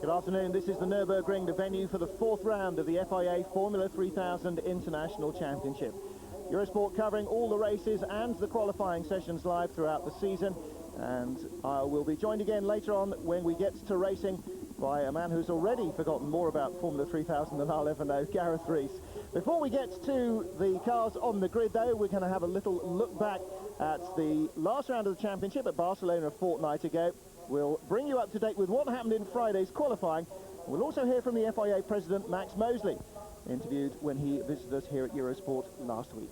Good afternoon, this is the Nurburgring, the venue for the fourth round of the FIA Formula 3000 International Championship. Eurosport covering all the races and the qualifying sessions live throughout the season, and I will be joined again later on when we get to racing by a man who's already forgotten more about Formula 3000 than I'll ever know, Gareth Rees. Before we get to the cars on the grid though, we're going to have a little look back at the last round of the championship at Barcelona a fortnight ago. We'll bring you up to date with what happened in Friday's qualifying. We'll also hear from the FIA President Max Mosley, interviewed when he visited us here at Eurosport last week.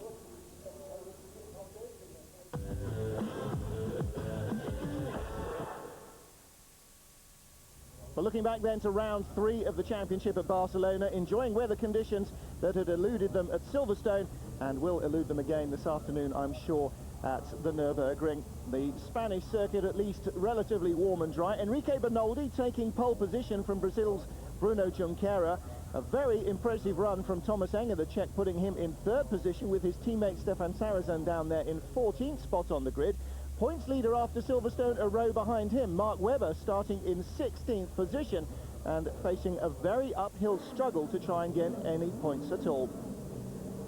Well, looking back then to round 3 of the championship at Barcelona, enjoying weather conditions that had eluded them at Silverstone and will elude them again this afternoon, I'm sure, at the Nurburgring. The Spanish circuit at least relatively warm and dry. Enrique Bernoldi taking pole position from Brazil's Bruno Junqueira. A very impressive run from Tomas Enge, the Czech, putting him in 3rd position with his teammate Stéphane Sarrazin down there in 14th spot on the grid. Points leader after Silverstone, a row behind him, Mark Webber, starting in 16th position and facing a very uphill struggle to try and get any points at all.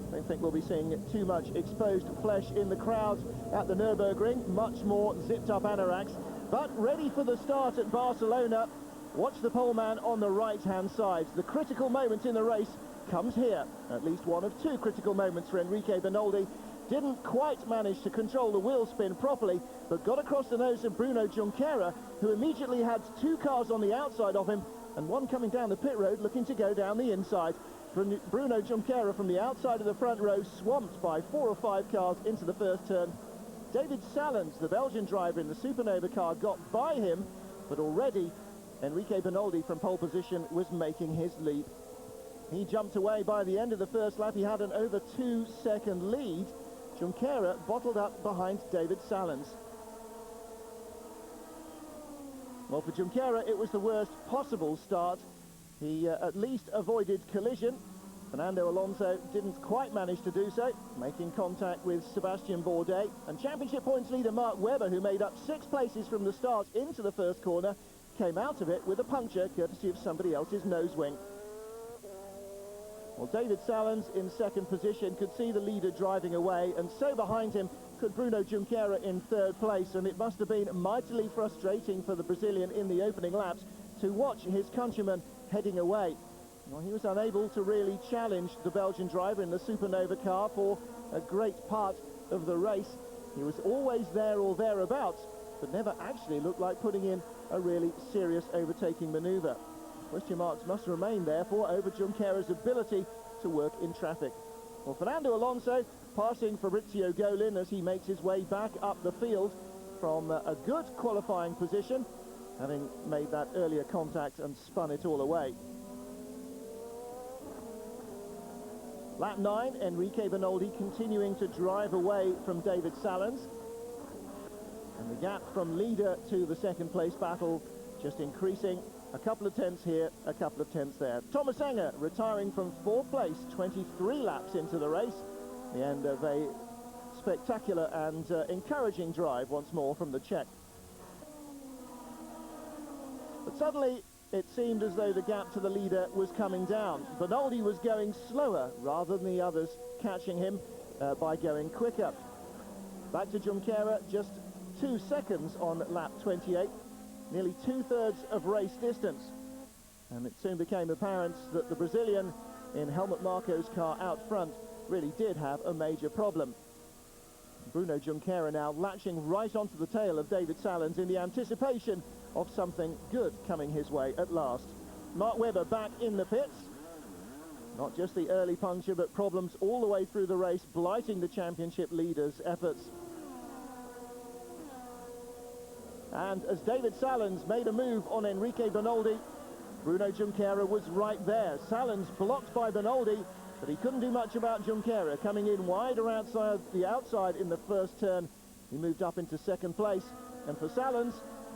I don't think we'll be seeing too much exposed flesh in the crowd at the Nurburgring, much more zipped up anoraks, but ready for the start at Barcelona. Watch the poleman on the right-hand side. The critical moment in the race comes here. At least one of 2 critical moments for Enrique Bernoldi. Didn't quite manage to control the wheel spin properly, but got across the nose of Bruno Junqueira, who immediately had 2 cars on the outside of him, and one coming down the pit road looking to go down the inside. Bruno Junqueira from the outside of the front row, swamped by 4 or 5 cars into the first turn. David Saelens, the Belgian driver in the Supernova car, got by him, but already Enrique Bernoldi from pole position was making his lead. He jumped away by the end of the first lap. He had an over 2-second lead. Junqueira bottled up behind David Saelens. Well, for Junqueira, it was the worst possible start. He at least avoided collision. Fernando Alonso didn't quite manage to do so, making contact with Sébastien Bourdais. And championship points leader Mark Webber, who made up 6 places from the start into the first corner, came out of it with a puncture courtesy of somebody else's nose wing. Well, David Saelens in 2nd position could see the leader driving away, and so behind him could Bruno Junqueira in 3rd place, and it must have been mightily frustrating for the Brazilian in the opening laps to watch his countryman heading away. Well, he was unable to really challenge the Belgian driver in the Supernova car for a great part of the race. He was always there or thereabouts, but never actually looked like putting in a really serious overtaking manoeuvre. Question marks must remain, therefore, over Junqueira's ability to work in traffic. Well, Fernando Alonso passing Fabrizio Golin as he makes his way back up the field from a good qualifying position, having made that earlier contact and spun it all away. Lap 9, Enrique Bernoldi continuing to drive away from David Saelens. And the gap from leader to the 2nd place battle just increasing. A couple of tenths here, a couple of tenths there. Tomas Enge retiring from 4th place, 23 laps into the race. The end of a spectacular and encouraging drive once more from the Czech. But suddenly it seemed as though the gap to the leader was coming down. Bernoldi was going slower rather than the others catching him by going quicker. Back to Junqueira, just 2 seconds on lap 28. Nearly 2/3 of race distance, and it soon became apparent that the Brazilian in Helmut Marko's car out front really did have a major problem. Bruno Junqueira now latching right onto the tail of David Saelens in the anticipation of something good coming his way at last. Mark Webber back in the pits. Not just the early puncture, but problems all the way through the race, blighting the championship leader's efforts. And as David Saelens made a move on Enrique Bernoldi, Bruno Junqueira was right there. Saelens blocked by Bernoldi, but he couldn't do much about Junqueira. Coming in wide around the outside in the first turn, he moved up into 2nd place. And for Saelens,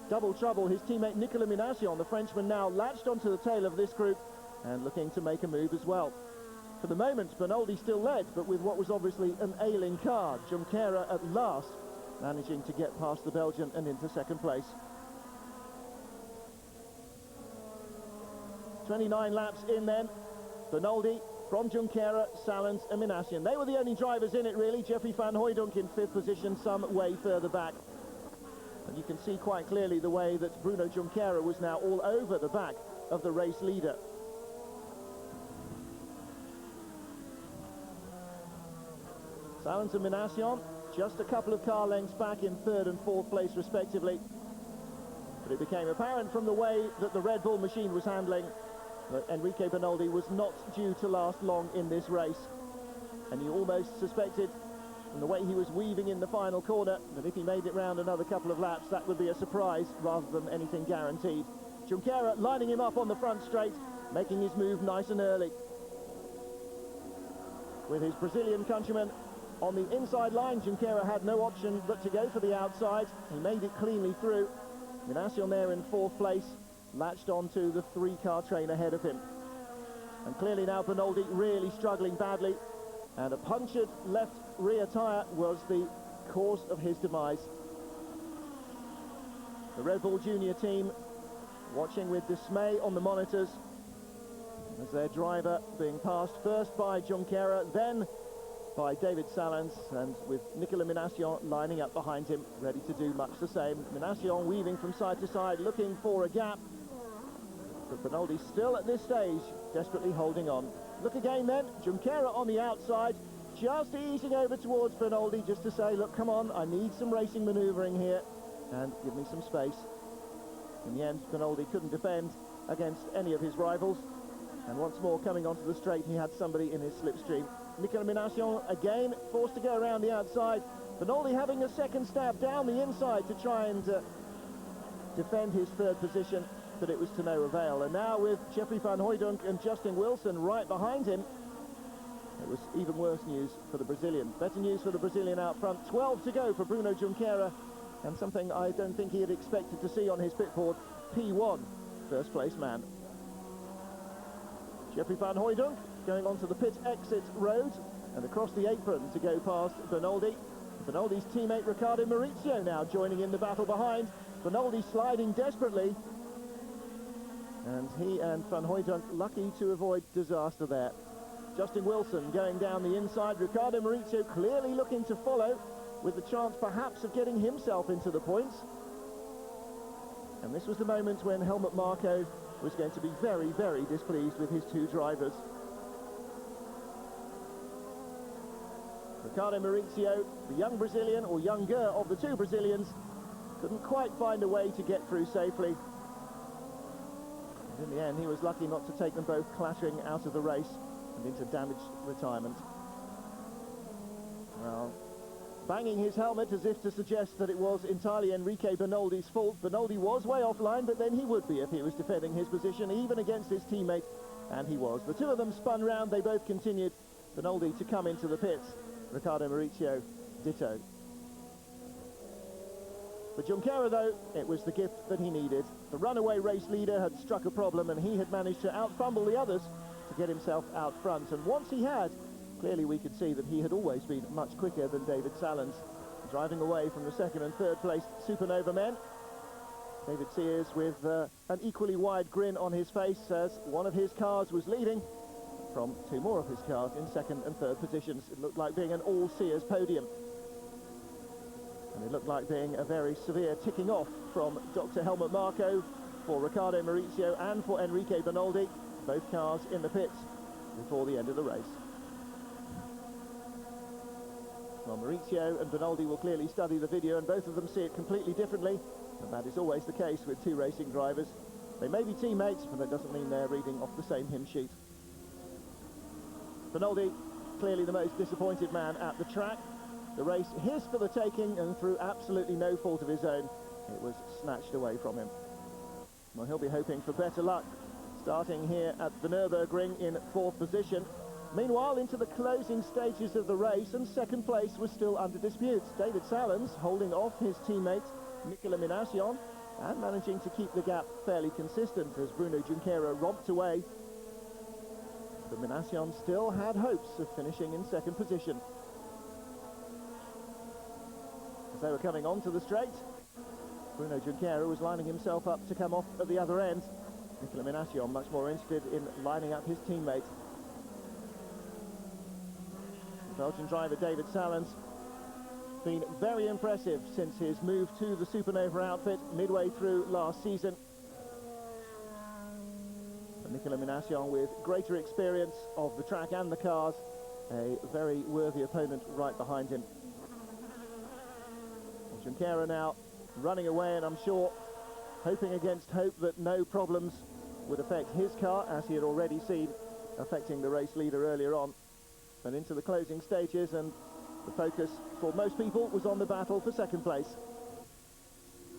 double trouble. His teammate Nicolas Minassian, the Frenchman, now latched onto the tail of this group and looking to make a move as well. For the moment, Bernoldi still led, but with what was obviously an ailing car. Junqueira at last managing to get past the Belgian and into 2nd place. 29 laps in then. Bernoldi from Junqueira, Saelens and Minassian. They were the only drivers in it, really. Geoffrey van Hooijdonk in 5th position, some way further back. And you can see quite clearly the way that Bruno Junqueira was now all over the back of the race leader. Saelens and Minassian just a couple of car lengths back in 3rd and 4th place respectively. But it became apparent from the way that the Red Bull machine was handling that Enrique Bernoldi was not due to last long in this race. And you almost suspected, from the way he was weaving in the final corner, that if he made it round another couple of laps, that would be a surprise rather than anything guaranteed. Junqueira lining him up on the front straight, making his move nice and early. With his Brazilian countryman on the inside line, Junqueira had no option but to go for the outside. He made it cleanly through. Minassian there in 4th place, latched onto the 3-car train ahead of him. And clearly now Bernoldi really struggling badly, and a punctured left rear tyre was the cause of his demise. The Red Bull Junior team watching with dismay on the monitors as their driver being passed first by Junqueira, then by David Saelens, and with Nicolas Minassian lining up behind him, ready to do much the same. Minassian weaving from side to side, looking for a gap. But Bernoldi still at this stage, desperately holding on. Look again then, Junqueira on the outside, just easing over towards Bernoldi, just to say, look, come on, I need some racing manoeuvring here, and give me some space. In the end, Bernoldi couldn't defend against any of his rivals, and once more coming onto the straight, he had somebody in his slipstream. Nicolas Minassian again forced to go around the outside. Bernoldi having a second stab down the inside to try and defend his 3rd position, but it was to no avail. And now with Geoffrey van Hooijdonk and Justin Wilson right behind him, it was even worse news for the Brazilian. Better news for the Brazilian out front. 12 to go for Bruno Junqueira, and something I don't think he had expected to see on his pit board, P1, 1st place man. Geoffrey van Hooijdonk going onto the pit exit road and across the apron to go past Bernoldi. Bernoldi's teammate Riccardo Maurizio now joining in the battle behind. Bernoldi sliding desperately, and he and Van Hooijdonk lucky to avoid disaster there. Justin Wilson going down the inside, Riccardo Maurizio clearly looking to follow, with the chance perhaps of getting himself into the points. And this was the moment when Helmut Marko was going to be very, very displeased with his 2 drivers. Riccardo Maurizio, the young Brazilian, or younger of the 2 Brazilians, couldn't quite find a way to get through safely. And in the end, he was lucky not to take them both clattering out of the race and into damaged retirement. Well, banging his helmet as if to suggest that it was entirely Enrique Bernoldi's fault. Bernoldi was way offline, but then he would be if he was defending his position, even against his teammate, and he was. The 2 of them spun round, they both continued. Bernoldi to come into the pits. Riccardo Maurizio, ditto. For Junqueira, though, it was the gift that he needed. The runaway race leader had struck a problem, and he had managed to out-fumble the others to get himself out front. And once he had, clearly we could see that he had always been much quicker than David Saelens, driving away from the 2nd and 3rd place Supernova men. David Sears with an equally wide grin on his face as one of his cars was leading from 2 more of his cars in 2nd and 3rd positions. It looked like being an all-Sears podium. And it looked like being a very severe ticking off from Dr. Helmut Marko for Riccardo Maurizio and for Enrique Bernoldi, both cars in the pits before the end of the race. Well, Maurizio and Bernoldi will clearly study the video, and both of them see it completely differently, and that is always the case with 2 racing drivers. They may be teammates, but that doesn't mean they're reading off the same hymn sheet. Bernoldi, clearly the most disappointed man at the track. The race his for the taking, and through absolutely no fault of his own, it was snatched away from him. Well, he'll be hoping for better luck, starting here at the Nurburgring in 4th position. Meanwhile, into the closing stages of the race, and 2nd place was still under dispute. David Saelens holding off his teammate Nicolas Minassian and managing to keep the gap fairly consistent as Bruno Junqueira romped away. But Minassian still had hopes of finishing in 2nd position. As they were coming onto the straight, Bruno Junqueira was lining himself up to come off at the other end. Nicolas Minassian much more interested in lining up his teammates. Belgian driver David Saelens been very impressive since his move to the Supernova outfit midway through last season. But Nicolas Minassian, with greater experience of the track and the cars, a very worthy opponent right behind him. Junqueira now running away, and I'm sure hoping against hope that no problems would affect his car, as he had already seen affecting the race leader earlier on. And into the closing stages, and the focus for most people was on the battle for second place.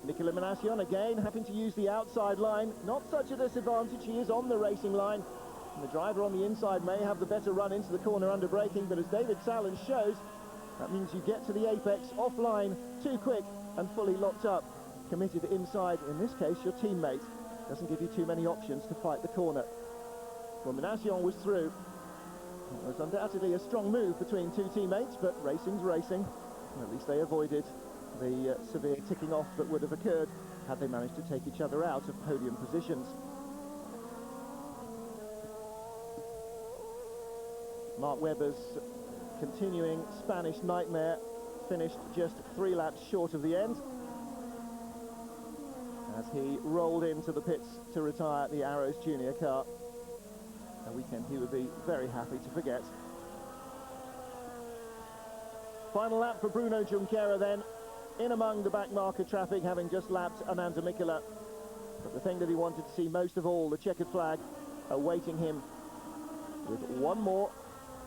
Nicolas Minassian again having to use the outside line. Not such a disadvantage, he is on the racing line. And the driver on the inside may have the better run into the corner under braking, but as David Saelens shows, that means you get to the apex offline too quick and fully locked up. Committed inside, in this case, your teammate. Doesn't give you too many options to fight the corner. Well, Minassian was through. It was undoubtedly a strong move between two teammates, but racing's racing. And at least they avoided the severe ticking off that would have occurred had they managed to take each other out of podium positions. Mark Webber's continuing Spanish nightmare finished just 3 laps short of the end, as he rolled into the pits to retire the Arrows Junior car. A weekend he would be very happy to forget. Final lap for Bruno Junqueira then, in among the back marker traffic, having just lapped Ananda Mikkola. But the thing that he wanted to see most of all, the checkered flag awaiting him with one more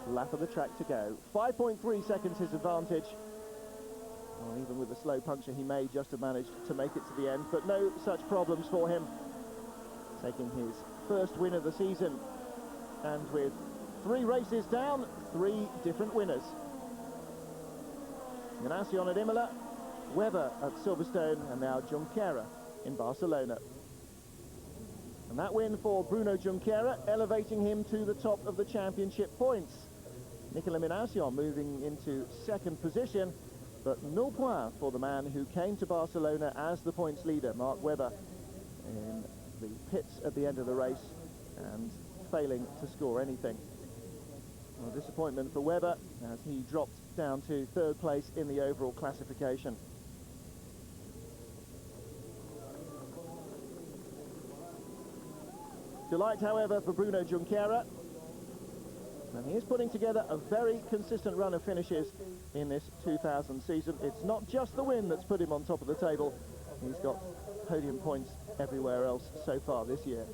lap of the track to go. 5.3 seconds his advantage. Well, even with the slow puncture, he may just have managed to make it to the end, but no such problems for him. Taking his first win of the season, and with 3 races down, 3 different winners. Minassian at Imola, Webber at Silverstone, and now Junqueira in Barcelona. And that win for Bruno Junqueira, elevating him to the top of the championship points. Nicolas Minassian moving into second position, but nul point for the man who came to Barcelona as the points leader, Mark Webber, in the pits at the end of the race and failing to score anything. Well, disappointment for Webber as he dropped down to 3rd place in the overall classification. Delight, however, for Bruno Junqueira, and he is putting together a very consistent run of finishes in this 2000 season. It's not just the win that's put him on top of the table. He's got podium points everywhere else so far this year.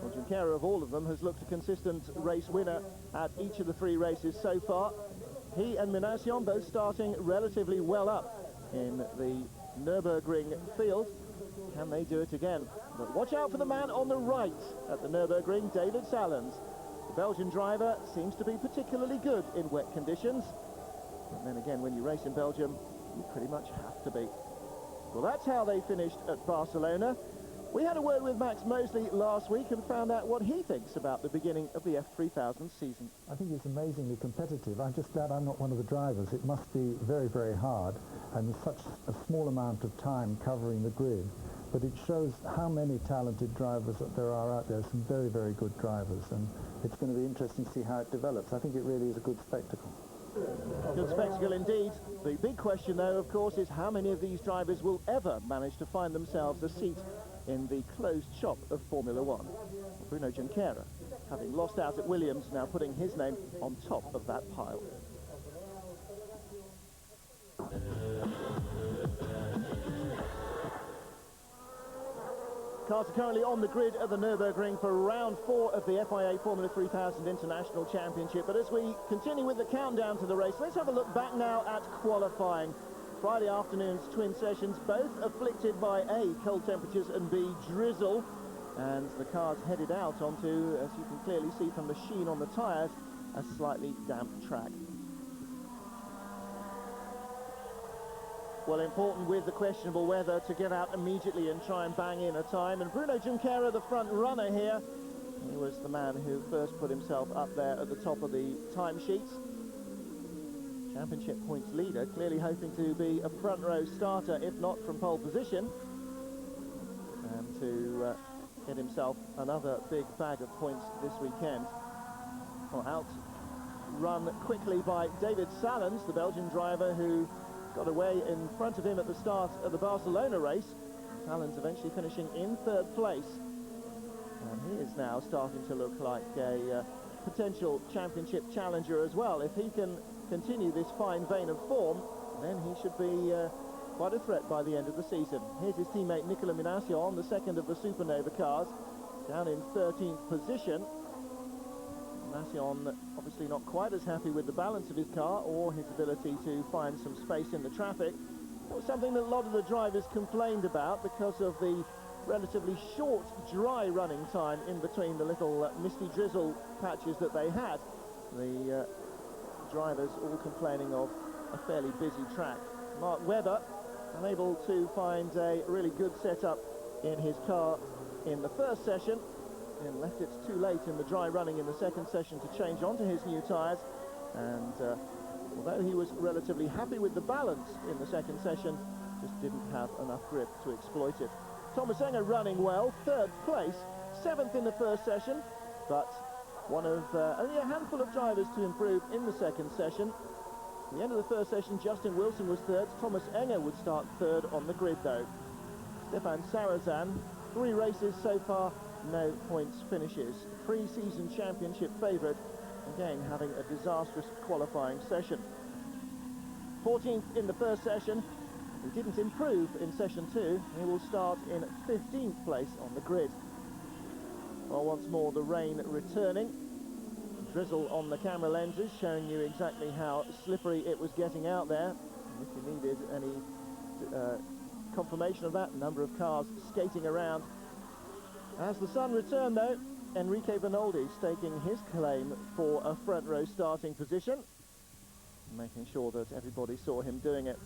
Well, Junqueira, of all of them, has looked a consistent race winner at each of the 3 races so far. He and Minassian both starting relatively well up in the Nurburgring field. Can they do it again? But watch out for the man on the right at the Nurburgring, David Saelens. The Belgian driver seems to be particularly good in wet conditions. And then again, when you race in Belgium, you pretty much have to be. Well, that's how they finished at Barcelona. We had a word with Max Mosley last week and found out what he thinks about the beginning of the F3000 season. I think it's amazingly competitive. I'm just glad I'm not one of the drivers. It must be very, very hard, and such a small amount of time covering the grid. But it shows how many talented drivers that there are out there, some very, very good drivers, and it's going to be interesting to see how it develops. I think it really is a good spectacle. Good spectacle indeed. The big question, though, of course, is how many of these drivers will ever manage to find themselves a seat in the closed shop of Formula One. Bruno Junqueira, having lost out at Williams, now putting his name on top of that pile. Cars are currently on the grid at the Nurburgring for round 4 of the FIA Formula 3000 International Championship. But as we continue with the countdown to the race, let's have a look back now at qualifying. Friday afternoon's twin sessions, both afflicted by A, cold temperatures, and B, drizzle. And the cars headed out onto, as you can clearly see from the sheen on the tyres, a slightly damp track. Well, important with the questionable weather to get out immediately and try and bang in a time. And Bruno Junqueira, the front runner here, he was the man who first put himself up there at the top of the timesheets. Championship points leader, clearly hoping to be a front row starter, if not from pole position. and to get himself another big bag of points this weekend. Well, outrun quickly by David Saelens, the Belgian driver who got away in front of him at the start of the Barcelona race. Saelens eventually finishing in 3rd place. And he is now starting to look like a potential championship challenger as well. If he can continue this fine vein of form, then he should be quite a threat by the end of the season. Here's his teammate Nicolas Minassian, the second of the Supernova cars, down in 13th position. Minassian obviously not quite as happy with the balance of his car or his ability to find some space in the traffic. That was something that a lot of the drivers complained about because of the relatively short dry running time in between the little misty drizzle patches that they had. The drivers all complaining of a fairly busy track. Mark Webber unable to find a really good setup in his car in the first session, and left it too late in the dry running in the second session to change onto his new tyres. And although he was relatively happy with the balance in the second session, just didn't have enough grip to exploit it. Tomas Enge running well, 3rd place, 7th in the first session, but one of only a handful of drivers to improve in the second session. At the end of the first session, Justin Wilson was 3rd. Tomas Enge would start 3rd on the grid, though. Stéphane Sarrazin, 3 races so far, no points finishes. Pre-season championship favourite, again having a disastrous qualifying session. 14th in the first session. He didn't improve in session 2. He will start in 15th place on the grid. Well, once more the rain returning. Drizzle on the camera lenses showing you exactly how slippery it was getting out there. And if you needed any confirmation of that, number of cars skating around. As the sun returned, though, Enrique Bernoldi staking his claim for a front row starting position, making sure that everybody saw him doing it.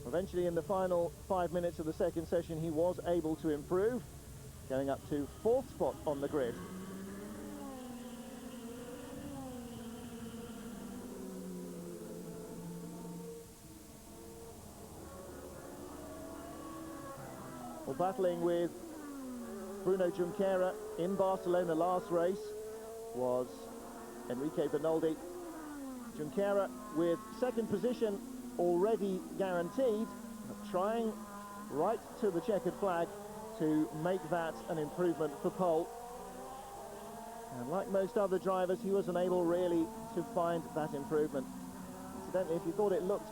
Eventually, in the final 5 minutes of the second session, he was able to improve, going up to 4th spot on the grid. Well, battling with Bruno Junqueira in Barcelona last race was Enrique Bernoldi. Junqueira with 2nd position already guaranteed, trying right to the checkered flag to make that an improvement for pole. And like most other drivers, he was unable really to find that improvement. Incidentally, if you thought it looked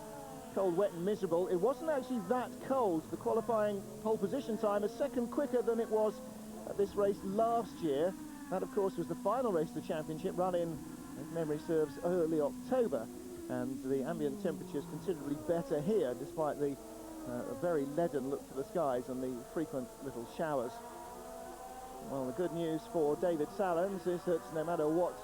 cold, wet and miserable, it wasn't actually that cold. The qualifying pole position time a second quicker than it was at this race last year. That, of course, was the final race of the championship, run in, if memory serves, early October. And the ambient temperature is considerably better here, despite the very leaden look to the skies and the frequent little showers. Well, the good news for David Saelens is that no matter what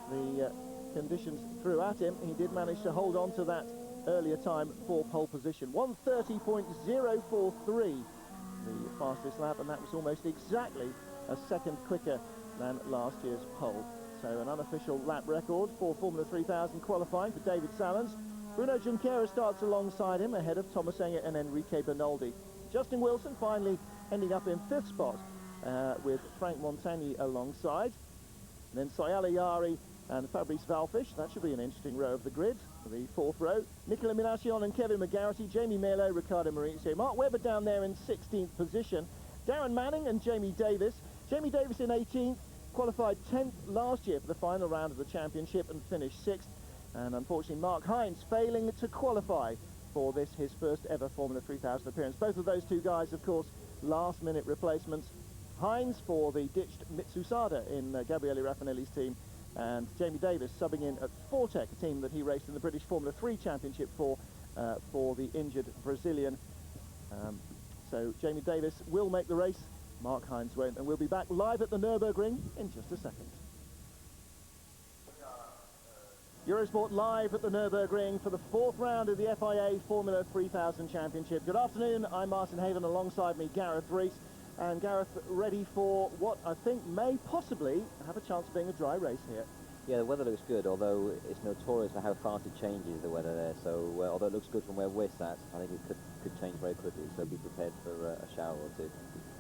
the conditions threw at him, he did manage to hold on to that earlier time for pole position. 1:30.043, the fastest lap, and that was almost exactly a second quicker than last year's pole. So an unofficial lap record for Formula 3000 qualifying for David Saelens. Bruno Junqueira starts alongside him, ahead of Tomas Enge and Enrique Bernoldi. Justin Wilson finally ending up in 5th spot with Franck Montagny alongside. And then Sayala Yari and Fabrice Valfish. That should be an interesting row of the grid. The 4th row, Nicolas Minassian and Kevin McGarity, Jamie Melo, Ricardo Maurizio. Mark Webber down there in 16th position. Darren Manning and Jamie Davis. Jamie Davis in 18th. Qualified 10th last year for the final round of the championship and finished 6th. And unfortunately, Mark Hines failing to qualify for this, his first ever Formula 3000 appearance. Both of those two guys, of course, last-minute replacements. Hines for the ditched Mitsusada in Gabriele Raffanelli's team, and Jamie Davis subbing in at Fortec, a team that he raced in the British Formula 3 Championship for the injured Brazilian. So Jamie Davis will make the race. Mark Hines won't, and we'll be back live at the Nurburgring in just a second. Eurosport live at the Nurburgring for the 4th round of the FIA Formula 3000 Championship. Good afternoon, I'm Martin Haven, alongside me Gareth Rees. And Gareth, ready for what I think may possibly have a chance of being a dry race here. Yeah, the weather looks good, although it's notorious for how fast it changes, the weather there. So although it looks good from where we're sat, I think it could change very quickly, so be prepared for a shower or two.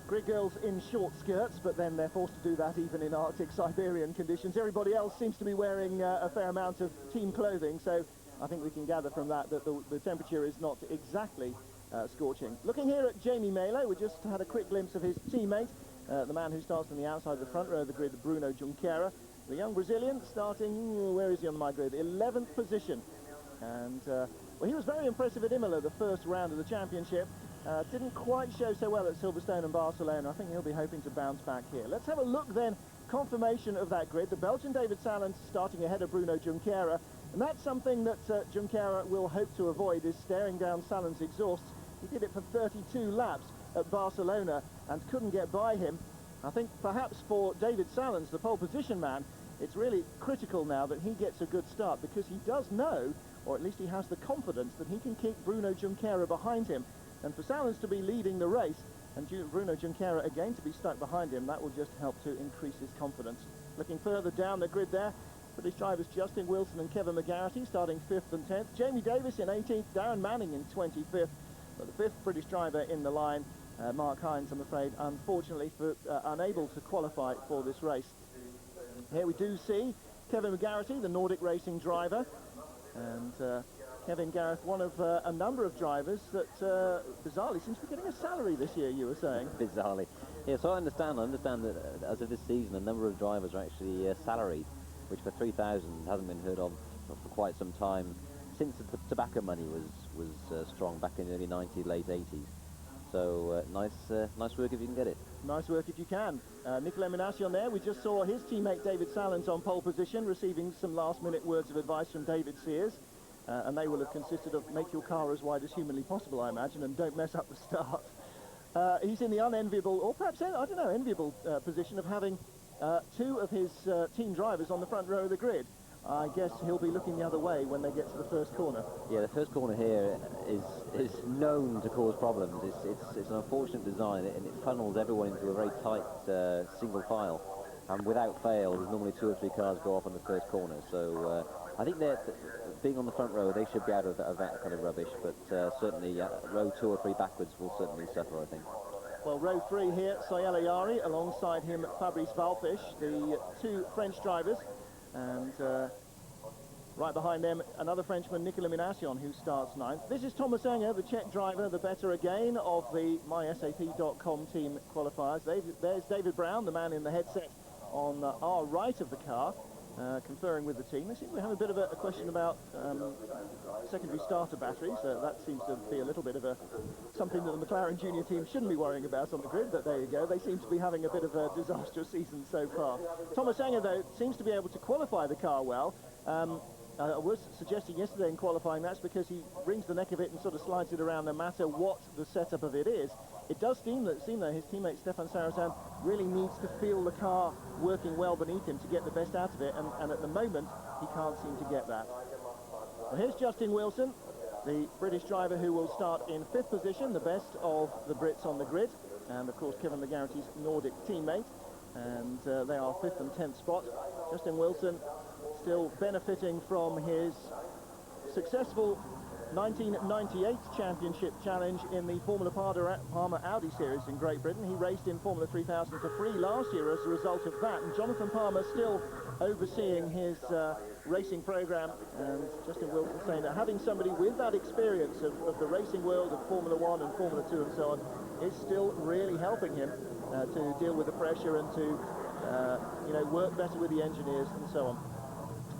Grid girls in short skirts, but then they're forced to do that even in Arctic Siberian conditions. Everybody else seems to be wearing a fair amount of team clothing, so I think we can gather from that that the temperature is not exactly scorching. Looking here at Jamie Melo, we just had a quick glimpse of his teammate, the man who starts on the outside of the front row of the grid, Bruno Junqueira. The young Brazilian starting, where is he on my grid? 11th position. And, well, he was very impressive at Imola, the first round of the championship. Didn't quite show so well at Silverstone and Barcelona. I think he'll be hoping to bounce back here. Let's have a look then, confirmation of that grid. The Belgian David Saelens starting ahead of Bruno Junqueira. And that's something that Junqueira will hope to avoid, is staring down Saelens' exhausts. He did it for 32 laps at Barcelona and couldn't get by him. I think perhaps for David Saelens, the pole position man, it's really critical now that he gets a good start, because he does know, or at least he has the confidence, that he can keep Bruno Junqueira behind him. And for Saelens to be leading the race and Bruno Junqueira again to be stuck behind him, that will just help to increase his confidence. Looking further down the grid there, British drivers Justin Wilson and Kevin McGarity starting 5th and 10th. Jamie Davis in 18th, Darren Manning in 25th. But the 5th British driver in the line, Mark Hines, I'm afraid, unfortunately unable to qualify for this race. Here we do see Kevin McGarity, the Nordic racing driver, and Kevin Gareth, one of a number of drivers that bizarrely seems to be getting a salary this year, you were saying. Bizarrely. Yeah, so I understand that as of this season, a number of drivers are actually salaried, which for 3,000 hasn't been heard of for quite some time, since the tobacco money was strong back in the early 90s, late 80s. So nice work if you can get it. Nice work if you can. Nicolas Minassian there. We just saw his teammate David Saelens on pole position, receiving some last-minute words of advice from David Sears. And they will have consisted of make your car as wide as humanly possible, I imagine, and don't mess up the start. He's in the unenviable, or perhaps, I don't know, enviable position of having two of his team drivers on the front row of the grid. I guess he'll be looking the other way when they get to the first corner. Yeah, the first corner here is known to cause problems. It's an unfortunate design, and it funnels everyone into a very tight single file. And without fail, there's normally 2 or 3 cars go off on the first corner. So I think that being on the front row, they should be out of that kind of rubbish. But certainly, row 2 or 3 backwards will certainly suffer, I think. Well, row 3 here, Sayela Yari, alongside him Fabrice Valfish, the 2 French drivers. And right behind them, another Frenchman, Nicolas Minassian, who starts 9th. This is Tomas Enge, the Czech driver, the better again of the MySAP.com team qualifiers. There's David Brown, the man in the headset on our right of the car, conferring with the team. They seem to have a bit of a question about secondary starter batteries. That seems to be a little bit of something that the McLaren Junior team shouldn't be worrying about on the grid, but there you go. They seem to be having a bit of a disastrous season so far. Tomas Enge, though, seems to be able to qualify the car well. I was suggesting yesterday in qualifying that's because he brings the neck of it and sort of slides it around no matter what the setup of it is. It does seem that his teammate Stéphane Sarrazin really needs to feel the car working well beneath him to get the best out of it, and at the moment he can't seem to get that. Well, here's Justin Wilson, the British driver who will start in 5th position, the best of the Brits on the grid, and of course Kevin McGarity's Nordic teammate, and they are 5th and 10th spot. Justin Wilson still benefiting from his successful 1998 championship challenge in the Formula Parma Audi series in Great Britain. He raced in Formula 3000 for free last year as a result of that, and Jonathan Palmer still overseeing his racing program, and Justin Wilson saying that having somebody with that experience of the racing world, of Formula 1 and Formula 2 and so on, is still really helping him to deal with the pressure and to work better with the engineers and so on.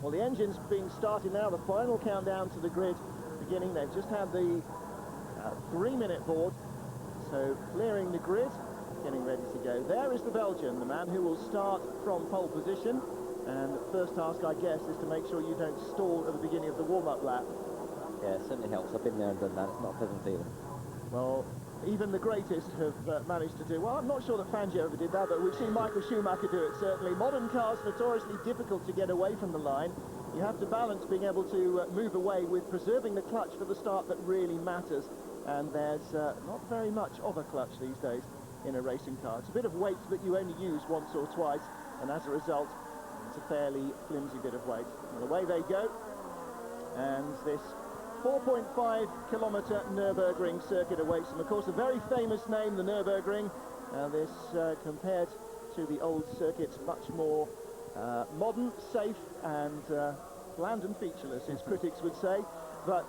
Well, the engine's being started now, the final countdown to the grid beginning. They've just had the 3-minute board, so clearing the grid, getting ready to go. There is the Belgian, the man who will start from pole position, and the first task, I guess, is to make sure you don't stall at the beginning of the warm-up lap. Yeah, it certainly helps. I've been there and done that. It's not a pleasant feeling. Well, even the greatest have managed to do, well, I'm not sure that Fangio ever did that, but we've seen Michael Schumacher do it, certainly. Modern cars, notoriously difficult to get away from the line. You have to balance being able to move away with preserving the clutch for the start that really matters. And there's not very much of a clutch these days in a racing car. It's a bit of weight that you only use once or twice, and as a result, It's a fairly flimsy bit of weight. And away they go. And this 4.5-kilometre Nurburgring circuit awaits them. Of course, a very famous name, the Nurburgring. This, compared to the old circuits, much more modern, safe, and bland and featureless, as critics would say. But,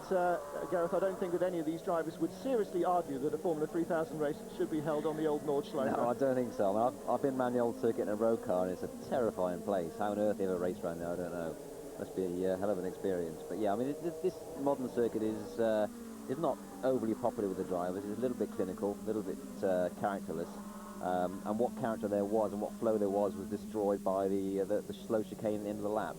Gareth, I don't think that any of these drivers would seriously argue that a Formula 3000 race should be held on the old Nordschleife. No, I don't think so. I mean, I've been around the old circuit in a road car, and it's a terrifying place. How on earth they ever race around there, I don't know. Must be a hell of an experience. But yeah, I mean, this modern circuit is not overly popular with the drivers. It's a little bit clinical, a little bit characterless. And what character there was and what flow there was destroyed by the slow chicane at the end of the lap.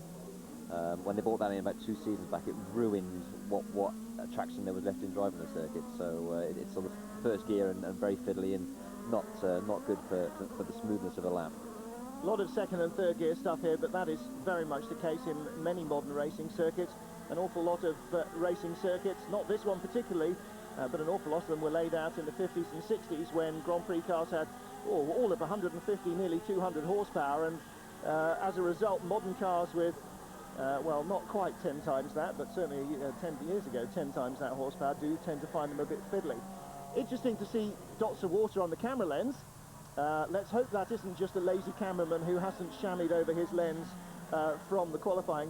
When they brought that in about 2 seasons back, it ruined what attraction there was left in driving the circuit. So it's sort of first gear and very fiddly and not good for the smoothness of a lap. A lot of second and third gear stuff here, but that is very much the case in many modern racing circuits. An awful lot of racing circuits, not this one particularly, but an awful lot of them were laid out in the 50s and 60s when Grand Prix cars had all of 150, nearly 200 horsepower, and as a result, modern cars with, well, not quite 10 times that, but certainly 10 years ago, 10 times that horsepower, do tend to find them a bit fiddly. Interesting to see dots of water on the camera lens. Let's hope that isn't just a lazy cameraman who hasn't shammied over his lens from the qualifying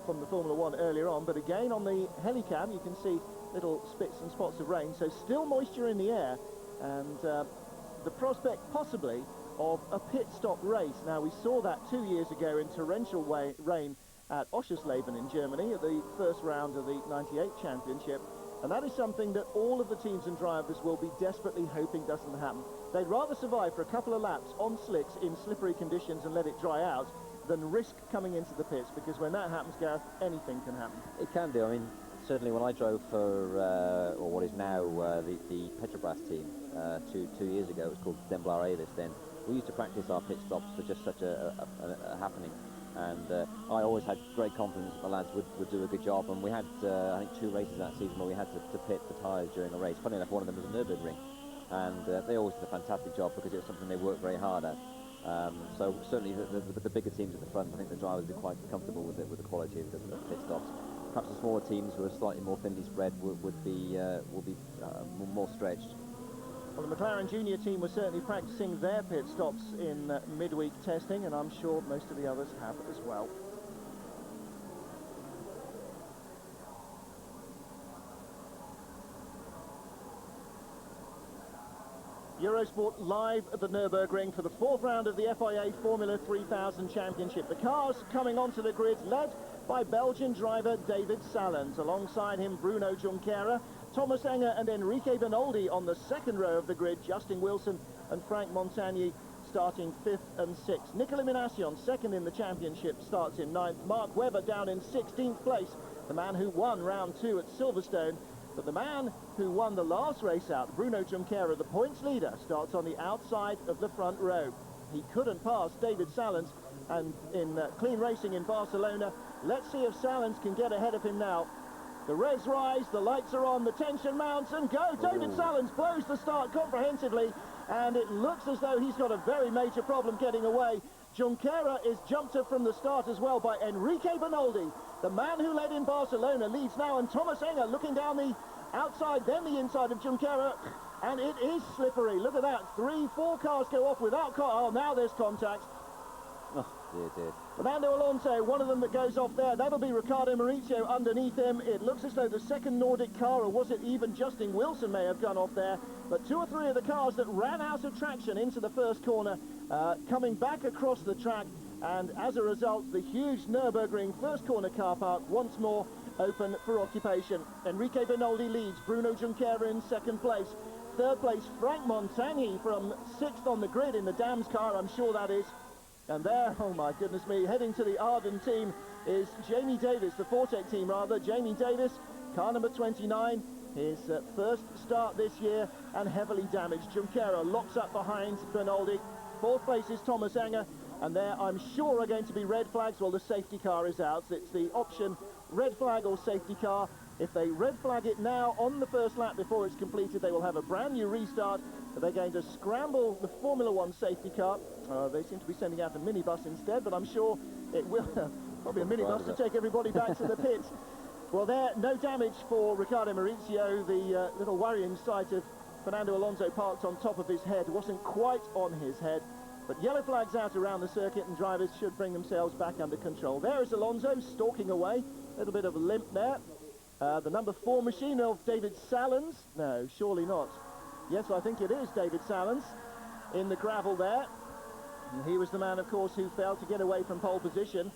from the Formula 1 earlier on. But again, on the helicam, you can see little spits and spots of rain, so still moisture in the air, and the prospect possibly of a pit stop race. Now, we saw that 2 years ago in torrential rain at Oschersleben in Germany at the first round of the 98 championship. And that is something that all of the teams and drivers will be desperately hoping doesn't happen. They'd rather survive for a couple of laps on slicks in slippery conditions and let it dry out than risk coming into the pits, because when that happens, Gareth, anything can happen. It can do. I mean, certainly when I drove for, or what is now the Petrobras team, two years ago, it was called Den Blauw Avis then, we used to practice our pit stops for just such a happening. And I always had great confidence that the lads would do a good job, and we had I think 2 races that season where we had to pit the tyres during a race. Funny enough, one of them was a Nurburgring, and they always did a fantastic job because it was something they worked very hard at. So certainly the bigger teams at the front, I think the drivers would be quite comfortable with the quality of the pit stops. Perhaps the smaller teams who are slightly more thinly spread would be more stretched. Well, the McLaren Junior team was certainly practicing their pit stops in midweek testing, and I'm sure most of the others have as well. Eurosport live at the Nurburgring for the 4th round of the FIA Formula 3000 Championship. The cars coming onto the grid, led by Belgian driver David Saelens. Alongside him, Bruno Junqueira, Tomas Enge and Enrique Bernoldi on the 2nd row of the grid. Justin Wilson and Franck Montagny starting 5th and 6th. Nicolas Minassian, 2nd in the championship, starts in 9th. Mark Webber down in 16th place, the man who won round 2 at Silverstone. But the man who won the last race out, Bruno Junqueira, the points leader, starts on the outside of the front row. He couldn't pass David Saelens, and in clean racing in Barcelona, let's see if Saelens can get ahead of him now. The revs rise, the lights are on, the tension mounts, and go! David Saelens blows the start comprehensively, and it looks as though he's got a very major problem getting away. Junqueira is jumped up from the start as well by Enrique Bernoldi. The man who led in Barcelona leads now, and Tomas Enge looking down the outside, then the inside of Junqueira, and it is slippery. Look at that, 3-4 cars go off without oh, now there's contact. Oh, dear. Fernando Alonso, one of them that goes off there. That'll be Riccardo Mauricio underneath him. It looks as though the second Nordic car, or was it even Justin Wilson, may have gone off there. But 2 or 3 of the cars that ran out of traction into the first corner, coming back across the track. And as a result, the huge Nurburgring first corner car park once more open for occupation. Enrique Bernoldi leads, Bruno Junqueira in 2nd place. 3rd place, Franck Montagny from 6th on the grid in the Dams car, I'm sure that is. And there, oh my goodness me, heading to the Arden team is Jamie Davis, the Fortec team rather. Jamie Davis, car number 29, his first start this year, and heavily damaged. Junqueira locks up behind Bernoldi. 4th place is Tomas Enge, and there I'm sure are going to be red flags. Well, the safety car is out. It's the option red flag or safety car. If they red flag it now on the first lap before it's completed, they will have a brand new restart. They're going to scramble the Formula 1 safety car. They seem to be sending out a minibus instead, but I'm sure It will. Probably a minibus to take everybody back to the pit. Well, there, no damage for Riccardo Maurizio. The little worrying sight of Fernando Alonso parked on top of his head wasn't quite on his head. But yellow flags out around the circuit, and drivers should bring themselves back under control. There is Alonso stalking away. A little bit of a limp there. The number 4 machine of David Saelens. No, surely not. Yes, I think it is David Saelens in the gravel there. And he was the man, of course, who failed to get away from pole position.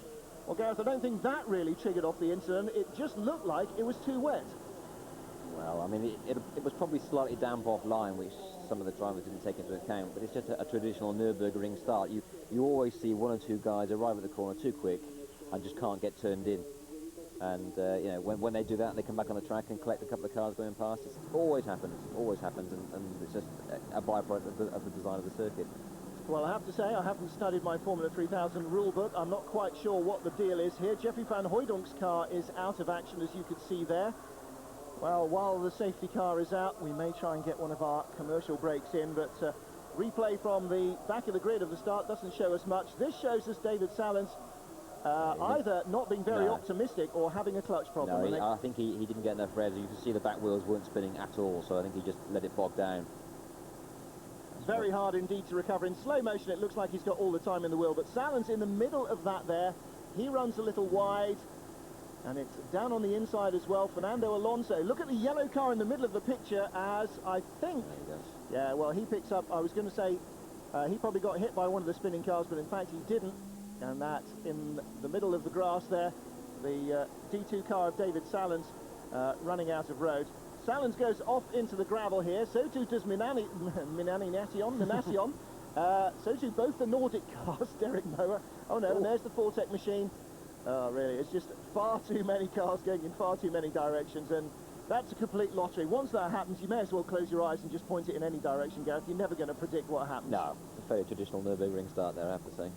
Well, Gareth, I don't think that really triggered off the incident. It just looked like it was too wet. Well, I mean, it was probably slightly damp offline, which some of the drivers didn't take into account, but it's just a traditional Nurburgring start. You always see 1 or 2 guys arrive at the corner too quick and just can't get turned in. And, you know, when they do that, they come back on the track and collect a couple of cars going past. It always happens, and it's just a byproduct of the design of the circuit. Well, I have to say, I haven't studied my Formula 3000 rulebook. I'm not quite sure what the deal is here. Jeffrey van Hooydonk's car is out of action, as you could see there. Well, while the safety car is out, we may try and get one of our commercial breaks in, but replay from the back of the grid of the start doesn't show us much. This shows us David Saelens either not being very optimistic or having a clutch problem. No, I think he didn't get enough revs. You can see the back wheels weren't spinning at all, so I think he just let it bog down. Very hard indeed to recover. In slow motion, it looks like he's got all the time in the world, but Saelens in the middle of that there. He runs a little wide, and it's down on the inside as well. Fernando Alonso. Look at the yellow car in the middle of the picture, as I think... Yeah, well, he picks up... I was going to say he probably got hit by one of the spinning cars, but in fact he didn't. And that in the middle of the grass there, the D2 car of David Saelens running out of road. Saelens goes off into the gravel here, so too does Minassian. So too both the Nordic cars, Derek Mower. Oh no, and there's the Fortec machine. Oh really, it's just far too many cars going in far too many directions, and that's a complete lottery. Once that happens, you may as well close your eyes and just point it in any direction, Gareth. You're never going to predict what happens. No, a very traditional Nürburgring start there, I have to say.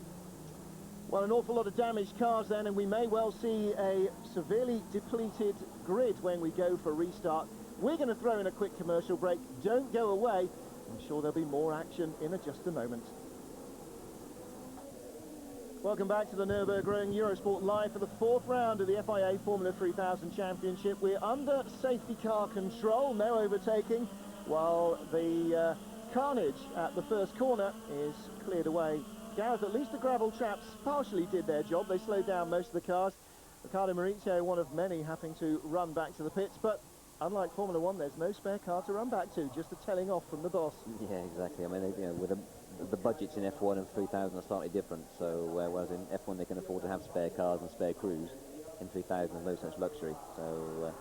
Well, an awful lot of damaged cars then, and we may well see a severely depleted grid when we go for restart. We're going to throw in a quick commercial break. Don't go away. I'm sure there'll be more action in just a moment. Welcome back to the Nürburgring Eurosport Live for the 4th round of the FIA Formula 3000 Championship. We're under safety car control, no overtaking, while the carnage at the first corner is cleared away. Gareth, at least the gravel chaps partially did their job. They slowed down most of the cars. Riccardo Maurizio, one of many, having to run back to the pits, but unlike Formula 1, there's no spare car to run back to, just a telling off from the boss. Yeah, exactly. I mean, you know, with the budgets in F1 and 3000 are slightly different, so whereas in F1 they can afford to have spare cars and spare crews, in 3000 there's no such luxury. So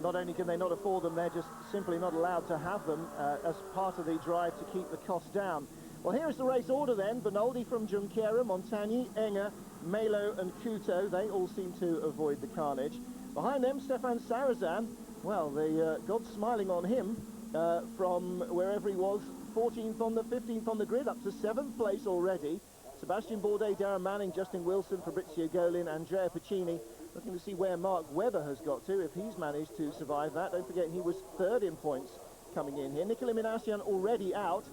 not only can they not afford them, they're just simply not allowed to have them as part of the drive to keep the costs down. Well, here's the race order then. Bernoldi from Junqueira, Montagny, Enge, Melo and Couto. They all seem to avoid the carnage. Behind them, Stéphane Sarrazin. Well, God's smiling on him from wherever he was, 14th on the 15th on the grid, up to 7th place already. Sébastien Bourdais, Darren Manning, Justin Wilson, Fabrizio Golin, Andrea Piccini. Looking to see where Mark Webber has got to, if he's managed to survive that. Don't forget, he was 3rd in points coming in here. Nicolas Minassian already out.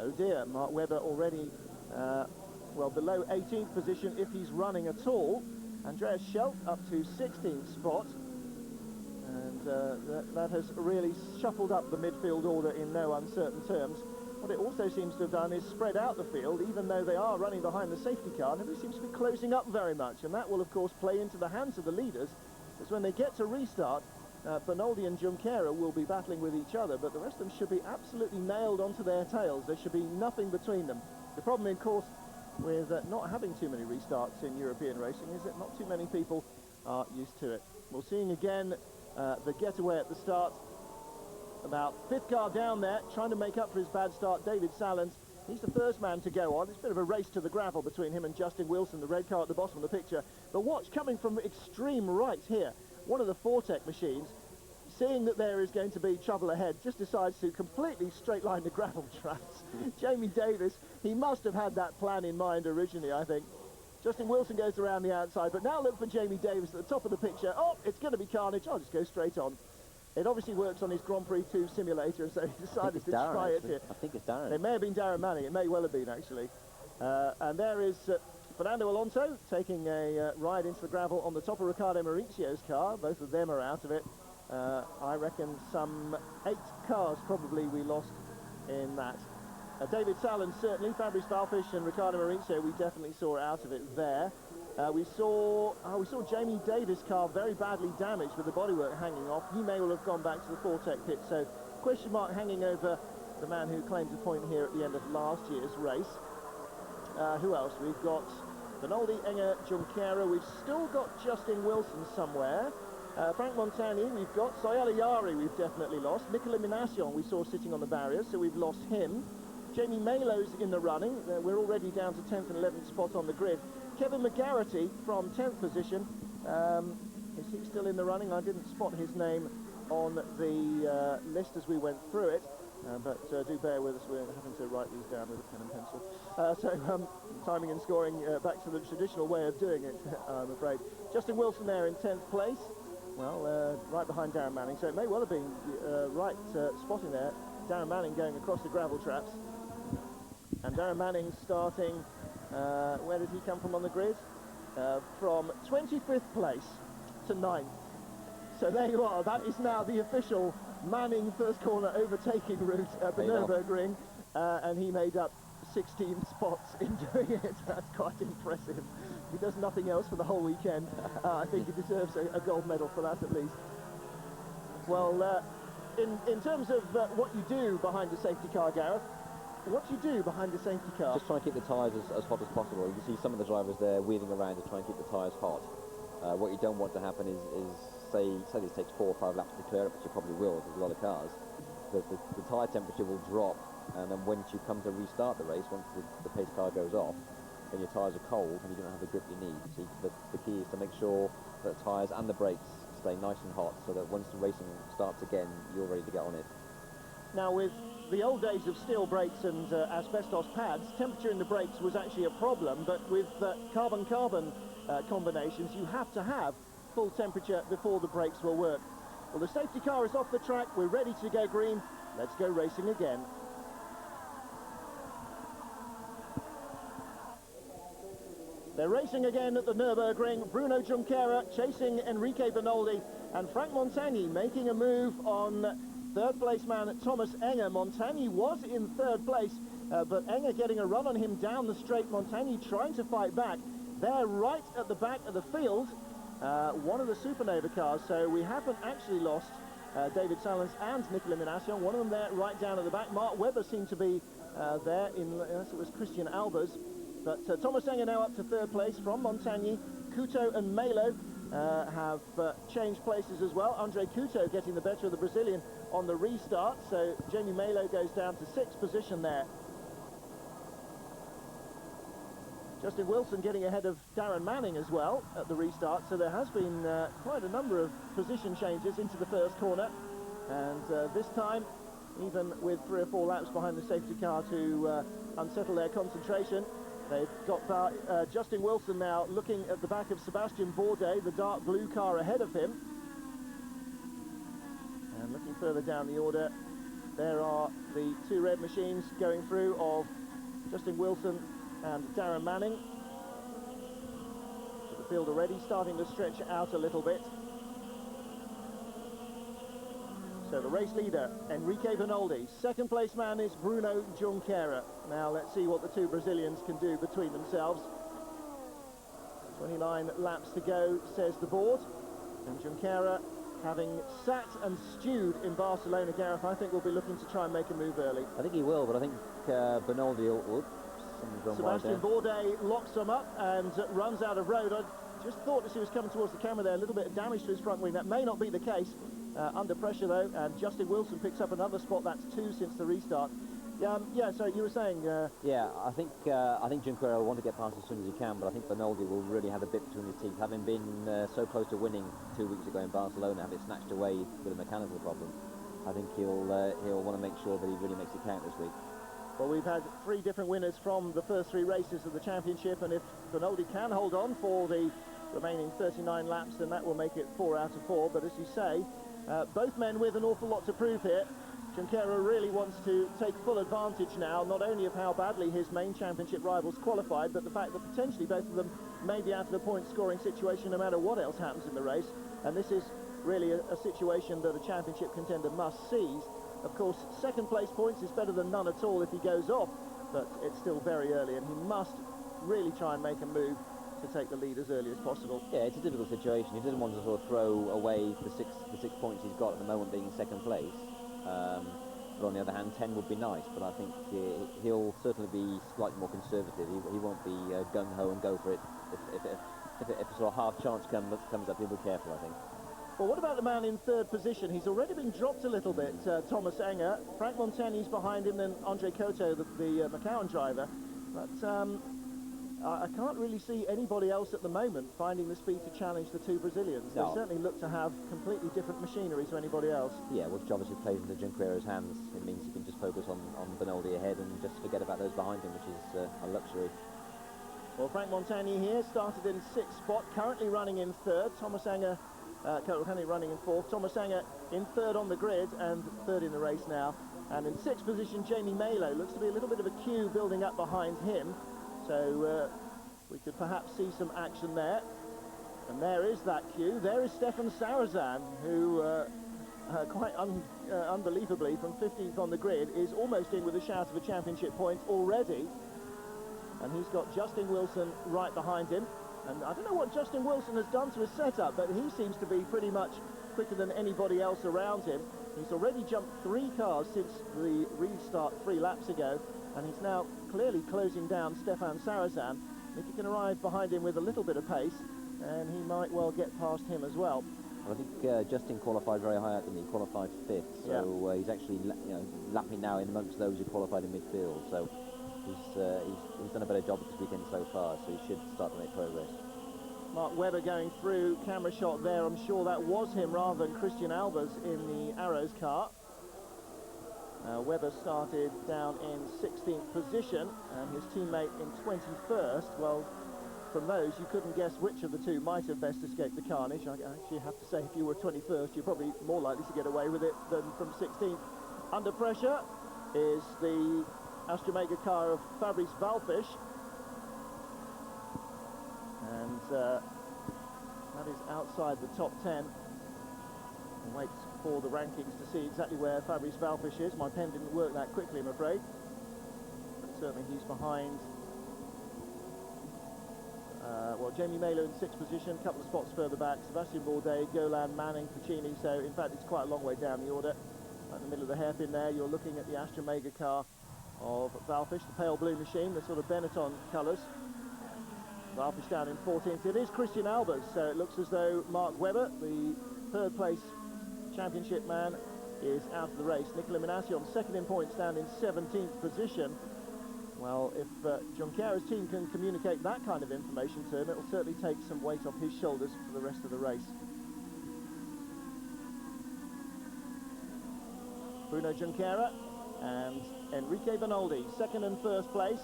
Oh dear, Mark Webber already, well, below 18th position if he's running at all. Andreas Schelt up to 16th spot. And that has really shuffled up the midfield order in no uncertain terms. What it also seems to have done is spread out the field, even though they are running behind the safety car. Nobody seems to be closing up very much, and that will, of course, play into the hands of the leaders, because when they get to restart, Bernoldi and Junqueira will be battling with each other, but the rest of them should be absolutely nailed onto their tails. There should be nothing between them. The problem, of course, with not having too many restarts in European racing is that not too many people are used to it. We're seeing again the getaway at the start. About 5th car down there, trying to make up for his bad start, David Saelens. He's the first man to go on. It's a bit of a race to the gravel between him and Justin Wilson, the red car at the bottom of the picture. But watch, coming from extreme right here, one of the Fortec machines, seeing that there is going to be trouble ahead, just decides to completely straight line the gravel tracks. Jamie Davis, he must have had that plan in mind originally, I think. Justin Wilson goes around the outside, but now look for Jamie Davis at the top of the picture. Oh, it's going to be carnage. I'll just go straight on. It obviously works on his Grand Prix 2 simulator, so he decided to try it here. I think it's Darren. It may have been Darren Manning. It may well have been, actually. And there is Fernando Alonso taking a ride into the gravel on the top of Riccardo Mauricio's car. Both of them are out of it. I reckon some 8 cars probably we lost in that. David Saelens certainly, Fabrice Valfish and Riccardo Mauricio we definitely saw out of it there. We saw Jamie Davis' car very badly damaged with the bodywork hanging off. He may well have gone back to the Fortec pit, so question mark hanging over the man who claimed a point here at the end of last year's race. Who else? We've got Bernoldi, Enge, Junqueira. We've still got Justin Wilson somewhere. Franck Montagny, we've got Soyala Yari, we've definitely lost. Nicolas Minassian we saw sitting on the barriers, so we've lost him. Jamie Malo's in the running. We're already down to 10th and 11th spot on the grid. Kevin McGarity from 10th position. Is he still in the running? I didn't spot his name on the list as we went through it. But do bear with us, we're having to write these down with a pen and pencil. Timing and scoring back to the traditional way of doing it, I'm afraid. Justin Wilson there in 10th place. Well, right behind Darren Manning, so it may well have been right spotting there. Darren Manning going across the gravel traps. And Darren Manning starting, where did he come from on the grid? From 25th place to 9th. So there you are, that is now the official Manning first corner overtaking route at the Nurburgring. And he made up 16 spots in doing it. That's quite impressive. He does nothing else for the whole weekend. I think he deserves a gold medal for that at least. Well, in terms of what you do behind a safety car, Gareth, what do you do behind a safety car? Just try and keep the tyres as hot as possible. You can see some of the drivers there weaving around to try and keep the tyres hot. What you don't want to happen is say this takes 4 or 5 laps to clear it, which you probably will, there's a lot of cars. The tyre temperature will drop, and then once you come to restart the race, once the pace car goes off, then your tyres are cold and you don't have the grip you need. So the key is to make sure that the tyres and the brakes stay nice and hot, so that once the racing starts again, you're ready to get on it. Now, with the old days of steel brakes and asbestos pads, temperature in the brakes was actually a problem, but with carbon-carbon combinations, you have to have full temperature before the brakes will work. Well, the safety car is off the track, we're ready to go green, let's go racing again. They're racing again at the Nurburgring. Bruno Junqueira chasing Enrique Bernoldi, and Franck Montagny making a move on third place man Tomas Enge. Montagny was in third place, but Enge getting a run on him down the straight. Montagny trying to fight back. They're right at the back of the field, one of the Supernova cars, so we haven't actually lost David Saelens and Nicolas Minassian. One of them there right down at the back. Mark Webber seemed to be there in, it was Christijan Albers. But Tomas Enge now up to third place from Montagny. Couto and Malo have changed places as well. Andre Couto getting the better of the Brazilian on the restart, so Jamie Malo goes down to 6th position there. Justin Wilson getting ahead of Darren Manning as well at the restart, so there has been quite a number of position changes into the first corner, and this time, even with 3 or 4 laps behind the safety car to unsettle their concentration, they've got Justin Wilson now looking at the back of Sébastien Bourdais, the dark blue car ahead of him. And looking further down the order, there are the 2 red machines going through of Justin Wilson and Darren Manning. So the field already starting to stretch out a little bit. So the race leader, Enrique Bernoldi. Second place man is Bruno Junqueira. Now let's see what the 2 Brazilians can do between themselves. 29 laps to go, says the board. And Junqueira, having sat and stewed in Barcelona, Gareth, I think will be looking to try and make a move early. I think he will, but I think Bernoldi will... Sébastien Bourdais locks them up and runs out of road. I just thought as he was coming towards the camera there, a little bit of damage to his front wing. That may not be the case. Under pressure though, and Justin Wilson picks up another spot. That's 2 since the restart. Yeah, so you were saying... Yeah, I think Junqueira will want to get past as soon as he can, but I think Bernoldi will really have a bit between his teeth. Having been so close to winning 2 weeks ago in Barcelona, have it snatched away with a mechanical problem, I think he'll want to make sure that he really makes it count this week. Well, we've had 3 different winners from the first 3 races of the championship, and if Bernoldi can hold on for the remaining 39 laps, then that will make it 4 out of 4. But as you say, both men with an awful lot to prove here. Junqueira really wants to take full advantage now, not only of how badly his main championship rivals qualified, but the fact that potentially both of them may be out of a point-scoring situation no matter what else happens in the race. And this is really a situation that a championship contender must seize. Of course, second place points is better than none at all if he goes off, but it's still very early, and he must really try and make a move to take the lead as early as possible. Yeah, it's a difficult situation. He doesn't want to sort of throw away the six points he's got at the moment, being in second place. But on the other hand, 10 would be nice, but I think he'll certainly be slightly more conservative. He won't be gung-ho and go for it. If a sort of half chance comes up, he'll be careful, I think. Well, what about the man in third position? He's already been dropped a little bit, Tomas Enge. Franck Montagny's behind him, then Andre Coto, the McLaren driver. But I can't really see anybody else at the moment finding the speed to challenge the two Brazilians. No. They certainly look to have completely different machinery to anybody else. Yeah, which obviously plays into Junqueira's hands. It means he can just focus on Bernoldi ahead and just forget about those behind him, which is a luxury. Well, Franck Montagny here started in sixth spot, currently running in third. Tomas Enge, currently running in fourth. Tomas Enge in third on the grid and third in the race now. And in sixth position, Jamie Malo. Looks to be a little bit of a queue building up behind him. So we could perhaps see some action there. And there is that queue. There is Stéphane Sarrazin, who quite unbelievably from 15th on the grid is almost in with a shout of a championship point already. And he's got Justin Wilson right behind him. And I don't know what Justin Wilson has done to his setup, but he seems to be pretty much quicker than anybody else around him. He's already jumped 3 cars since the restart 3 laps ago, and he's now clearly closing down Stéphane Sarrazin. If he can arrive behind him with a little bit of pace, and he might well get past him as well. I think Justin qualified very high up, didn't he? He qualified 5th, so he's actually lapping now in amongst those who qualified in midfield. So he's done a better job this weekend so far, so he should start to make progress. Mark Webber going through, camera shot there. I'm sure that was him rather than Christian Albers in the Arrows car. Webber started down in 16th position and his teammate in 21st. Well, from those you couldn't guess which of the two might have best escaped the carnage. I actually have to say, if you were 21st, you're probably more likely to get away with it than from 16th. Under pressure is the Astra Mega car of Fabrice Valfish, and that is outside the top 10. I'll wait for the rankings to see exactly where Fabrice Valfish is. My pen didn't work that quickly, I'm afraid. But certainly he's behind well, Jamie Malo in 6th position, a couple of spots further back, Sébastien Bourdais, Golan, Manning, Puccini. So in fact it's quite a long way down the order. Right in the middle of the hairpin there, you're looking at the Astra Mega car of Valfish, the pale blue machine, the sort of Benetton colours. Valfish down in 14th. It is Christian Albers, so it looks as though Mark Webber, the third place championship man, is out of the race. Nicolas Minassian, second in points, down in 17th position. Well, if Junqueira's team can communicate that kind of information to him, it will certainly take some weight off his shoulders for the rest of the race. Bruno Junqueira and Enrique Bernoldi, second and first place,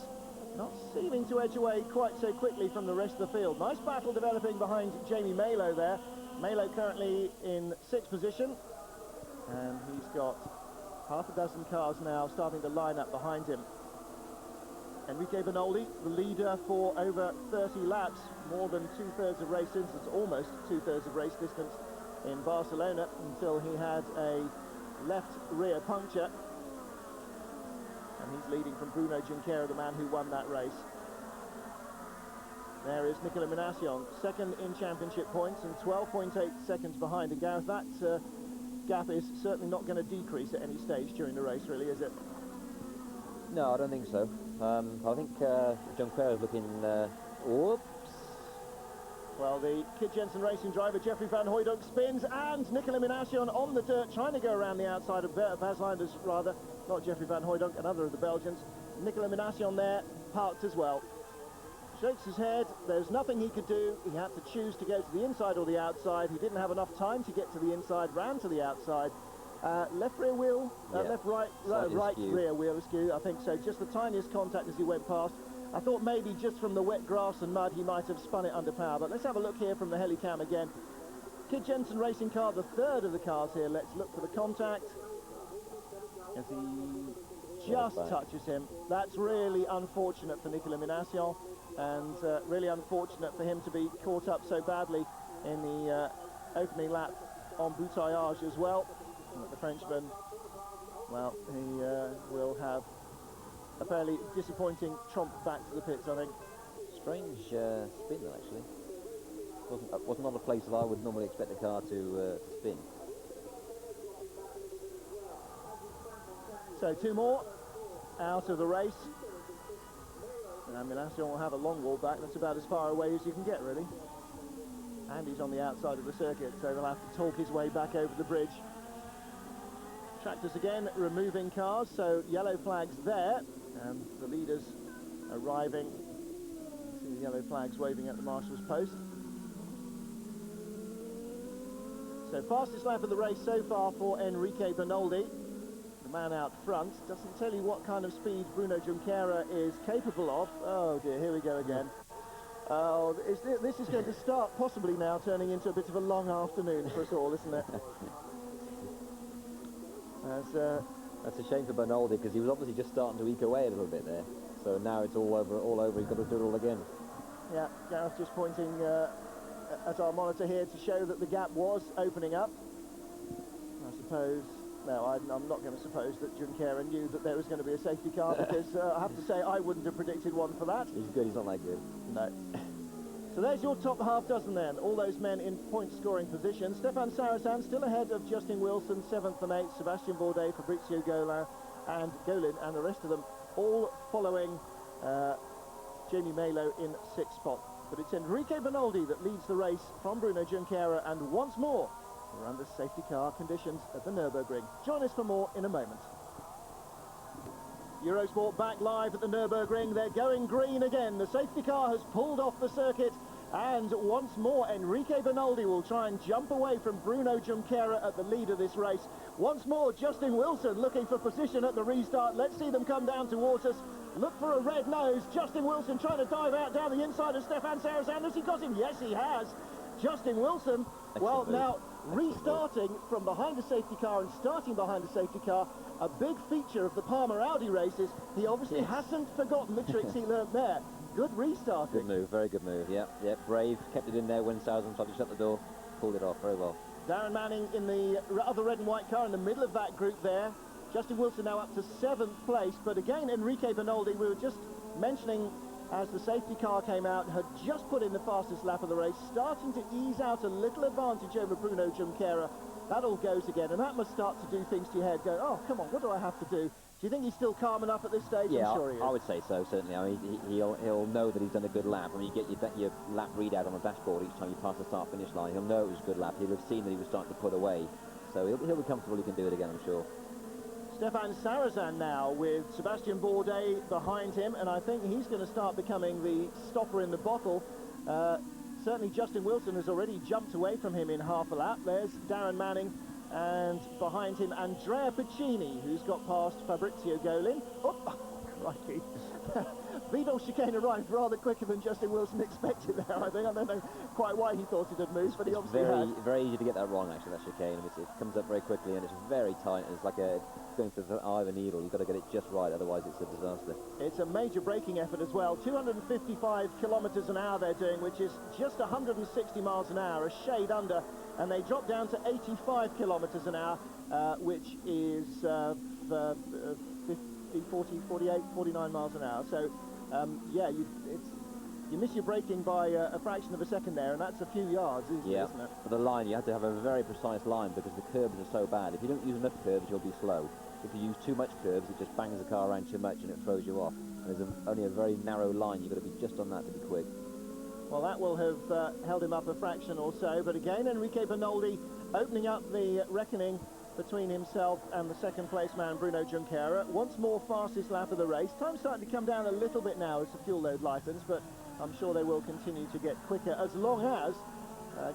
not seeming to edge away quite so quickly from the rest of the field. Nice battle developing behind Jamie Malo there. Malo currently in 6th position, and he's got half a dozen cars now starting to line up behind him. Enrique Bernoldi, the leader for over 30 laps, more than 2/3 of race distance, almost 2/3 of race distance in Barcelona, until he had a left rear puncture. And he's leading from Bruno Junqueira, the man who won that race. There is Nicolas Minassian, second in championship points and 12.8 seconds behind. And Gareth, that gap is certainly not going to decrease at any stage during the race, really, is it? No, I don't think so. I think Junqueira is looking... whoops. Well, the Kid Jensen Racing driver, Jeffrey Van Hooydonk, spins, and Nicolas Minassian on the dirt, trying to go around the outside of Bas Leinders, rather, not Jeffrey Van Hooydonk, another of the Belgians. Nicolas Minassian there, parked as well. Shakes his head, there's nothing he could do. He had to choose to go to the inside or the outside. He didn't have enough time to get to the inside, ran to the outside. Left rear wheel, right rear wheel askew, I think so. Just the tiniest contact as he went past. I thought maybe just from the wet grass and mud he might have spun it under power, but let's have a look here from the helicam again. Kid Jensen Racing car, the third of the cars here. Let's look for the contact. as he just touches him. That's really unfortunate for Nicolas Minassian, and really unfortunate for him to be caught up so badly in the opening lap on Bourdais as well. But the Frenchman, well, he will have a fairly disappointing tromp back to the pits, I think. Strange spin, actually. Was not a place that I would normally expect a car to spin. So 2 more out of the race. And Minassian will have a long wall back. That's about as far away as you can get, really. And he's on the outside of the circuit, so he'll have to talk his way back over the bridge. Tractors again removing cars, so yellow flags there, and the leaders arriving. See the yellow flags waving at the marshal's post. So fastest lap of the race so far for Enrique Bernoldi. The man out front doesn't tell you what kind of speed Bruno Junqueira is capable of. Oh dear, here we go again. Oh, this is going to start possibly now turning into a bit of a long afternoon for us all, isn't it? That's a shame for Bernoldi, because he was obviously just starting to eke away a little bit there. So now it's all over. He's got to do it all again. Yeah, Gareth just pointing at our monitor here to show that the gap was opening up. I suppose, no, I'm not going to suppose that Junqueira knew that there was going to be a safety car, because I have to say I wouldn't have predicted one for that. He's good, he's not that good. No. So there's your top half dozen then, all those men in point-scoring position. Stéphane Sarrazin still ahead of Justin Wilson, 7th and 8th, Sébastien Bourdais, Fabrizio Golin, and the rest of them all following Jamie Malo in 6th spot. But it's Enrique Bernoldi that leads the race from Bruno Junqueira, and once more we're under safety car conditions at the Nurburgring. Join us for more in a moment. Eurosport back live at the Nurburgring. They're going green again. The safety car has pulled off the circuit, and once more Enrique Bernoldi will try and jump away from Bruno Junqueira at the lead of this race. Once more Justin Wilson looking for position at the restart. Let's see them come down towards us. Look for a red nose. Justin Wilson trying to dive out down the inside of Stéphane Sarrazin. Has he got him? Yes, he has. Justin Wilson, well, now restarting from behind a safety car and starting behind a safety car, a big feature of the Palmer Audi races. He obviously hasn't forgotten the tricks he learnt there. Good restarting. Good move, very good move. Yeah, brave, kept it in there when Sarrazin tried to shut the door, pulled it off very well. Darren Manning in the other red and white car in the middle of that group there. Justin Wilson now up to 7th place, but again Enrique Bernoldi, we were just mentioning as the safety car came out, had just put in the fastest lap of the race, starting to ease out a little advantage over Bruno Junqueira. That all goes again, and that must start to do things to your head, going, oh, come on, what do I have to do? Do you think he's still calm enough at this stage? Yeah, I'm sure he is. I would say so, certainly. I mean, he'll know that he's done a good lap. I mean, you get your lap readout on the dashboard each time you pass the start-finish line. He'll know it was a good lap. He'll have seen that he was starting to put away. So he'll be comfortable he can do it again, I'm sure. Stéphane Sarrazin now with Sébastien Bourdais behind him, and I think he's going to start becoming the stopper in the bottle. Certainly Justin Wilson has already jumped away from him in half a lap. There's Darren Manning, and behind him Andrea Piccini, who's got past Fabrizio Golin. Oh, crikey. Vidal chicane arrived rather quicker than Justin Wilson expected there, I think. I don't know quite why he thought it had moved, but he obviously has. Very easy to get that wrong, actually, that chicane. It comes up very quickly, and it's very tight, and it's like going through the eye of a needle. You've got to get it just right, otherwise it's a disaster. It's a major braking effort as well. 255 kilometres an hour they're doing, which is just 160 miles an hour, a shade under, and they drop down to 85 kilometres an hour, which is 50, 40, 48, 49 miles an hour. So, yeah, you miss your braking by a fraction of a second there, and that's a few yards, isn't it? For the line, you have to have a very precise line, because the curbs are so bad. If you don't use enough curbs, you'll be slow. If you use too much curbs, it just bangs the car around too much and it throws you off. And there's only a very narrow line. You've got to be just on that to be quick. Well, that will have held him up a fraction or so, but again, Enrique Bernoldi opening up the reckoning between himself and the second place man Bruno Junqueira. Once more fastest lap of the race. Time's starting to come down a little bit now as the fuel load lightens, but I'm sure they will continue to get quicker as long as,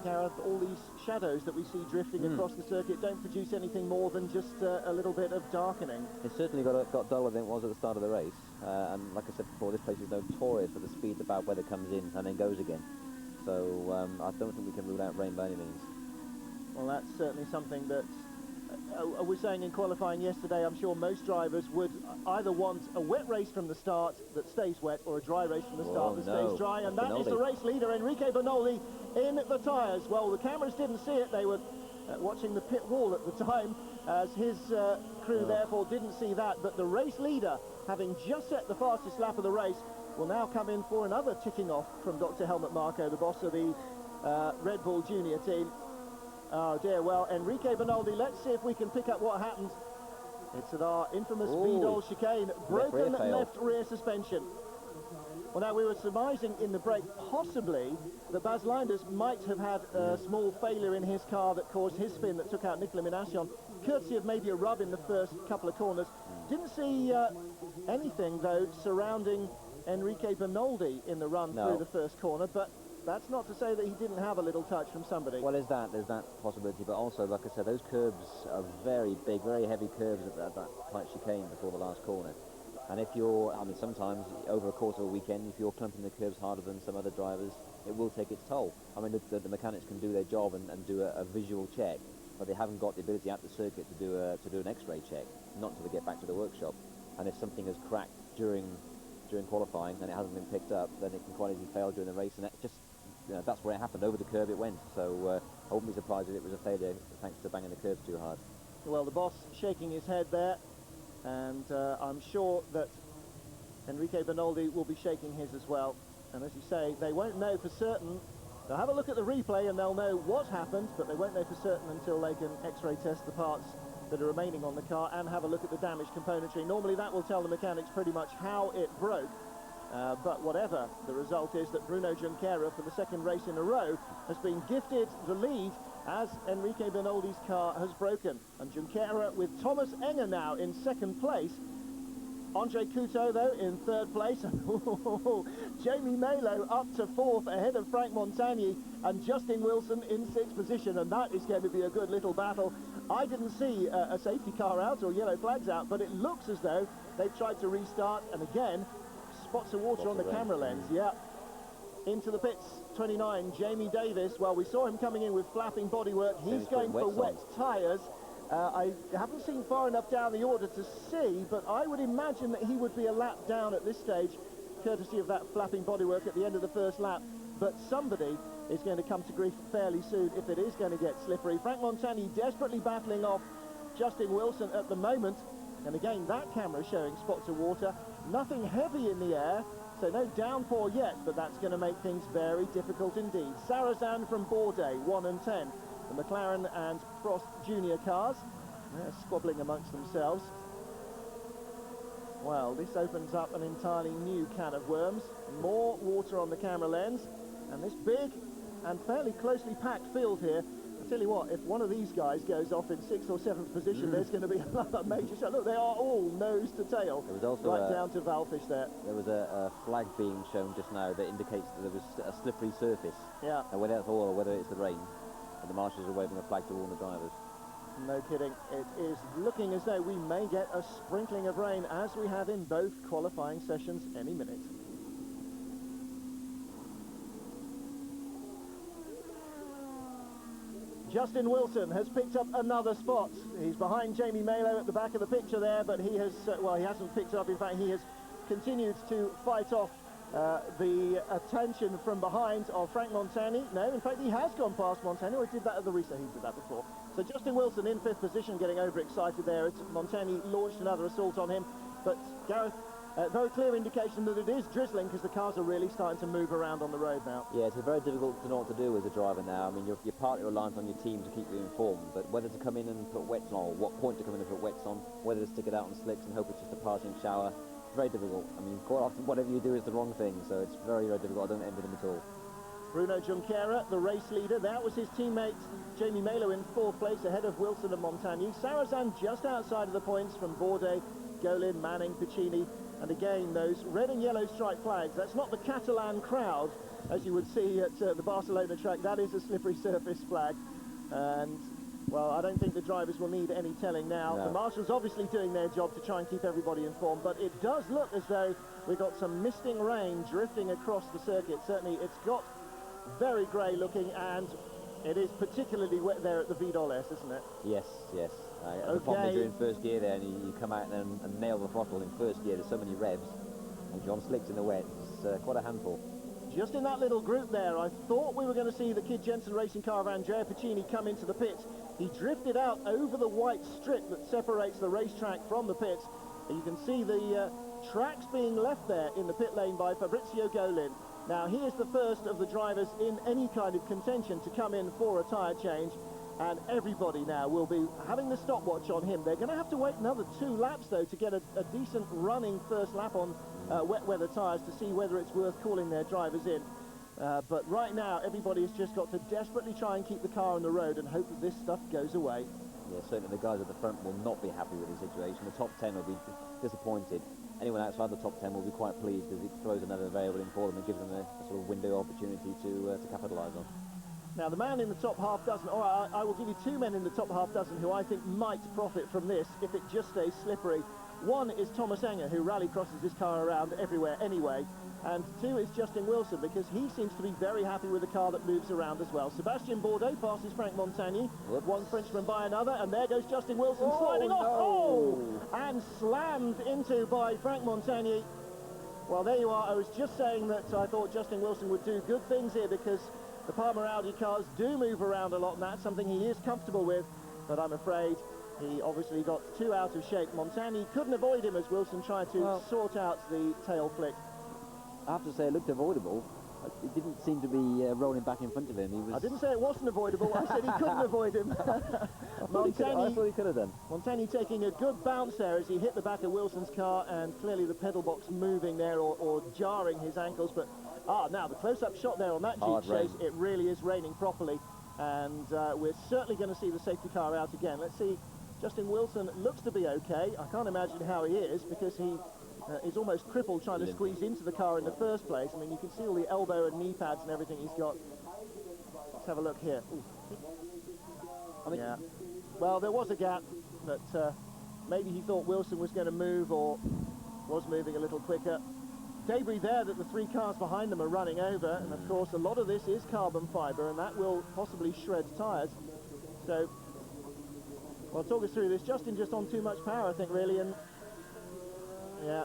Gareth, all these shadows that we see drifting across the circuit don't produce anything more than just a little bit of darkening. It's certainly got duller than it was at the start of the race, and like I said before, this place is notorious for the speed the bad weather comes in and then goes again. So I don't think we can rule out rain by any means. Well, that's certainly something that I was saying in qualifying yesterday, I'm sure most drivers would either want a wet race from the start that stays wet, or a dry race from the start that stays dry, and that is the race leader, Enrique Bernoldi, in the tyres. Well, the cameras didn't see it. They were watching the pit wall at the time, as his crew therefore didn't see that. But the race leader, having just set the fastest lap of the race, will now come in for another ticking off from Dr. Helmut Marko, the boss of the Red Bull Junior team. Oh dear, well, Enrique Bernoldi, let's see if we can pick up what happened. It's at our infamous Vidal chicane, broken left rear suspension. Well, now, we were surmising in the break, possibly, that Bas Leinders might have had a small failure in his car that caused his spin that took out Nicolas Minassian, courtesy of maybe a rub in the first couple of corners. Didn't see anything, though, surrounding Enrique Bernoldi in the run through the first corner, but that's not to say that he didn't have a little touch from somebody. Well, there's that possibility, but also, like I said, those curbs are very big, very heavy curves at that tight chicane before the last corner. And if you're, I mean, sometimes over a course of a weekend, if you're clumping the curves harder than some other drivers, it will take its toll. I mean, the mechanics can do their job and do a visual check, but they haven't got the ability at the circuit to do an X-ray check, not until they get back to the workshop. And if something has cracked during qualifying and it hasn't been picked up, then it can quite easily fail during the race, and that's where it happened. Over the curve it went. So I wouldn't be surprised if it was a failure thanks to banging the curves too hard. Well, the boss shaking his head there, and I'm sure that Enrique Bernoldi will be shaking his as well. And as you say, they won't know for certain. They'll have a look at the replay and they'll know what happened, but they won't know for certain until they can X-ray test the parts that are remaining on the car and have a look at the damaged componentry. Normally that will tell the mechanics pretty much how it broke. But whatever the result is, that Bruno Junqueira, for the second race in a row, has been gifted the lead as Enrique Bernoldi's car has broken. And Junqueira with Tomas Enge now in second place. Andre Couto, though, in third place. Jamie Malo up to fourth ahead of Franck Montagny, and Justin Wilson in sixth position, and that is going to be a good little battle. I didn't see a safety car out or yellow flags out, but it looks as though they've tried to restart, and again, spots of water on the camera lens. Yeah. Into the pits, 29, Jamie Davis. Well, we saw him coming in with flapping bodywork. He's going for wet tyres. I haven't seen far enough down the order to see, but I would imagine that he would be a lap down at this stage, courtesy of that flapping bodywork at the end of the first lap. But somebody is going to come to grief fairly soon if it is going to get slippery. Franck Montagny desperately battling off Justin Wilson at the moment. And again, that camera showing spots of water. Nothing heavy in the air, so no downpour yet, but that's going to make things very difficult indeed. Sarrazin from Bourdais, 1 and 10. The McLaren and Frost Junior cars, they're squabbling amongst themselves. Well, this opens up an entirely new can of worms. More water on the camera lens, and this big and fairly closely packed field here. I tell you what, if one of these guys goes off in 6th or 7th position, there's going to be another major shot. Look, they are all nose to tail, right down to Valfish there. There was a flag being shown just now that indicates that there was a slippery surface. Yeah. And whether it's oil or whether it's the rain, and the marshals are waving a flag to warn the drivers. No kidding. It is looking as though we may get a sprinkling of rain, as we have in both qualifying sessions, any minute. Justin Wilson has picked up another spot. He's behind Jamie Malo at the back of the picture there, but he has, well, he hasn't picked up. In fact, he has continued to fight off the attention from behind of Franck Montagny. No, in fact, he has gone past Montagny, or he did that at the restart. He did that before. So Justin Wilson in 5th position, getting overexcited there. Montagny launched another assault on him, but Gareth, very clear indication that it is drizzling, because the cars are really starting to move around on the road now. Yeah, it's very difficult to know what to do as a driver now. I mean, you're partly reliant on your team to keep you informed, but whether to come in and put wets on, or what point to come in and put wets on, whether to stick it out on slicks and hope it's just a passing shower, it's very difficult. I mean, quite often whatever you do is the wrong thing, so it's very, very difficult. I don't envy them at all. Bruno Junqueira, the race leader. That was his teammate Jamie Malo in 4th place, ahead of Wilson and Montagny. Sarrazin just outside of the points from Bourdais, Golin, Manning, Piccini. And again, those red and yellow striped flags, that's not the Catalan crowd, as you would see at the Barcelona track. That is a slippery surface flag. And, well, I don't think the drivers will need any telling now. No. The marshals obviously doing their job to try and keep everybody informed, but it does look as though we've got some misting rain drifting across the circuit. Certainly, it's got very grey looking, and it is particularly wet there at the Vidal, isn't it? Yes, yes. The problem is you're in first gear there, and you come out and nail the throttle in first gear. There's so many revs, and John slicks in the wet. It's quite a handful. Just in that little group there, I thought we were going to see the Kid Jensen racing car of Andrea Piccini come into the pits. He drifted out over the white strip that separates the racetrack from the pits. And you can see the tracks being left there in the pit lane by Fabrizio Golin. Now, he is the first of the drivers in any kind of contention to come in for a tyre change. And everybody now will be having the stopwatch on him. They're going to have to wait another 2 laps, though, to get a decent running first lap on wet weather tyres to see whether it's worth calling their drivers in. But right now, everybody has just got to desperately try and keep the car on the road and hope that this stuff goes away. Yeah, certainly the guys at the front will not be happy with the situation. The top 10 will be disappointed. Anyone outside the top 10 will be quite pleased because it throws another variable in for them and gives them a sort of window opportunity to capitalise on. Now, the man in the top half dozen, or I will give you 2 men in the top half dozen who I think might profit from this if it just stays slippery. One is Thomas Enge, who rally crosses his car around everywhere anyway. And 2 is Justin Wilson, because he seems to be very happy with the car that moves around as well. Sébastien Bourdais passes Franck Montagny. Whoops. One Frenchman by another, and there goes Justin Wilson sliding off. Oh! And slammed into by Franck Montagny. Well, there you are. I was just saying that I thought Justin Wilson would do good things here because the Palmer Audi cars do move around a lot, and that's something he is comfortable with. But I'm afraid he obviously got too out of shape. Montagny couldn't avoid him as Wilson tried to sort out the tail flick. I have to say it looked avoidable. It didn't seem to be rolling back in front of him. He was... I didn't say it wasn't avoidable, I said he couldn't avoid him. I thought he could have done. Montagny taking a good bounce there as he hit the back of Wilson's car, and clearly the pedal box moving there or jarring his ankles. But now the close-up shot there on that Jeep shows it really is raining properly, and we're certainly going to see the safety car out again. Let's see. Justin Wilson looks to be okay. I can't imagine how he is, because he is almost crippled trying to squeeze into the car in the first place. I mean, you can see all the elbow and knee pads and everything he's got. Let's have a look here. Yeah. Well, there was a gap, but maybe he thought Wilson was going to move, or was moving a little quicker. Debris there that the 3 cars behind them are running over, and of course a lot of this is carbon fibre, and that will possibly shred tyres. So, well, talk us through this. Justin just on too much power, I think, really, and yeah.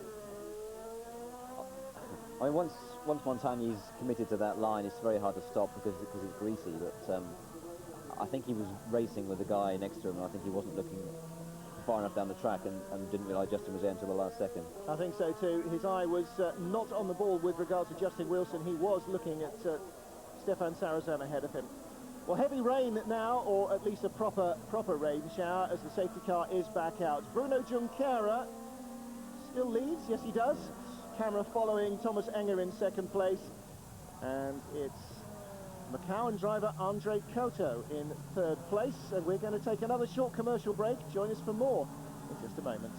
I mean, once Montagny's committed to that line, it's very hard to stop because it's greasy. But I think he was racing with the guy next to him, and I think he wasn't looking far enough down the track and didn't realise Justin was there until the last second. I think so too. His eye was not on the ball with regard to Justin Wilson. He was looking at Stéphane Sarrazin ahead of him. Well, heavy rain now, or at least a proper rain shower, as the safety car is back out. Bruno Junqueira still leads, yes he does. Camera following Thomas Enge in second place, and it's McCowan driver Andre Coto in third place, and we're going to take another short commercial break. Join us for more in just a moment.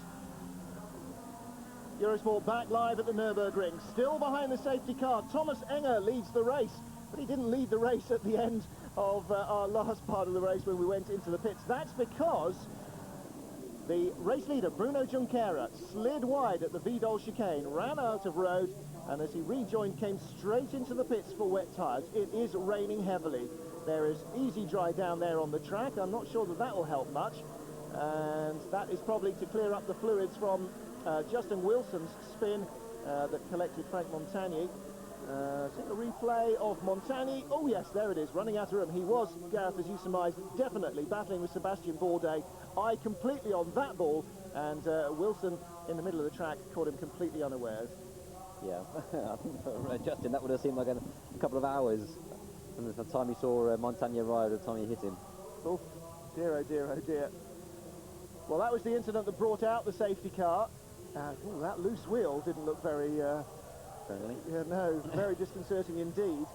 Eurosport back live at the Nurburgring. Still behind the safety car, Thomas Enge leads the race, but he didn't lead the race at the end of our last part of the race when we went into the pits. That's because the race leader, Bruno Junqueira, slid wide at the Vidal chicane, ran out of road, and as he rejoined, came straight into the pits for wet tyres. It is raining heavily. There is easy dry down there on the track. I'm not sure that will help much. And that is probably to clear up the fluids from Justin Wilson's spin that collected Franck Montagny. See the replay of Montagny. Oh yes, there it is, running out of room. He was, Gareth, as you surmised, definitely battling with Sébastien Bourdais. Eye completely on that ball, and Wilson in the middle of the track caught him completely unawares. Yeah, I think for Justin that would have seemed like a couple of hours from the time he saw Montagny arrive to the time he hit him. Oh dear, oh dear, oh dear. Well, that was the incident that brought out the safety car. That loose wheel didn't look very... friendly. Yeah, no, very disconcerting indeed.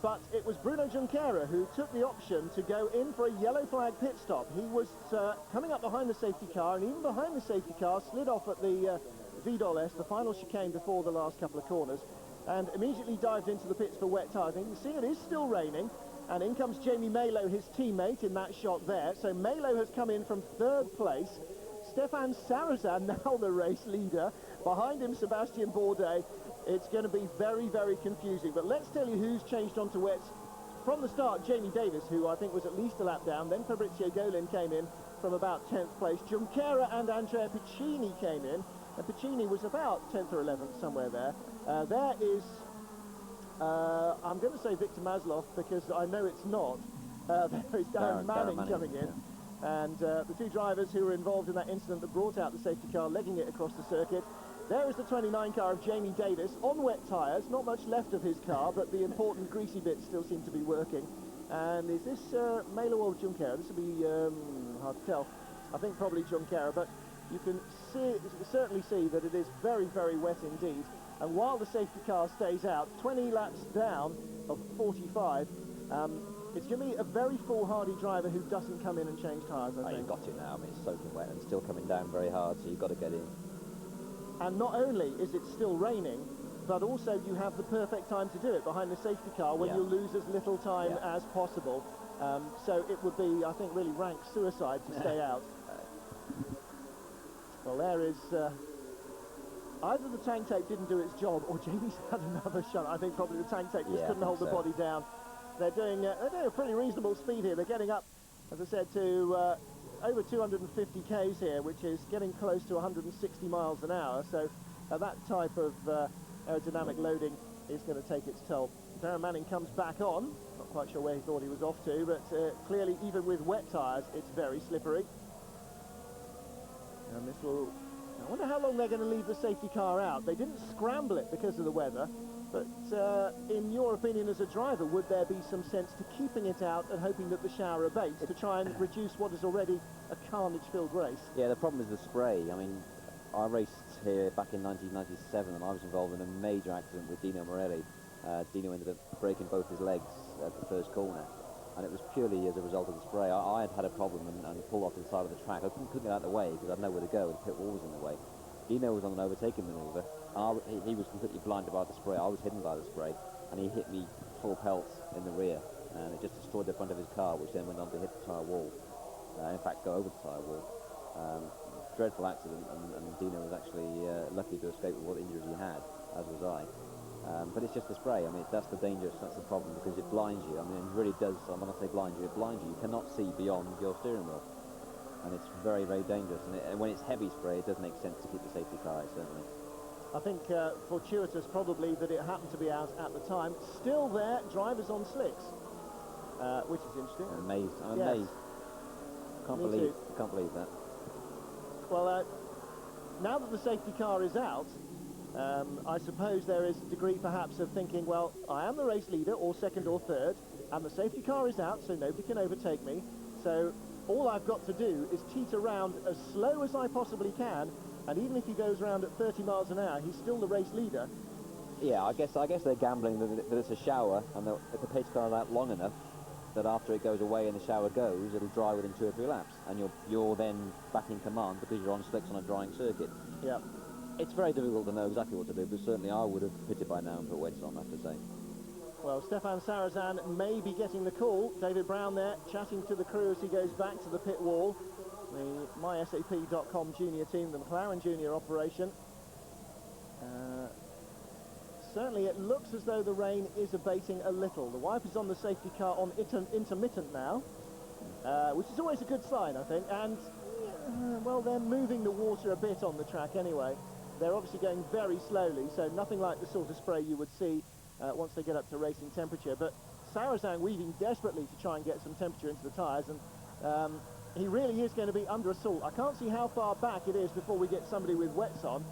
But it was Bruno Junqueira who took the option to go in for a yellow flag pit stop. He was coming up behind the safety car, and even behind the safety car, slid off at the Vidal S, the final chicane before the last couple of corners, and immediately dived into the pits for wet tyres. You can see it is still raining, and in comes Jamie Malo, his teammate, in that shot there. So Malo has come in from third place. Stéphane Sarrazin, now the race leader. Behind him, Sébastien Bourdais. It's going to be very, very confusing. But let's tell you who's changed onto wets. From the start, Jamie Davis, who I think was at least a lap down. Then Fabrizio Golin came in. from about 10th place. Junqueira and Andrea Piccini came in, and Piccini was about 10th or 11th, somewhere there. There is, I'm going to say Victor Maslow, because I know it's not. There is Darren Manning coming in. Yeah. And the two drivers who were involved in that incident that brought out the safety car, legging it across the circuit. There is the 29 car of Jamie Davis on wet tyres, not much left of his car, but the important greasy bits still seem to be working. And is this Melo or Junqueira? This will be hard to tell. I think probably Junqueira, but you can certainly see that it is very, very wet indeed. And while the safety car stays out, 20 laps down of 45, it's going to be a very foolhardy driver who doesn't come in and change tyres, I think. You've got to now. I mean, it's soaking wet and still coming down very hard, so you've got to get in. And not only is it still raining, but also you have the perfect time to do it behind the safety car when you lose as little time as possible. So it would be, I think, really rank suicide to stay out. Well, there is... either the tank tape didn't do its job, or Jamie's had another shot. I think probably the tank tape just couldn't hold the body down. They're doing a pretty reasonable speed here. They're getting up, as I said, to over 250 k's here, which is getting close to 160 miles an hour. So that type of aerodynamic loading is going to take its toll. Darren Manning comes back on. Not quite sure where he thought he was off to, but clearly, even with wet tyres, it's very slippery. And this will... I wonder how long they're going to leave the safety car out. They didn't scramble it because of the weather, but in your opinion as a driver, would there be some sense to keeping it out and hoping that the shower abates to try and reduce what is already a carnage-filled race? Yeah, the problem is the spray. I mean, I raced here back in 1997 and I was involved in a major accident with Dino Morelli. Dino ended up breaking both his legs at the first corner, and it was purely as a result of the spray. I had had a problem and pulled off to the side of the track. I couldn't get out of the way because I had nowhere to go. The pit wall was in the way. Dino was on an overtaking manoeuvre, and he was completely blinded by the spray. I was hidden by the spray, and he hit me full pelt in the rear, and it just destroyed the front of his car, which then went on to hit the tyre wall. In fact, go over the tyre wall. Dreadful accident, and Dino was actually lucky to escape with what injuries he had, as was I. But it's just the spray. I mean, that's the problem, because it blinds you. I mean, it really does. When I say blind you, it blinds you. You cannot see beyond your steering wheel, and it's very, very dangerous. And when it's heavy spray, it does make sense to keep the safety car out, certainly. I think fortuitous probably that it happened to be out at the time. Still there, drivers on slicks, which is interesting. I'm amazed. I'm amazed. Can't believe that. Well, now that the safety car is out, I suppose there is a degree perhaps of thinking, well, I am the race leader, or second or third, and the safety car is out, so nobody can overtake me. So all I've got to do is teeter around as slow as I possibly can, and even if he goes around at 30 miles an hour, he's still the race leader. Yeah, I guess they're gambling that it's a shower, and that if the pace car is out long enough, that after it goes away and the shower goes, it'll dry within 2 or 3 laps, and you're then back in command because you're on slicks on a drying circuit. Yeah. It's very difficult to know exactly what to do, but certainly I would have pitted by now and put wets on, I have to say. Well, Stéphane Sarrazin may be getting the call. David Brown there chatting to the crew as he goes back to the pit wall. The MySAP.com junior team, the McLaren junior operation. Certainly it looks as though the rain is abating a little. The wipers on the safety car on intermittent now, which is always a good sign, I think. And, well, they're moving the water a bit on the track anyway. They're obviously going very slowly, so nothing like the sort of spray you would see once they get up to racing temperature. But Sarrazin weaving desperately to try and get some temperature into the tyres, and he really is going to be under assault. I can't see how far back it is before we get somebody with wets on.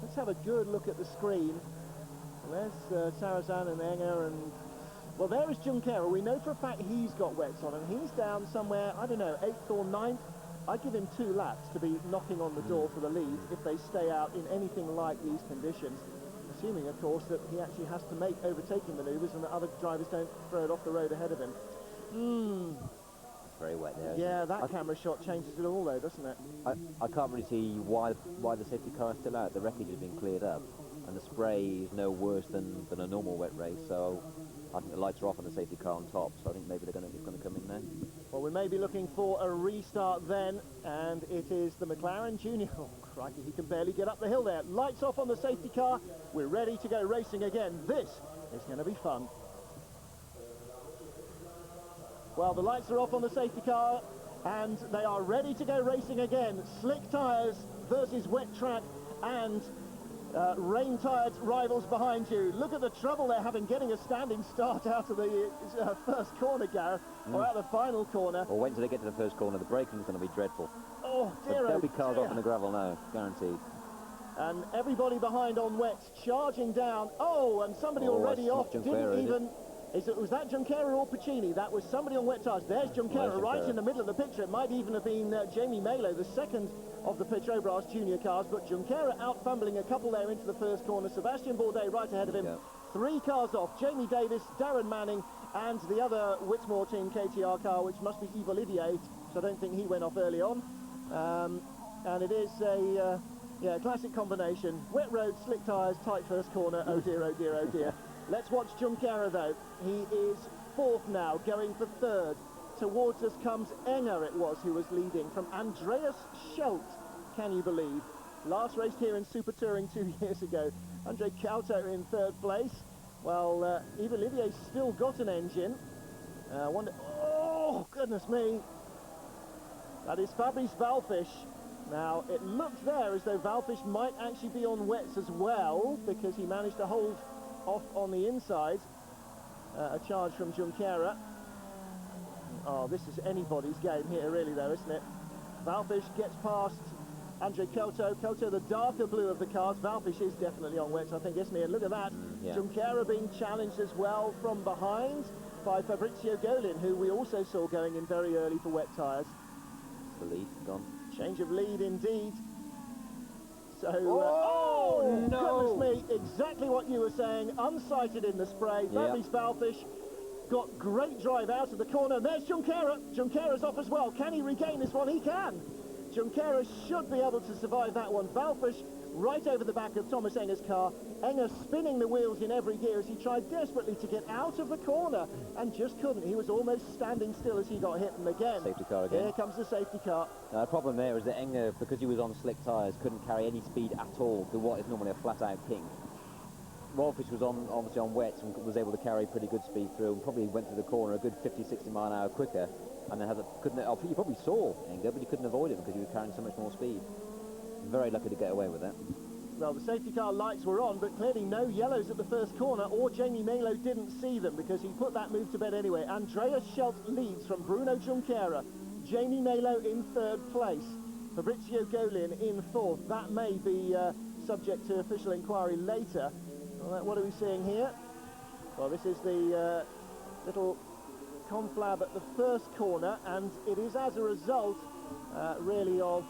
Let's have a good look at the screen. There's Sarrazin and Enge, and well, there is Junqueira. We know for a fact he's got wets on, and he's down somewhere, I don't know, 8th or 9th. I'd give him 2 laps to be knocking on the door for the lead if they stay out in anything like these conditions, assuming, of course, that he actually has to make overtaking manoeuvres and that other drivers don't throw it off the road ahead of him. It's very wet there. Yeah, that camera shot changes it all, though, doesn't it? I can't really see why the safety car is still out. The wreckage has been cleared up, and the spray is no worse than a normal wet race, so I think the lights are off on the safety car on top, so I think maybe they're going to come in there. Well, we may be looking for a restart then, and it is the McLaren Junior. Oh, crikey, he can barely get up the hill there. Lights off on the safety car. We're ready to go racing again. This is going to be fun. Well, the lights are off on the safety car. and they are ready to go racing again. Slick tyres versus wet track, and rain-tired rivals behind you. Look at the trouble they're having getting a standing start out of the first corner, Gareth, or out of the final corner. Or wait until they get to the first corner. The braking's going to be dreadful. Oh, dear, There'll be cars off on the gravel now, guaranteed. And everybody behind on wets, charging down. Oh, and somebody already off. Didn't even... was that Junqueira or Puccini? That was somebody on wet tyres. There's Junqueira right in the middle of the picture. It might even have been Jamie Malo, the second of the Petrobras junior cars, but Junqueira out fumbling a couple there into the first corner. Sébastien Bourdais right ahead of him. Yeah. 3 cars off. Jamie Davis, Darren Manning, and the other Whitmore team KTR car, which must be Yves Olivier, so I don't think he went off early on. And it is a classic combination. Wet road, slick tyres, tight first corner. Oh dear, oh dear, oh dear. Let's watch Junqueira though. He is 4th now, going for 3rd. Towards us comes Enge, it was, who was leading, from Andreas Schelt, can you believe? Last raced here in Super Touring 2 years ago. Andre Couto in 3rd place. Well, Yves Olivier's still got an engine. Oh, goodness me. That is Fabrice Valfish. Now, it looked there as though Valfish might actually be on wets as well, because he managed to hold off on the inside. A charge from Junqueira. Oh, this is anybody's game here, really, though, isn't it? Valfish gets past Andre Couto. Couto, the darker blue of the cars. Valfish is definitely on wets, I think, isn't he? And look at that. Yeah. Junqueira being challenged as well from behind by Fabrizio Golin, who we also saw going in very early for wet tyres. The lead gone. Change of lead, indeed. So, oh, no! Goodness me, exactly what you were saying. Unsighted in the spray. Fabrice Valfish got great drive out of the corner. There's Junqueira. Junqueira's off as well. Can he regain this one? He can. Junqueira should be able to survive that one. Valfish right over the back of Thomas Enge's car. Enge spinning the wheels in every gear as he tried desperately to get out of the corner and just couldn't. He was almost standing still as he got hit, and again. Safety car again. Here comes the safety car. The problem there is that Enge, because he was on slick tyres, couldn't carry any speed at all to what is normally a flat-out king. Valfish was obviously on wets and was able to carry pretty good speed through, and probably went through the corner a good 50-60 mile an hour quicker, and then you probably saw Enge, but you couldn't avoid it because he was carrying so much more speed. Very lucky to get away with that. Well, the safety car lights were on, but clearly no yellows at the first corner, or Jamie Malo didn't see them because he put that move to bed anyway. Andreas Schelt leads from Bruno Junqueira. Jamie Malo in 3rd place. Fabrizio Golin in 4th. That may be subject to official inquiry later. Well, what are we seeing here? Well, this is the little conflab at the first corner, and it is as a result, really, of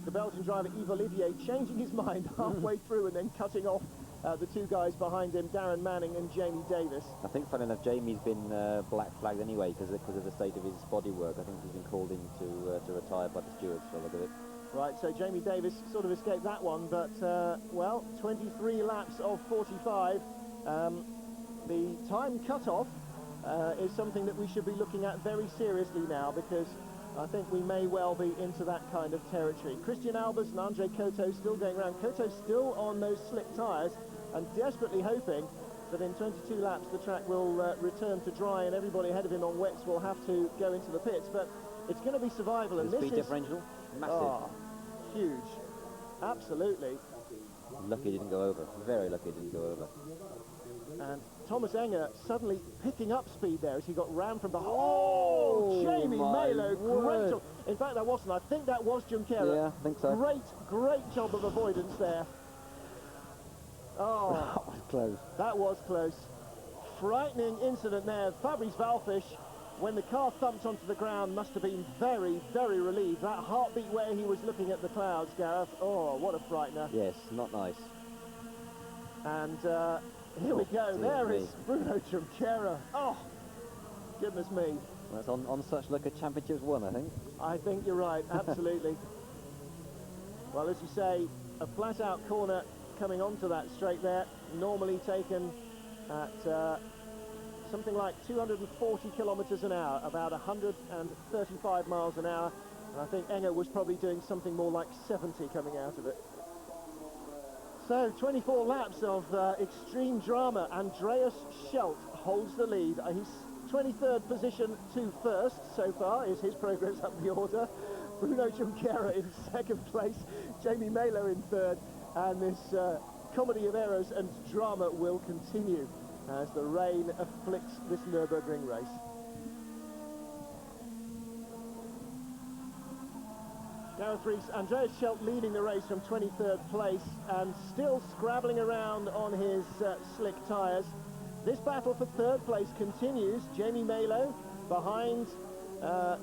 the Belgian driver Yves Olivier changing his mind halfway through and then cutting off the 2 guys behind him, Darren Manning and Jamie Davis. I think, funny enough, Jamie's been black flagged anyway because of the state of his bodywork. I think he's been called in to retire by the stewards, so look at it. Right, so Jamie Davis sort of escaped that one, but, well, 23 laps of 45. The time cut-off is something that we should be looking at very seriously now, because I think we may well be into that kind of territory. Christijan Albers and Andre Couto still going around. Couto still on those slick tyres and desperately hoping that in 22 laps the track will return to dry and everybody ahead of him on wets will have to go into the pits. But it's going to be survival, and the this speed differential, massive. Oh, huge. Absolutely. Lucky it didn't go over. Very lucky it didn't go over. And Thomas Enge suddenly picking up speed there as he got rammed from behind. Oh, Jamie Malo, great job. In fact, that wasn't. I think that was Junqueira. Yeah, I think so. Great job of avoidance there. Oh, that was close. That was close. Frightening incident there. Fabrice Valfish, when the car thumped onto the ground, must have been very, very relieved. That heartbeat where he was looking at the clouds, Gareth. Oh, what a frightener. Yes, not nice. And here we go. There is Bruno Junqueira. Oh, goodness me. That's on such luck a championship's won, I think. I think you're right, absolutely. Well, as you say, a flat-out corner coming onto that straight there, normally taken at something like 240 kilometres an hour, about 135 miles an hour. And I think Enge was probably doing something more like 70 coming out of it. So 24 laps of extreme drama. Andreas Schelt holds the lead. He's 23rd position to first so far is his progress up the order. Bruno Junqueira in second place, Jamie Malo in third, and this comedy of errors and drama will continue as the rain afflicts this Nurburgring race. Gareth Rees, Andreas Schelt leading the race from 23rd place and still scrabbling around on his slick tyres. This battle for third place continues. Jamie Malo behind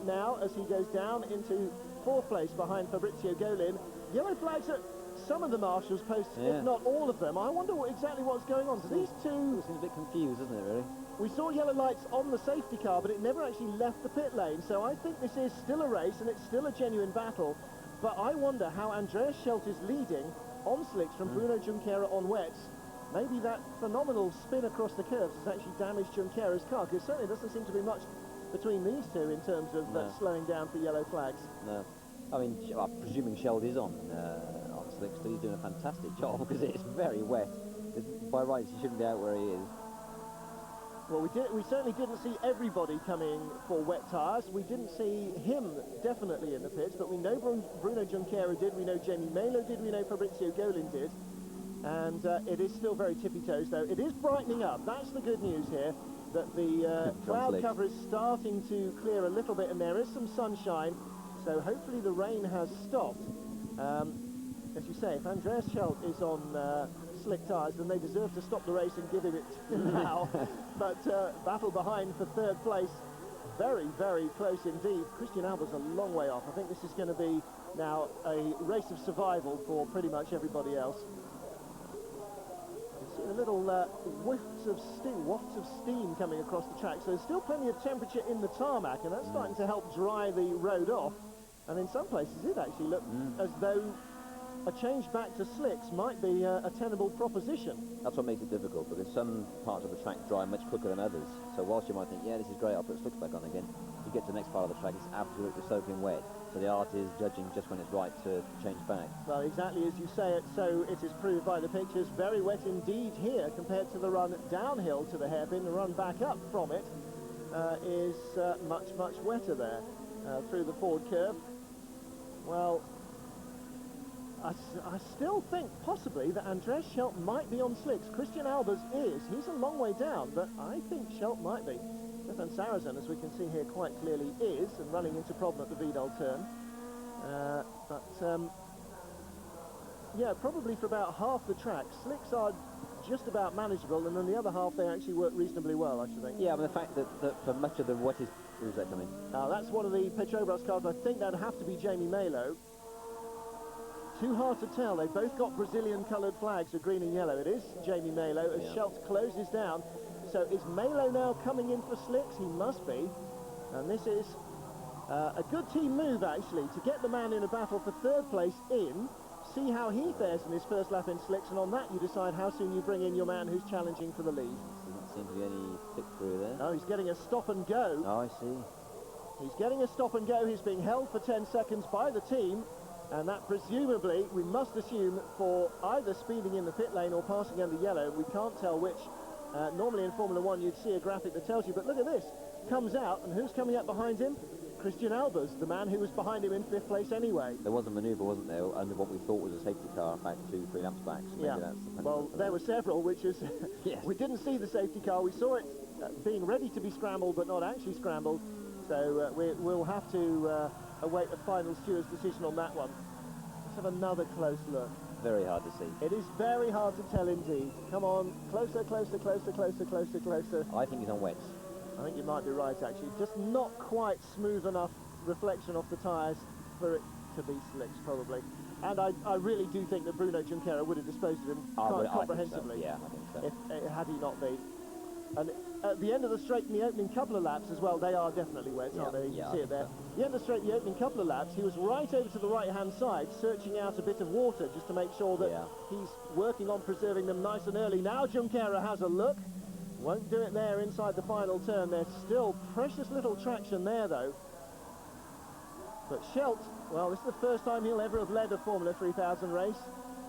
now as he goes down into fourth place behind Fabrizio Golin. Yellow flags at some of the marshals' posts, if not all of them. I wonder exactly what's going on. So these two... It seems a bit confused, isn't it, really? We saw yellow lights on the safety car, but it never actually left the pit lane. So I think this is still a race, and it's still a genuine battle. But I wonder how Andreas Schelt is leading on slicks from Bruno Junqueira on wets. Maybe that phenomenal spin across the curves has actually damaged Junqueira's car, because certainly doesn't seem to be much between these two in terms of slowing down for yellow flags. No. I mean, I'm presuming Schelt is on slicks, but he's doing a fantastic job because it's very wet. By rights, he shouldn't be out where he is. Well, we certainly didn't see everybody coming for wet tyres. We didn't see him definitely in the pits, but we know Bruno Junqueira did, we know Jamie Malo did, we know Fabrizio Golin did. And it is still very tippy-toes, though. It is brightening up. That's the good news here, that the cloud cover is starting to clear a little bit, and there is some sunshine, so hopefully the rain has stopped. As you say, if Andreas Schelt is on slick tyres, then they deserve to stop the race and give him it now. But battle behind for third place, very, very close indeed. Christijan Albers a long way off. I think this is going to be now a race of survival for pretty much everybody else. You see a little wafts of steam coming across the track. So there's still plenty of temperature in the tarmac, and that's starting to help dry the road off. And in some places it actually looked as though a change back to slicks might be a tenable proposition. That's what makes it difficult, because some parts of the track dry much quicker than others. So whilst you might think, yeah, this is great, I'll put slicks back on again, you get to the next part of the track, it's absolutely soaking wet. So the art is judging just when it's right to change back. Well, exactly as you say it, so it is proved by the pictures. Very wet indeed here compared to the run downhill to the hairpin. The run back up from it is much, much wetter there through the forward curve. Well, I still think possibly that Andreas Schelt might be on slicks. Christijan Albers is. He's a long way down, but I think Schelt might be. Stéphane Sarrazin, as we can see here quite clearly, is, and running into problem at the Vidal turn. Yeah, probably for about half the track. Slicks are just about manageable, and then the other half they actually work reasonably well, I should think. Yeah, but the fact that for much of the wettest... Who's that coming? That's one of the Petrobras cars. I think that'd have to be Jamie Malo. Too hard to tell. They've both got Brazilian-coloured flags of green and yellow. It is Jamie Malo as Schelt closes down. So is Malo now coming in for slicks? He must be. And this is a good team move, actually, to get the man in a battle for third place in, see how he fares in his first lap in slicks, and on that you decide how soon you bring in your man who's challenging for the lead. Doesn't seem to be any pick through there. Oh, he's getting a stop and go. Oh, I see. He's getting a stop and go. He's being held for 10 seconds by the team. And that presumably, we must assume, for either speeding in the pit lane or passing under yellow. We can't tell which. Normally in Formula 1 you'd see a graphic that tells you, but look at this. Comes out, and who's coming up behind him? Christijan Albers, the man who was behind him in fifth place anyway. There was a manoeuvre, wasn't there, under what we thought was a safety car about 2-3 laps back. So maybe that's well, there were several, which is... Yes. We didn't see the safety car. We saw it being ready to be scrambled, but not actually scrambled. So we'll have to await the final steward's decision on that one. Let's have another close look. Very hard to see. It is very hard to tell indeed. Come on, closer, closer, closer, closer, closer, closer. I think he's on wets. I think you might be right, actually. Just not quite smooth enough reflection off the tyres for it to be slicks, probably. And I really do think that Bruno Junqueira would have disposed of him comprehensively. I think so. Had he not been. And at the end of the straight in the opening couple of laps as well, they are definitely wet, aren't they? You can see it there. The end of the straight, the opening couple of laps, he was right over to the right-hand side, searching out a bit of water just to make sure that he's working on preserving them nice and early. Now Junqueira has a look. Won't do it there inside the final turn. There's still precious little traction there, though. But Schelt, well, this is the first time he'll ever have led a Formula 3000 race.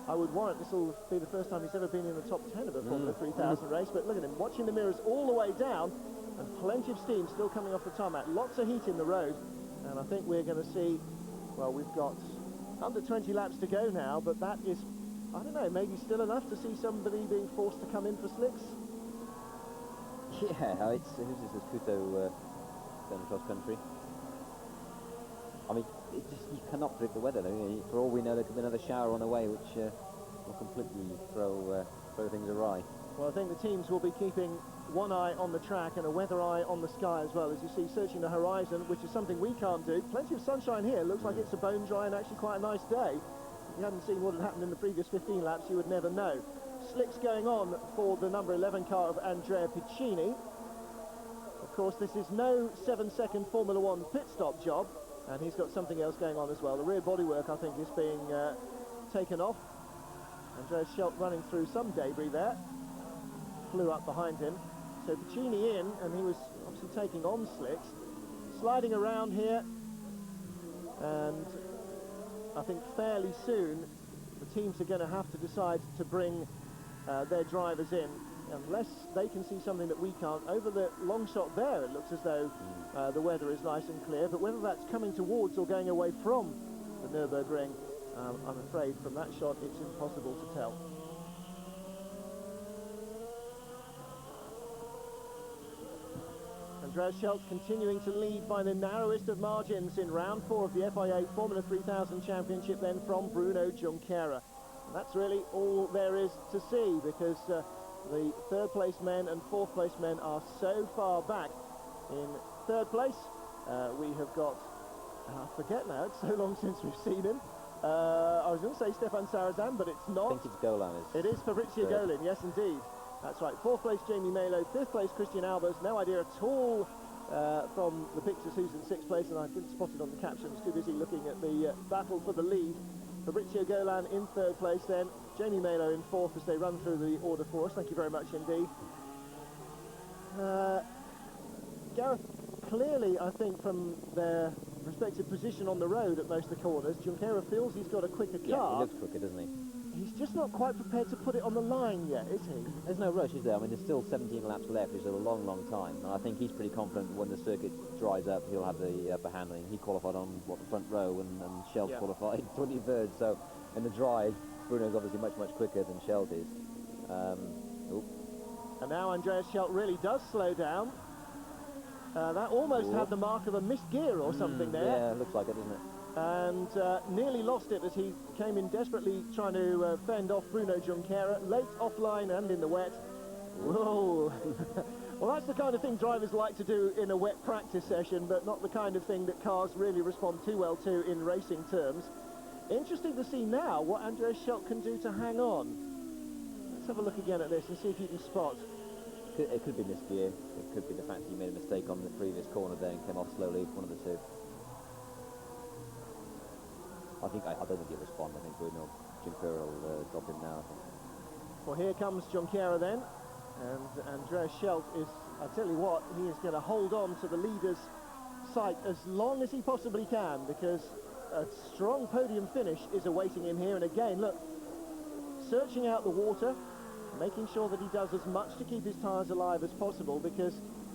I would warrant this will be the first time he's ever been in the top 10 of a Formula 3000 race, but look at him, watching the mirrors all the way down. and plenty of steam still coming off the tarmac. Lots of heat in the road, and I think we're going to see, well, we've got under 20 laps to go now, but that is, I don't know, maybe still enough to see somebody being forced to come in for slicks. Yeah, who's this? Is Kuto going across country? I mean, you cannot predict the weather. I mean, for all we know, there could be another shower on the way, which will completely throw things awry. Well, I think the teams will be keeping one eye on the track and a weather eye on the sky as well, as you see, searching the horizon, which is something we can't do. Plenty of sunshine here. Looks like it's a bone dry and actually quite a nice day. If you hadn't seen what had happened in the previous 15 laps, you would never know. Slicks going on for the number 11 car of Andrea Piccini. Of course, this is no 7-second Formula 1 pit stop job, and he's got something else going on as well. The rear bodywork, I think, is being taken off. Andreas Schelt running through some debris there. Flew up behind him. So Piccini in, and he was obviously taking on slicks. Sliding around here, and I think fairly soon the teams are going to have to decide to bring their drivers in, unless they can see something that we can't. Over the long shot there, it looks as though the weather is nice and clear, but whether that's coming towards or going away from the Nurburgring, I'm afraid from that shot it's impossible to tell. Andreas Schelt continuing to lead by the narrowest of margins in round 4 of the FIA Formula 3000 Championship, then from Bruno Junqueira. And that's really all there is to see, because the third place men and fourth place men are so far back. In third place we have got, I forget now, it's so long since we've seen him. I was going to say Stéphane Sarrazin, but it's not. I think it's Golan. It is Fabrizio Golin, yes indeed. That's right. Fourth place Jamie Malo, fifth place Christijan Albers. No idea at all from the pictures who's in sixth place, and I didn't spot it on the caption. I was too busy looking at the battle for the lead. Fabrizio Golan in third place then. Jamie Malo in fourth as they run through the order for us. Thank you very much indeed. Gareth, clearly I think from their respective position on the road at most of the corners, Junqueira feels he's got a quicker car. Yeah, he looks quicker, doesn't he? He's just not quite prepared to put it on the line yet, is he? There's no rush, is there? I mean, there's still 17 laps left, which is a long, long time. And I think he's pretty confident when the circuit dries up, he'll have the upper hand. I mean, he qualified on, the front row, and Schelt qualified 23rd. So, in the dry, Bruno's obviously much, much quicker than Schelt is. And now Andreas Schelt really does slow down. That almost had the mark of a missed gear or something there. Yeah, it looks like it, doesn't it? And nearly lost it as he came in desperately trying to fend off Bruno Junqueira, late offline and in the wet. Whoa! Well, that's the kind of thing drivers like to do in a wet practice session, but not the kind of thing that cars really respond too well to in racing terms. Interesting to see now what Andreas Schelt can do to hang on. Let's have a look again at this and see if you can spot. It could be missed gear. It could be the fact that he made a mistake on the previous corner there and came off slowly, one of the two. I don't think he'll respond. I think Bruno Junqueira will drop him now, I think. Well, here comes Junqueira then, and Andreas Schelt is, I tell you what, he is going to hold on to the leader's sight as long as he possibly can, because a strong podium finish is awaiting him here. And again, look, searching out the water, making sure that he does as much to keep his tyres alive as possible, because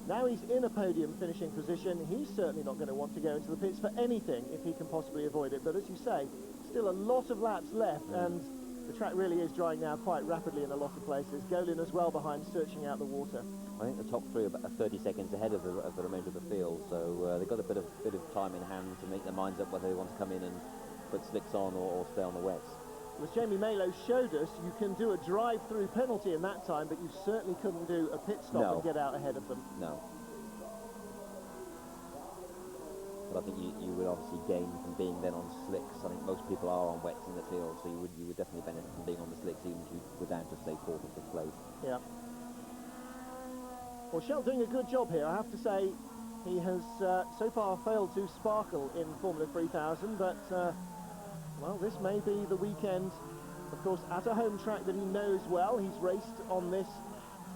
now he's in a podium finishing position. He's certainly not going to want to go into the pits for anything if he can possibly avoid it. But as you say, still a lot of laps left, and the track really is drying now quite rapidly in a lot of places. Golin as well behind, searching out the water. I think the top three are about 30 seconds ahead of the remainder of the field, so they've got a bit of time in hand to make their minds up whether they want to come in and put slicks on or stay on the wets. As Jamie Malo showed us, you can do a drive-through penalty in that time, but you certainly couldn't do a pit stop and get out ahead of them. No. But I think you would obviously gain from being then on slicks. I think most people are on wets in the field, so you would definitely benefit from being on the slicks, even if you were down to, say, 4th or 5th place. Yeah. Well, Schelt doing a good job here, I have to say. He has so far failed to sparkle in Formula 3000, but well, this may be the weekend, of course, at a home track that he knows well. He's raced on this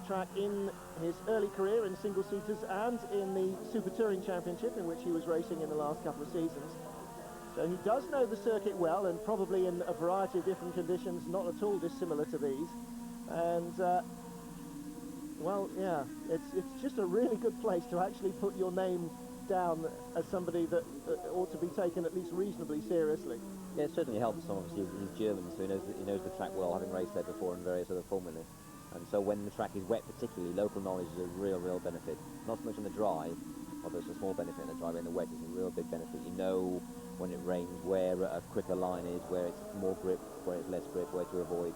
track in his early career in single-seaters and in the Super Touring Championship, in which he was racing in the last couple of seasons. So he does know the circuit well, and probably in a variety of different conditions, not at all dissimilar to these. And Well, yeah, it's just a really good place to actually put your name down as somebody that ought to be taken at least reasonably seriously. Yeah, it certainly helps. Obviously, he's German, so he knows the track well, having raced there before in various other formulas. And so when the track is wet, particularly, local knowledge is a real benefit. Not so much on the dry, although it's a small benefit in the dry, but in the wet it's a real big benefit. You know when it rains where a quicker line is, where it's more grip, where it's less grip, where to avoid.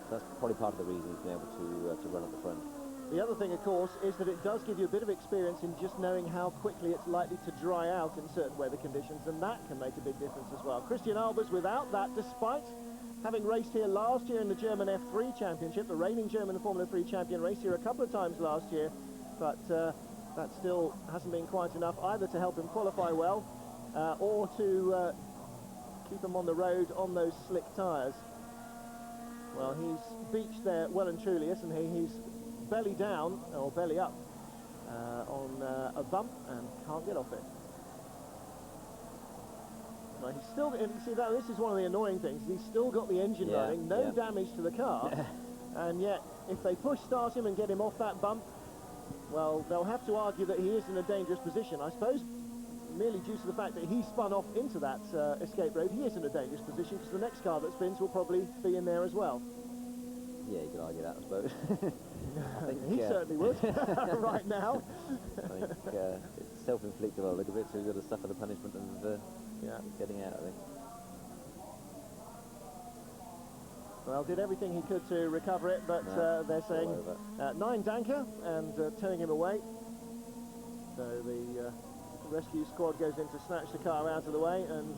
So that's probably part of the reason he's been able to run at the front. The other thing, of course, is that it does give you a bit of experience in just knowing how quickly it's likely to dry out in certain weather conditions, and that can make a big difference as well. Christijan Albers without that, despite having raced here last year in the German F3 Championship, the reigning German Formula 3 champion, raced here a couple of times last year, but that still hasn't been quite enough either to help him qualify well or to keep him on the road on those slick tyres. Well, he's beached there well and truly, isn't he? He's belly down, or belly up, on a bump and can't get off it. Well, he's still, see, this is one of the annoying things. He's still got the engine running, no damage to the car, and yet if they push start him and get him off that bump, well, they'll have to argue that he is in a dangerous position. I suppose merely due to the fact that he spun off into that escape road, he is in a dangerous position because the next car that spins will probably be in there as well. Yeah, you could argue that, I suppose. I think, he certainly would, right now. I think it's self-inflicted a little bit, so he's got to suffer the punishment of getting out, I think. Well, did everything he could to recover it, but they're saying 9 Danker and towing him away. So the rescue squad goes in to snatch the car out of the way, and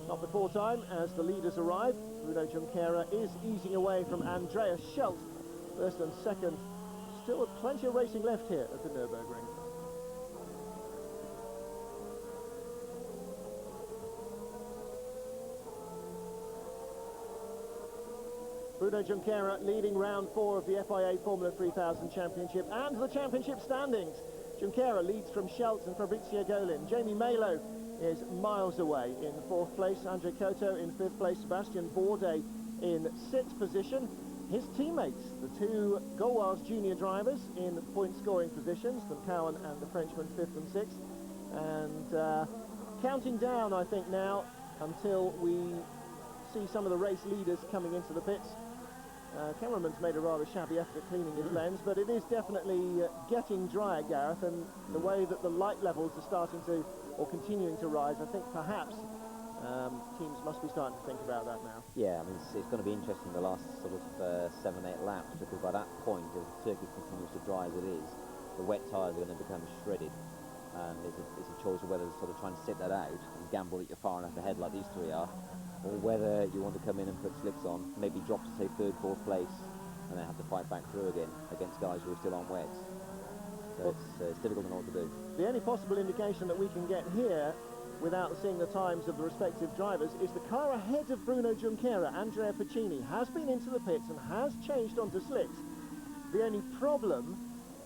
not before time as the leaders arrive. Bruno Junqueira is easing away from Andreas Schultz, first and second. Still plenty of racing left here at the Nurburgring. Bruno Junqueira leading round 4 of the FIA Formula 3000 Championship and the championship standings. Junqueira leads from Schultz and Fabrizio Golin. Jamie Malo is miles away in 4th place. Andre Coto in 5th place. Sébastien Bourdais in 6th position. His teammates, the 2 Gaulois junior drivers, in point-scoring positions, the Cowan and the Frenchman 5th and 6th. And counting down, I think, now until we see some of the race leaders coming into the pits. Cameraman's made a rather shabby effort at cleaning his lens, but it is definitely getting drier, Gareth, and the way that the light levels are starting to, or continuing to rise, I think perhaps teams must be starting to think about that now. Yeah, I mean, it's going to be interesting the last sort of 7-8 laps, because by that point, if the circuit continues to dry as it is, the wet tyres are going to become shredded, and it's a choice of whether to sort of try and sit that out and gamble that you're far enough ahead like these 3 are, or whether you want to come in and put slicks on, maybe drop to say 3rd, 4th place, and then have to fight back through again against guys who are still on wets. So it's difficult to know what to do. The only possible indication that we can get here, without seeing the times of the respective drivers, is the car ahead of Bruno Junqueira, Andrea Piccini, has been into the pits and has changed onto slicks. The only problem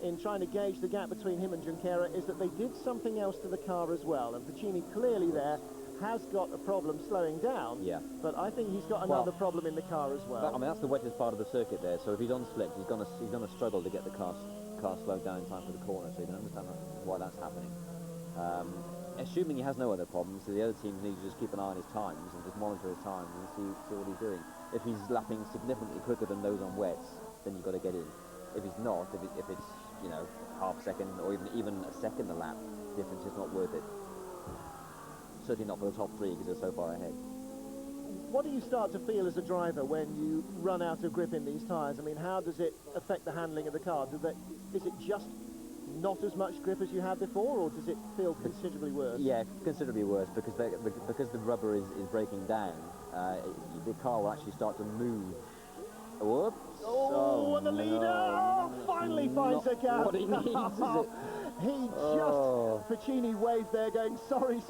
in trying to gauge the gap between him and Junqueira is that they did something else to the car as well, and Piccini clearly there has got a problem slowing down, but I think he's got another problem in the car as well. I mean, that's the wettest part of the circuit there, so if he's on slicks, he's going to struggle to get the car slowed down in time for the corner, so you can understand why that's happening. Assuming he has no other problems, so the other teams need to just keep an eye on his times and just monitor his times and see what he's doing. If he's lapping significantly quicker than those on wets, then you've got to get in. If he's not, if it's you know, half second or even a second a lap difference, is not worth it. Certainly not for the top 3 because they're so far ahead. What do you start to feel as a driver when you run out of grip in these tyres? I mean, how does it affect the handling of the car? Is it just not as much grip as you had before, or does it feel considerably worse? Yeah, considerably worse, because the rubber is breaking down. The car will actually start to move. Whoops! Oh, and the leader finally finds a gap. What he needs, is it? He just, Piccini waved there going, sorry.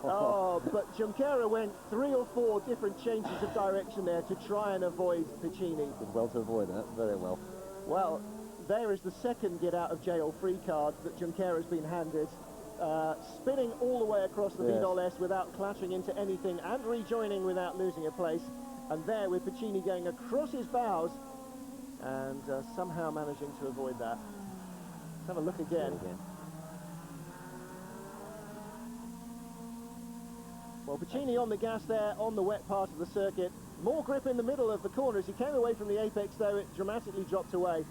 But Junqueira went 3 or 4 different changes of direction there to try and avoid Piccini. Did well to avoid that, very well. Well, there is the second get-out-of-jail-free card that Junqueira's been handed. Spinning all the way across the Bernoldi without clattering into anything and rejoining without losing a place. And there with Piccini going across his bows, and somehow managing to avoid that. Let's have a look again. Well, Piccini on the gas there on the wet part of the circuit. More grip in the middle of the corner. As he came away from the apex, though, it dramatically dropped away.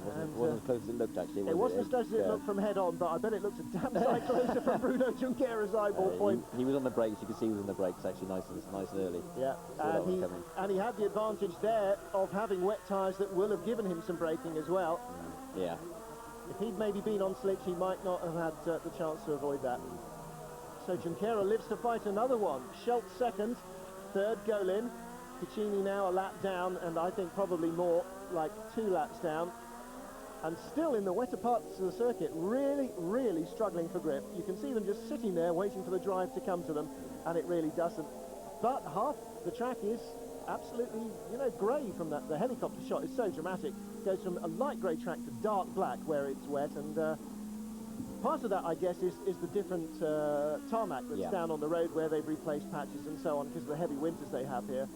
It wasn't as close as it looked, actually. It wasn't as close as it looked from head on, but I bet it looked a damn sight closer from Bruno Junqueira's eyeball point. He was on the brakes. You could see he was on the brakes, actually, nice and early. Yeah, and he had the advantage there of having wet tyres that will have given him some braking as well. Yeah. If he'd maybe been on slicks, he might not have had the chance to avoid that. So Junqueira lives to fight another one. Schultz second, third Golin. Piccini now a lap down, and I think probably more, like 2 laps down. And still in the wetter parts of the circuit, really, really struggling for grip. You can see them just sitting there waiting for the drive to come to them, and it really doesn't. But half the track is absolutely, you know, grey from that. The helicopter shot is so dramatic. It goes from a light grey track to dark black where it's wet, and part of that, I guess, is the different tarmac that's down on the road where they've replaced patches and so on because of the heavy winters they have here.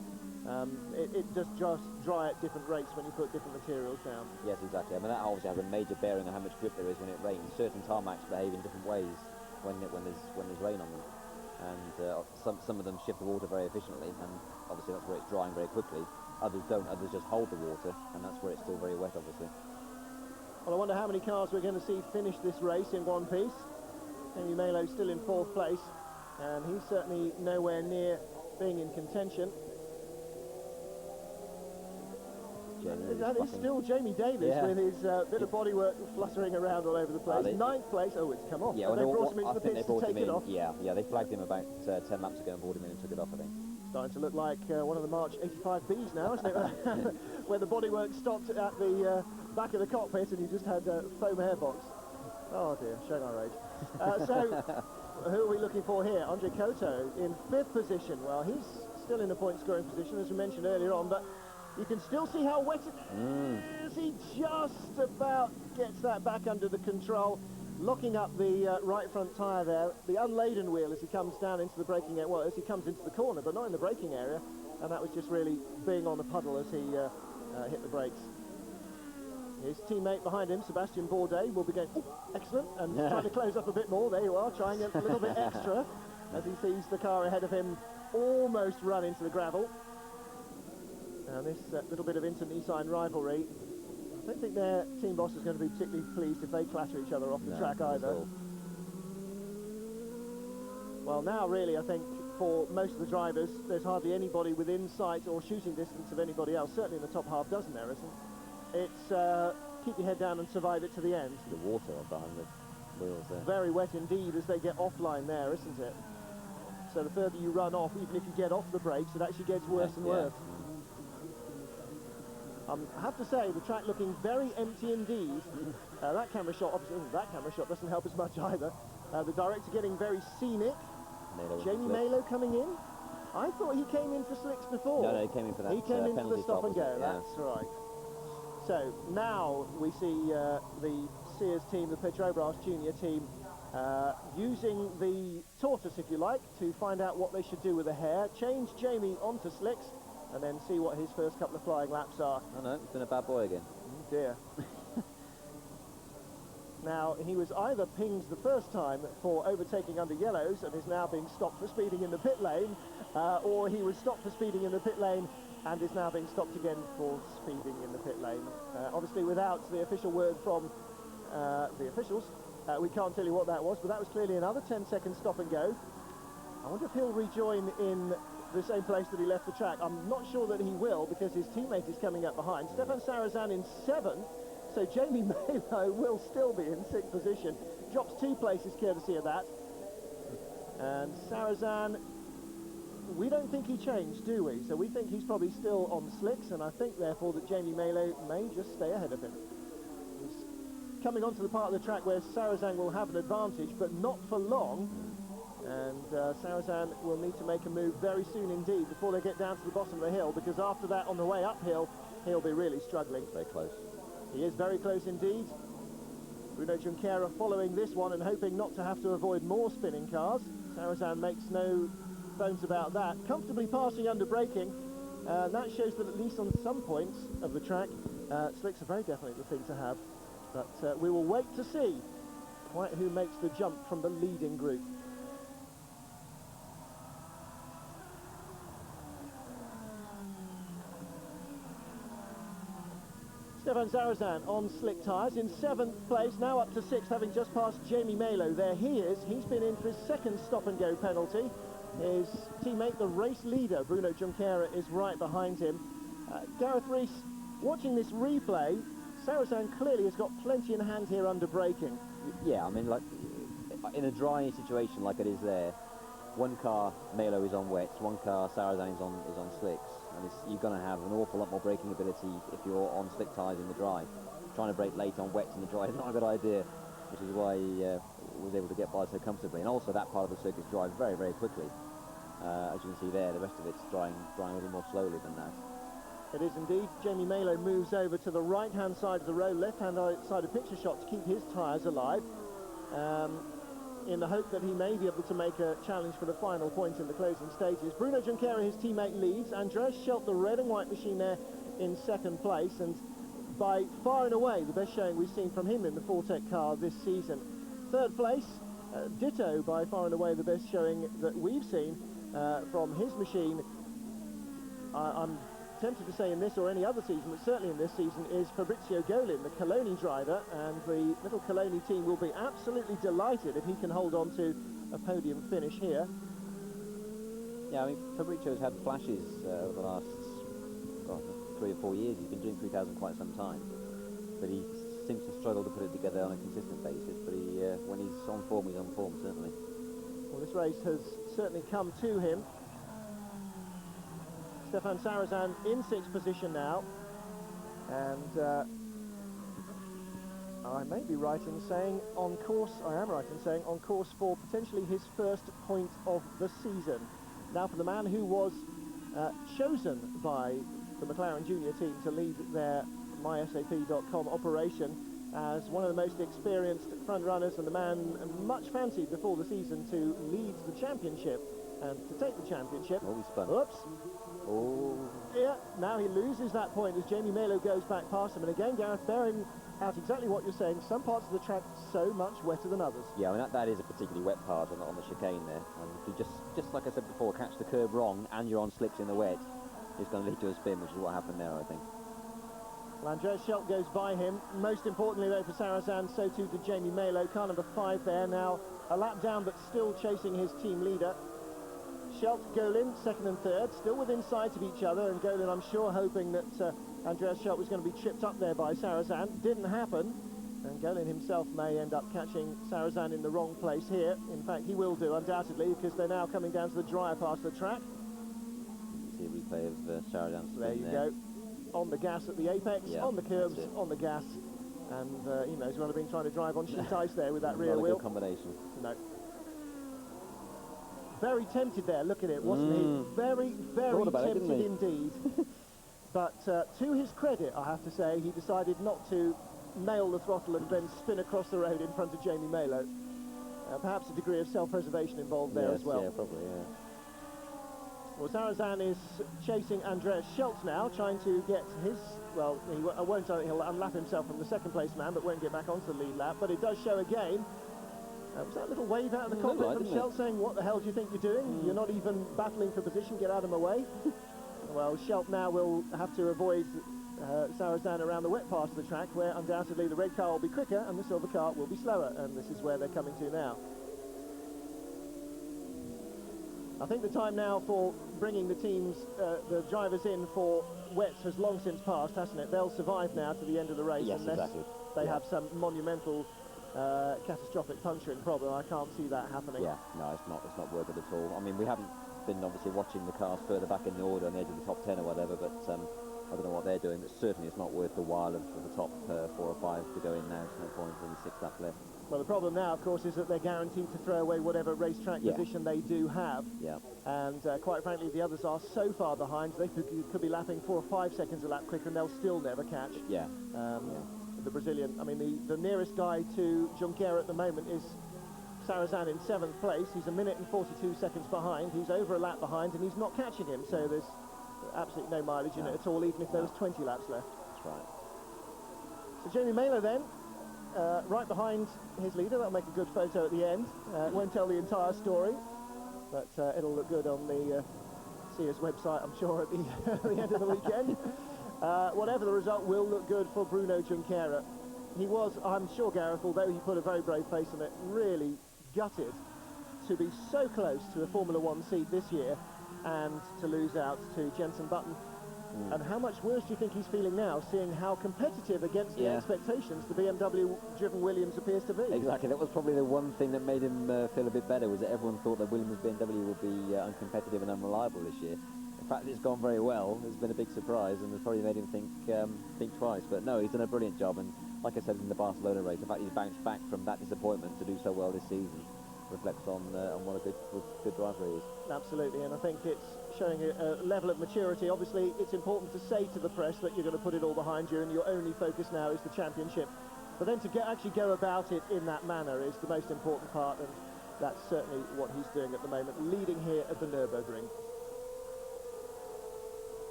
It just dry at different rates when you put different materials down. Yes, exactly. I mean, that obviously has a major bearing on how much grip there is when it rains. Certain tarmacs behave in different ways when there's rain on them, and some of them shift the water very efficiently, and obviously that's where it's drying very quickly. Others don't. Others just hold the water, and that's where it's still very wet, obviously. Well, I wonder how many cars we're going to see finish this race in one piece. Jamie Malo's still in 4th place, and he's certainly nowhere near being in contention. That is still Jamie Davis with his bit of bodywork fluttering around all over the place. 9th place. Oh, it's come off. Yeah, they brought him into the pits to take it off. Yeah, they flagged him about 10 laps ago and brought him in and took it off, I think. Starting to look like one of the March 85Bs now, isn't it? Where the bodywork stopped at the back of the cockpit and you just had a foam airbox. Oh dear, showing our age. So, who are we looking for here? Andre Koto in 5th position. Well, he's still in a point scoring position, as we mentioned earlier on, but you can still see how wet it is. He just about gets that back under the control, locking up the right front tyre there, the unladen wheel as he comes down into the braking area, well, as he comes into the corner, but not in the braking area, and that was just really being on the puddle as he hit the brakes. His teammate behind him, Sébastien Bourdais, will be going, excellent, and trying to close up a bit more. There you are, trying a little bit extra as he sees the car ahead of him almost run into the gravel. Now this little bit of inter-Nissan rivalry, I don't think their team boss is going to be particularly pleased if they clatter each other off the track either. Well, now really I think for most of the drivers there's hardly anybody within sight or shooting distance of anybody else. Certainly in the top half dozen there isn't. It's keep your head down and survive it to the end. The water behind the wheels there. Very wet indeed as they get offline there, isn't it? So the further you run off, even if you get off the brakes, it actually gets worse and worse. I have to say, the track looking very empty indeed. That camera shot, obviously, that camera shot doesn't help as much either. The director getting very scenic. Jamie Malo coming in. I thought he came in for slicks before. No, he came in for that. He came in for the stop and go. Yeah. That's right. So now we see the Sears team, the Petrobras junior team, using the tortoise, if you like, to find out what they should do with the hair. Change Jamie onto slicks, and then see what his first couple of flying laps are. Oh no, he's been a bad boy again. Oh dear. Now, he was either pinged the first time for overtaking under yellows and is now being stopped for speeding in the pit lane, or he was stopped for speeding in the pit lane and is now being stopped again for speeding in the pit lane. Obviously, without the official word from the officials, we can't tell you what that was, but that was clearly another 10-second stop and go. I wonder if he'll rejoin in the same place that he left the track. I'm not sure that he will, because his teammate is coming up behind. Stéphane Sarrazin in 7th, so Jamie Malo will still be in 6th position. Drops 2 places courtesy of that. And Sarrazin, we don't think he changed, do we? So we think he's probably still on slicks, and I think therefore that Jamie Malo may just stay ahead of him. He's coming onto the part of the track where Sarrazin will have an advantage, but not for long. And Sarrazin will need to make a move very soon indeed before they get down to the bottom of the hill, because after that, on the way uphill, he'll be really struggling. Very close. He is very close indeed. Bruno Junqueira following this one and hoping not to have to avoid more spinning cars. Sarrazin makes no bones about that. Comfortably passing under braking, That shows that at least on some points of the track, slicks are very definitely the thing to have. But we will wait to see quite who makes the jump from the leading group. Stéphane Sarrazin on slick tyres in 7th place, now up to 6th, having just passed Jamie Malo. There he is. He's been in for his second stop-and-go penalty. His teammate, the race leader, Bruno Junqueira, is right behind him. Gareth Rees, watching this replay, Sarrazin clearly has got plenty in hand here under braking. Yeah, I mean, like, in a dry situation like it is there, one car, Malo, is on wets, one car, Sarrazin, is on slicks. And you're going to have an awful lot more braking ability if you're on slick tyres in the dry. Trying to brake late on wets in the dry is not a good idea, which is why he was able to get by so comfortably. And also that part of the circuit dries very, very quickly. As you can see there, the rest of it's drying a little more slowly than that. It is indeed. Jamie Malo moves over to the right-hand side of the road, left-hand side of picture shot to keep his tyres alive, in the hope that he may be able to make a challenge for the final point in the closing stages. Bruno Junqueira, his teammate, leads. Andreas Schelt, the red and white machine there, in 2nd place, and by far and away the best showing we've seen from him in the Fortec car this season. 3rd place, ditto, by far and away the best showing that we've seen from his machine. I'm tempted to say in this or any other season, but certainly in this season, is Fabrizio Golin, the Coloni driver, and the little Coloni team will be absolutely delighted if he can hold on to a podium finish here. Yeah, I mean, Fabrizio's had flashes over the last 3 or 4 years. He's been doing 3000 quite some time, but he seems to struggle to put it together on a consistent basis. But when he's on form, certainly. Well, this race has certainly come to him. Stéphane Sarrazin in 6th position now, and I may be right in saying on course, I am right in saying on course for potentially his first point of the season. Now for the man who was chosen by the McLaren Junior team to lead their MySAP.com operation as one of the most experienced front runners and the man much fancied before the season to lead the championship and to take the championship. Oh, he's spun. Oops. Oh. Yeah, now he loses that point as Jamie Malo goes back past him. And again, Gareth, bearing out exactly what you're saying, some parts of the track so much wetter than others. Yeah, I mean, that is a particularly wet part on the chicane there. And if you just like I said before, catch the curve wrong and you're on slicks in the wet, it's going to lead to a spin, which is what happened there, I think. Andreas Schelt goes by him. Most importantly, though, for Sarrazin, so too did Jamie Malo. Car number 5 there, now a lap down, but still chasing his team leader. Schelt, Golin, 2nd and 3rd, still within sight of each other, and Golin, I'm sure, hoping that Andreas Schelt was going to be tripped up there by Sarrazin. Didn't happen, and Golin himself may end up catching Sarrazin in the wrong place here. In fact, he will do, undoubtedly, because they're now coming down to the drier part of the track. You see a replay of Sarrazin. There you go. On the gas at the apex, yeah, on the curbs, on the gas, and he knows well have been trying to drive on sheet ice there with that rear wheel. Not a good combination. No. Very tempted there, look at it, wasn't he? Very, very tempted indeed. But to his credit, I have to say, he decided not to nail the throttle and then spin across the road in front of Jamie Malo. Perhaps a degree of self-preservation involved there as well. Yeah, probably, yeah. Well, Sarrazin is chasing Andreas Schelt now, trying to get his, well, he'll unlap himself from the 2nd place man, but won't get back onto the lead lap. But it does show again. Was that little wave out of the cockpit from Schelt saying, what the hell do you think you're doing? You're not even battling for position, get out of my way. Well, Schelt now will have to avoid Sarrazin around the wet part of the track, where undoubtedly the red car will be quicker and the silver car will be slower, and this is where they're coming to now. I think the time now for bringing the teams, the drivers in for wets has long since passed, hasn't it? They'll survive now to the end of the race unless they have some monumental catastrophic puncturing problem. I can't see that happening. Yeah, no, it's not worth it at all. I mean, we haven't been obviously watching the cars further back in the order on the edge of the top 10 or whatever, but I don't know what they're doing, but certainly it's not worth the while of the top 4 or 5 to go in now. There's no point, only 6 laps left. Well, the problem now, of course, is that they're guaranteed to throw away whatever racetrack position they do have. Yeah. And quite frankly, the others are so far behind, they could be lapping 4 or 5 seconds a lap quicker, and they'll still never catch. Yeah. The Brazilian, I mean, the nearest guy to Junqueira at the moment is Sarrazin in 7th place. He's 1 minute and 42 seconds behind. He's over a lap behind, and he's not catching him. So there's absolutely no mileage in it at all, even if there was 20 laps left. That's right. So Jamie Mailer then, right behind his leader. That'll make a good photo at the end. Won't tell the entire story, but it'll look good on the Sears website, I'm sure, at the, the end of the weekend. Whatever the result, will look good for Bruno Junqueira. He was, I'm sure, Gareth, although he put a very brave face on it, really gutted to be so close to a Formula One seat this year and to lose out to Jenson Button. And how much worse do you think he's feeling now, seeing how competitive against the expectations the BMW-driven Williams appears to be? Exactly, that was probably the one thing that made him feel a bit better, was that everyone thought that Williams BMW would be uncompetitive and unreliable this year. The fact that it's gone very well has been a big surprise, and has probably made him think twice. But no, he's done a brilliant job, and like I said in the Barcelona race, the fact he's bounced back from that disappointment to do so well this season reflects on what a good driver he is. Absolutely, and I think it's showing a level of maturity. Obviously, it's important to say to the press that you're going to put it all behind you and your only focus now is the championship. But then to actually go about it in that manner is the most important part, and that's certainly what he's doing at the moment, leading here at the Nurburgring.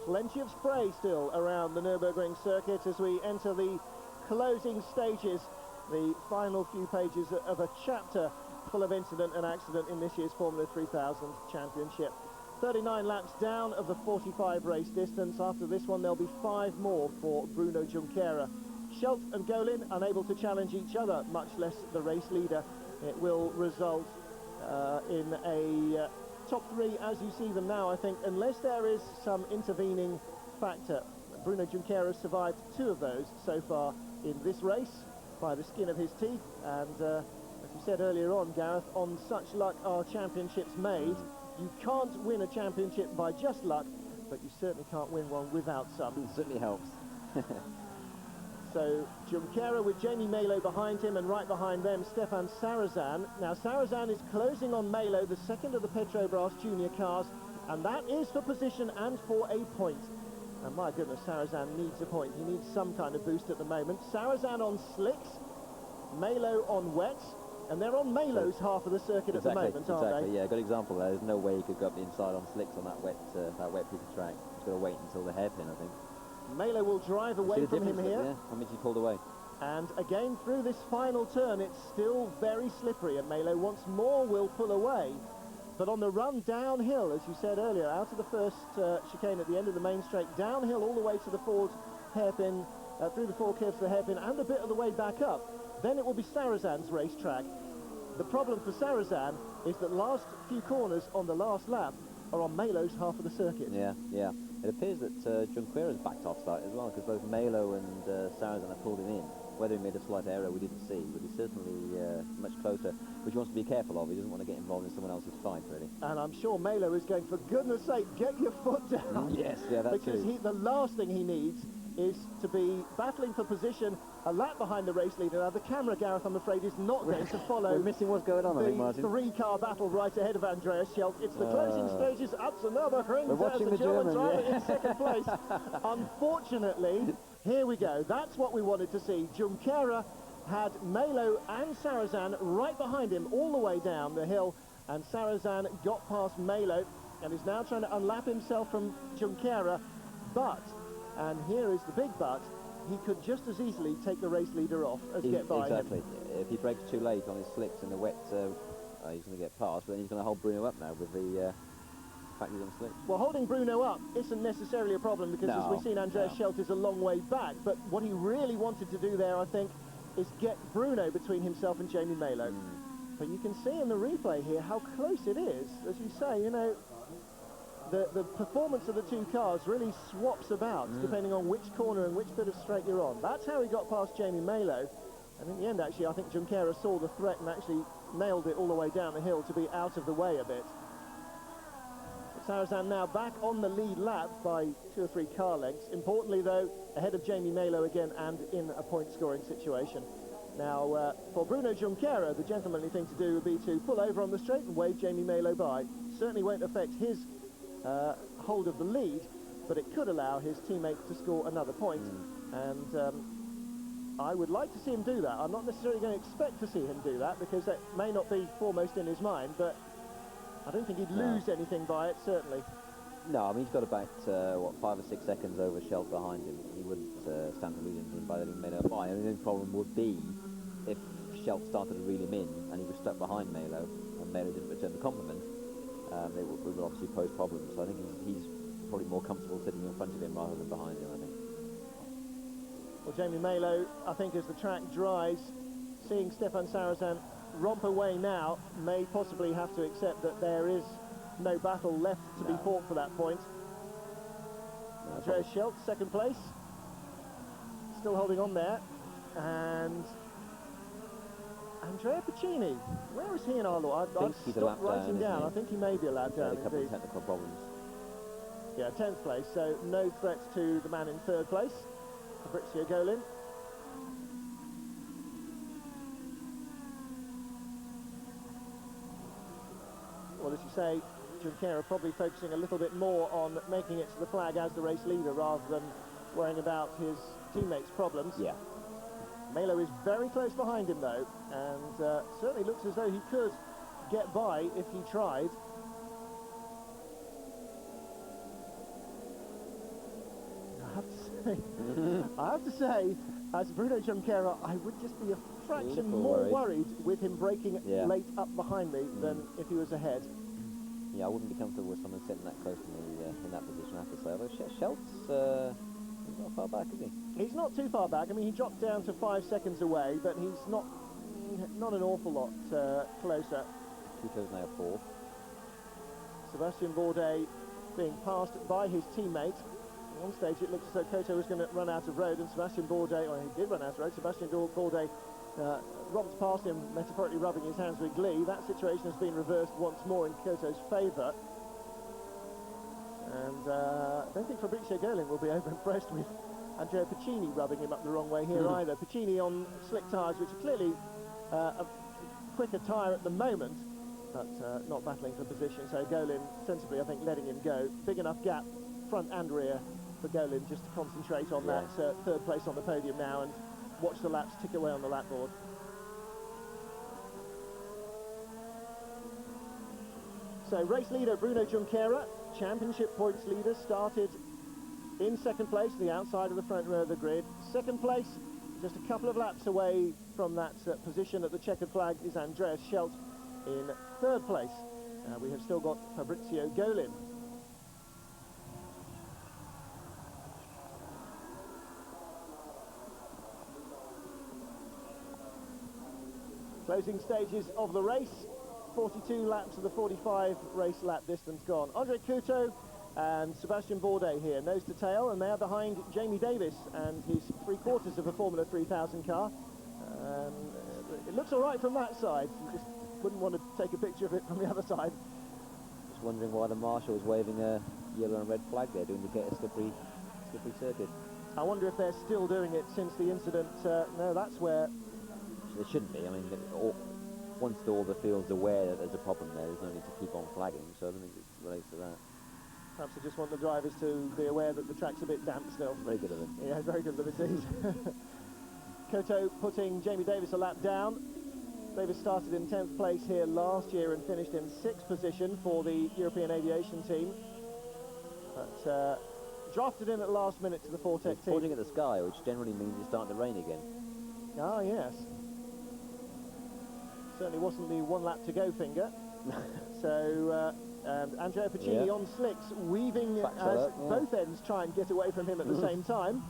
Plenty of spray still around the Nurburgring circuit as we enter the closing stages, the final few pages of a chapter full of incident and accident in this year's Formula 3000 Championship. 39 laps down of the 45 race distance. After this one there'll be 5 more for Bruno Junqueira. Schelt and Golin unable to challenge each other, much less the race leader. It will result in a top 3 as you see them now, I think, unless there is some intervening factor. Bruno Junqueira survived 2 of those so far in this race by the skin of his teeth, and as you said earlier on, Gareth, on such luck are championships made. You can't win a championship by just luck, but you certainly can't win one without some. It certainly helps. So Junqueira with Jamie Mailer behind him, and right behind them Stéphane Sarrazin. Now Sarrazin is closing on Mailer, the second of the Petrobras junior cars, and that is for position and for a point. And my goodness, Sarrazin needs a point. He needs some kind of boost at the moment. Sarrazin on slicks, Mailer on wets, and they're on Mailer's half of the circuit at the moment, aren't they? Exactly, yeah, good example there. There's no way he could go up the inside on slicks on that wet piece of track. He's got to wait until the hairpin, I think. Mailer will drive away from him here. Yeah, how much he pulled away. And again, through this final turn, it's still very slippery, and Mailer once more will pull away. But on the run downhill, as you said earlier, out of the first chicane at the end of the main straight, downhill all the way to the forward hairpin, through the 4 curves to the hairpin, and a bit of the way back up, then it will be Sarrazin's racetrack. The problem for Sarrazin is that last few corners on the last lap are on Mailer's half of the circuit. Yeah, yeah. It appears that Junqueira's backed off slightly as well, because both Mailer and Sarrazin have pulled him in. Whether he made a slight error, we didn't see, but he's certainly much closer, which he wants to be careful of. He doesn't want to get involved in someone else's fight, really. And I'm sure Mailer is going, for goodness sake, get your foot down. Yes, yeah, that's because the last thing he needs is to be battling for position a lap behind the race leader. Now, the camera, Gareth, I'm afraid, is not going to follow. We're missing what's going on, I think, Martin. The 3-car battle right ahead of Andreas Schelt. It's the closing stages up to Nurburgring. We're watching the German driver in second place. Unfortunately, here we go. That's what we wanted to see. Junqueira had Mailer and Sarrazin right behind him all the way down the hill, and Sarrazin got past Mailer and is now trying to unlap himself from Junqueira, but, and here is the big but, he could just as easily take the race leader off as get by him. Exactly. If he breaks too late on his slicks in the wet, he's going to get past, but then he's going to hold Bruno up now with the fact he's on slicks. Well, holding Bruno up isn't necessarily a problem, because as we've seen, Andreas Schelt is a long way back, but what he really wanted to do there, I think, is get Bruno between himself and Jamie Mailer. But you can see in the replay here how close it is. As you say, you know, the performance of the 2 cars really swaps about depending on which corner and which bit of straight you're on. That's how he got past Jamie Mailer. And in the end, actually, I think Junqueira saw the threat and actually nailed it all the way down the hill to be out of the way a bit. Sarrazin now back on the lead lap by 2 or 3 car lengths. Importantly, though, ahead of Jamie Mailer again and in a point-scoring situation. Now, for Bruno Junqueira, the gentlemanly thing to do would be to pull over on the straight and wave Jamie Mailer by. Certainly won't affect his hold of the lead, but it could allow his teammate to score another point. And I would like to see him do that. I'm not necessarily going to expect to see him do that, because that may not be foremost in his mind, but I don't think he'd lose anything by it, certainly. No, I mean, he's got about, 5 or 6 seconds over Schelt behind him. He wouldn't stand to lose anything by letting Melo by. I mean, the only problem would be if Schelt started to reel him in and he was stuck behind Melo and Melo didn't return the compliment. It would obviously pose problems. So I think he's probably more comfortable sitting in front of him rather than behind him, I think. Well, Jamie Melo, I think as the track dries, seeing Stéphane Sarrazin romp away now, may possibly have to accept that there is no battle left to be fought for that point. Andreas Schelt, second place, still holding on there, and Andrea Piccini, where is he in our law? I've stopped writing down. I think he may be a lap down. A couple of technical problems. Yeah, 10th place, so no threat to the man in third place, Fabrizio Golin. Well, as you say, Junqueira probably focusing a little bit more on making it to the flag as the race leader rather than worrying about his teammates' problems. Yeah. Melo is very close behind him though, and certainly looks as though he could get by if he tried. I have to say, as Bruno Junqueira, I would just be a fraction more worried with him braking late up behind me than if he was ahead. Yeah, I wouldn't be comfortable with someone sitting that close to me in that position, I have to say. Although Schelt's he's not far back, is he? He's not too far back. I mean, he dropped down to 5 seconds away, but he's not an awful lot closer. Couto's now 4th. Sébastien Bourdais being passed by his teammate. At one stage it looked as though Couto was going to run out of road, and Sébastien Bourdais, or he did run out of road, Sébastien Bourdais romped past him, metaphorically rubbing his hands with glee. That situation has been reversed once more in Couto's favour. And I don't think Fabrizio Golin will be over-impressed with Andrea Piccini rubbing him up the wrong way here either. Piccini on slick tyres, which are clearly a quicker tyre at the moment, but not battling for position. So Golin sensibly, I think, letting him go. Big enough gap, front and rear, for Golin just to concentrate on that third place on the podium now and watch the laps tick away on the lap board. So race leader Bruno Junqueira, championship points leader, started in second place, the outside of the front row of the grid. Second place, just a couple of laps away from that position at the checkered flag, is Andreas Schelt in third place. We have still got Fabrizio Golin. Closing stages of the race, 42 laps of the 45 race lap distance gone. Andre Couto and Sébastien Bourdais here, nose to tail, and they are behind Jamie Davis and his 3/4 of a Formula 3000 car. It looks all right from that side. You just wouldn't want to take a picture of it from the other side. Just wondering why the marshal is waving a yellow and red flag there to indicate a slippery circuit. I wonder if they're still doing it since the incident. No, that's where... They shouldn't be. I mean, once all the field's aware that there's a problem there's no need to keep on flagging, so I don't think it relates to that. Perhaps they just want the drivers to be aware that the track's a bit damp still. Very good of them. Yeah, very good of them indeed. Couto putting Jamie Davis a lap down. Davis started in 10th place here last year and finished in 6th position for the European Aviation Team. But drafted in at the last minute to the Fortec team. Pointing at the sky, which generally means it's starting to rain again. Ah, yes. Certainly wasn't the 1 lap to go finger. So, and Andrea Piccini on slicks, weaving as both ends try and get away from him at the same time.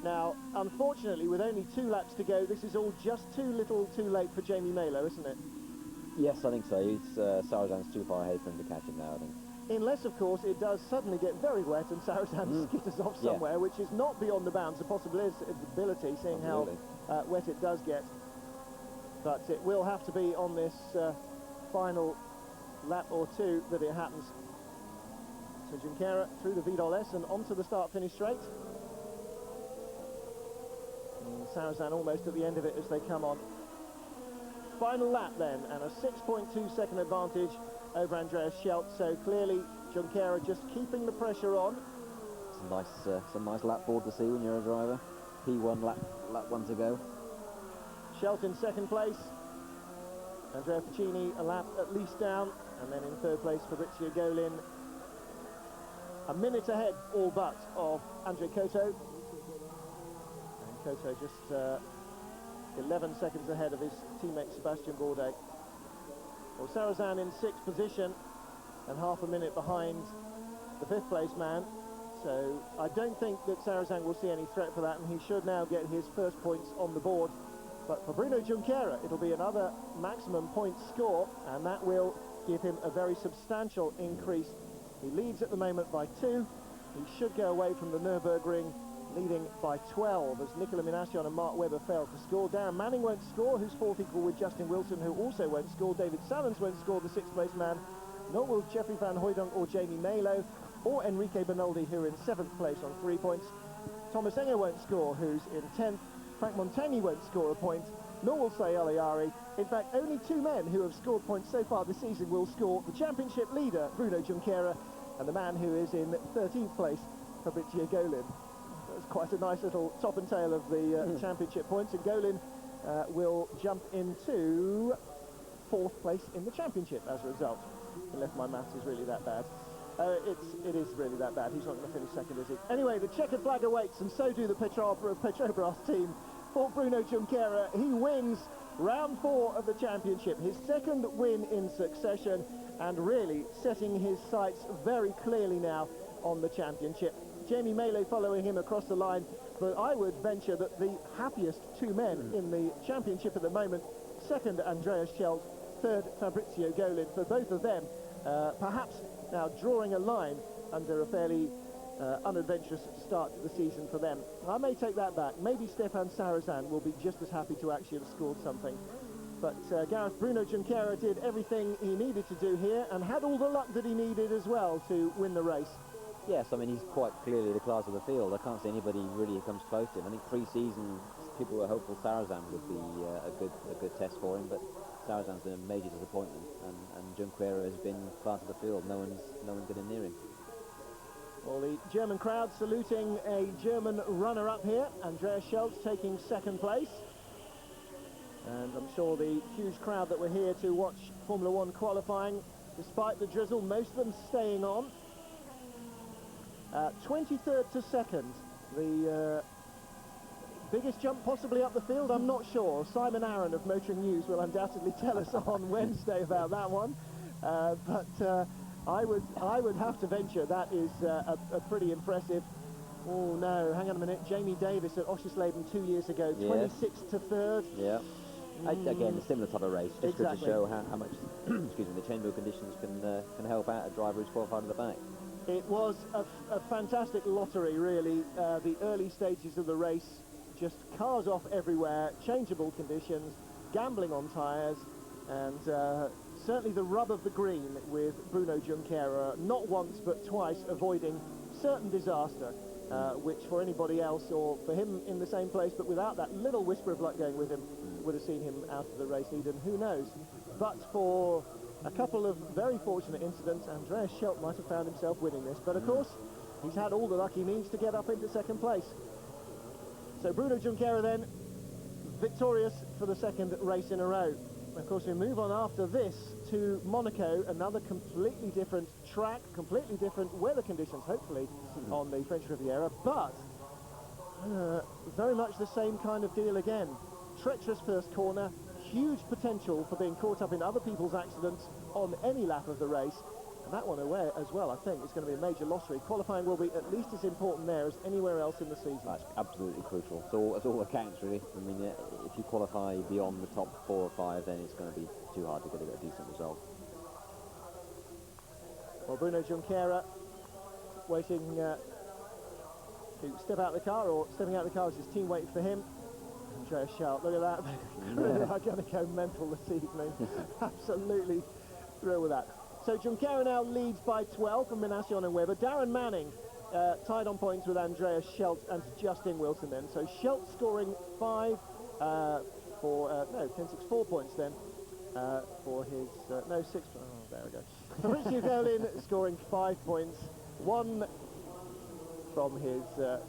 Now, unfortunately, with only 2 laps to go, this is all just too little too late for Jamie Melo, isn't it? Yes, I think so. Sarrazan's too far ahead for him to catch him now, I think. Unless, of course, it does suddenly get very wet and Sarrazin skitters off somewhere, which is not beyond the bounds of possibility, seeing how wet it does get. But it will have to be on this final lap or 2 that it happens. So Junqueira through the Vidal S and onto the start-finish straight. And Sarrazin almost at the end of it as they come on. Final lap then, and a 6.2 second advantage over Andreas Schelt. So clearly Junqueira just keeping the pressure on. It's a nice lap board to see when you're a driver. P1 lap 1 to go. Schelt in second place. Andrea Ficini a lap at least down, and then in third place Fabrizio Golin, a minute ahead all but of Andre Coto, and Coto just 11 seconds ahead of his teammate Sébastien Bourdais. Well, Sarrazin in 6th position and half a minute behind the 5th place man, so I don't think that Sarrazin will see any threat for that, and he should now get his first points on the board. But for Bruno Junqueira, it'll be another maximum point score, and that will give him a very substantial increase. He leads at the moment by 2. He should go away from the Nurburgring leading by 12 as Nicolas Minassian and Mark Webber failed to score. Darren Manning won't score, who's 4th equal with Justin Wilson, who also won't score. David Saelens won't score, the 6th place man. Nor will Jeffrey van Hooijdonk or Jamie Malo, or Enrique Bernoldi, who are in 7th place on 3 points. Thomas Enge won't score, who's in 10th. Franck Montagny won't score a point, nor will Saelens. In fact, only 2 men who have scored points so far this season will score: the championship leader, Bruno Junqueira, and the man who is in 13th place, Fabrizio Golin. That's quite a nice little top and tail of the championship points, and Golin will jump into 4th place in the championship as a result, unless my maths is really that bad. It is really that bad. He's not going to finish second, is he? Anyway, the checkered flag awaits, and so do the Petrobras team. For Bruno Junqueira, he wins round 4 of the championship, his 2nd win in succession, and really setting his sights very clearly now on the championship. Jamie Malo following him across the line, but I would venture that the happiest 2 men in the championship at the moment, 2nd Andreas Schelt, 3rd Fabrizio Golin. For both of them, perhaps now drawing a line under a fairly unadventurous start to the season for them. I may take that back. Maybe Stéphane Sarrazin will be just as happy to actually have scored something. But Gareth, Bruno Junqueira did everything he needed to do here and had all the luck that he needed as well to win the race. Yes, I mean, he's quite clearly the class of the field. I can't see anybody really who comes close to him. I think pre-season people were hopeful Sarrazin would be a good test for him, but Sarrazin's been a major disappointment, and Junqueira has been class of the field. No one's getting near him. Well, the German crowd saluting a German runner-up here, Andreas Schelt taking 2nd place. And I'm sure the huge crowd that were here to watch Formula 1 qualifying, despite the drizzle, most of them staying on. 23rd to 2nd, the biggest jump possibly up the field, I'm not sure. Simon Aaron of Motoring News will undoubtedly tell us on Wednesday about that one. But I would have to venture that is a pretty impressive. Oh no, hang on a minute. Jamie Davis at Oschersleben 2 years ago, 26th to 3rd. Yeah. Again, a similar type of race, just exactly. to show how much excuse me, the changeable conditions can help out a driver who's qualified at the back. It was a fantastic lottery, really. The early stages of the race, just cars off everywhere, changeable conditions, gambling on tyres, and certainly the rub of the green with Bruno Junqueira, not once but twice avoiding certain disaster, which for anybody else, or for him in the same place, but without that little whisper of luck going with him, would have seen him out of the race lead, and who knows. But for a couple of very fortunate incidents, Andreas Schelt might have found himself winning this, but of course he's had all the luck he needs to get up into 2nd place. So Bruno Junqueira then victorious for the 2nd race in a row. Of course, we move on after this to Monaco, another completely different track, completely different weather conditions, hopefully, on the French Riviera, but very much the same kind of deal again. Treacherous first corner, huge potential for being caught up in other people's accidents on any lap of the race, and that one away as well, I think, is going to be a major lottery. Qualifying will be at least as important there as anywhere else in the season. That's absolutely crucial. So that's all that counts, really. I mean, if you qualify beyond the top 4 or 5, then it's going to be too hard to get a decent result. Well, Bruno Junqueira waiting to step out of the car, or stepping out of the car as his team waiting for him. Andreas Schelt, look at that. Really are going to go mental this evening. Absolutely thrilled with that. So Junqueira now leads by 12 from Minassian and Webber. Darren Manning tied on points with Andreas Schelt and Justin Wilson then. So Schelt scoring 4 points then for his, 6, oh, there we go. Fabrizio Golin scoring 5 points, 1 from his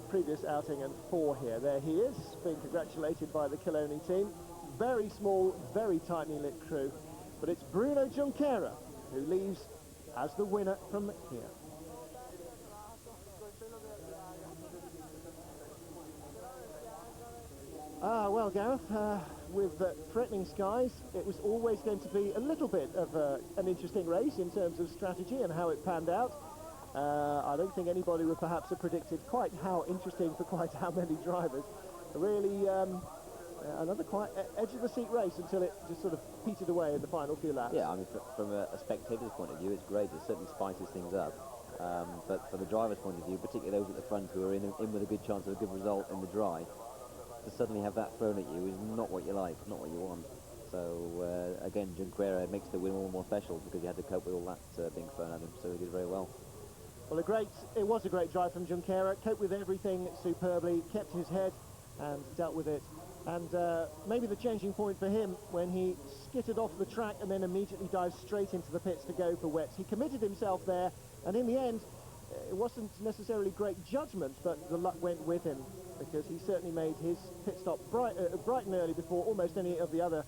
previous outing and 4 here. There he is, being congratulated by the Coloni team. Very small, very tightly lit crew. but it's Bruno Junqueira who leaves as the winner from here. Well, Gareth, with threatening skies, it was always going to be a little bit of an interesting race in terms of strategy and how it panned out. I don't think anybody would perhaps have predicted quite how interesting for quite how many drivers. Really, another quite edge-of-the-seat race until it just sort of petered away in the final few laps. Yeah, I mean, from a spectator's point of view, it's great. It certainly spices things up. But from the driver's point of view, particularly those at the front who are in with a good chance of a good result in the dry, to suddenly have that thrown at you is not what you like, not what you want. So, again, Junqueira makes the win all more special because he had to cope with all that being thrown at him, so he did very well. Well, it was a great drive from Junqueira, coped with everything superbly, kept his head and dealt with it. And maybe the changing point for him when he skittered off the track and then immediately dived straight into the pits to go for wets. He committed himself there, and in the end, it wasn't necessarily great judgment, but the luck went with him, because he certainly made his pit stop bright and early before almost any of the other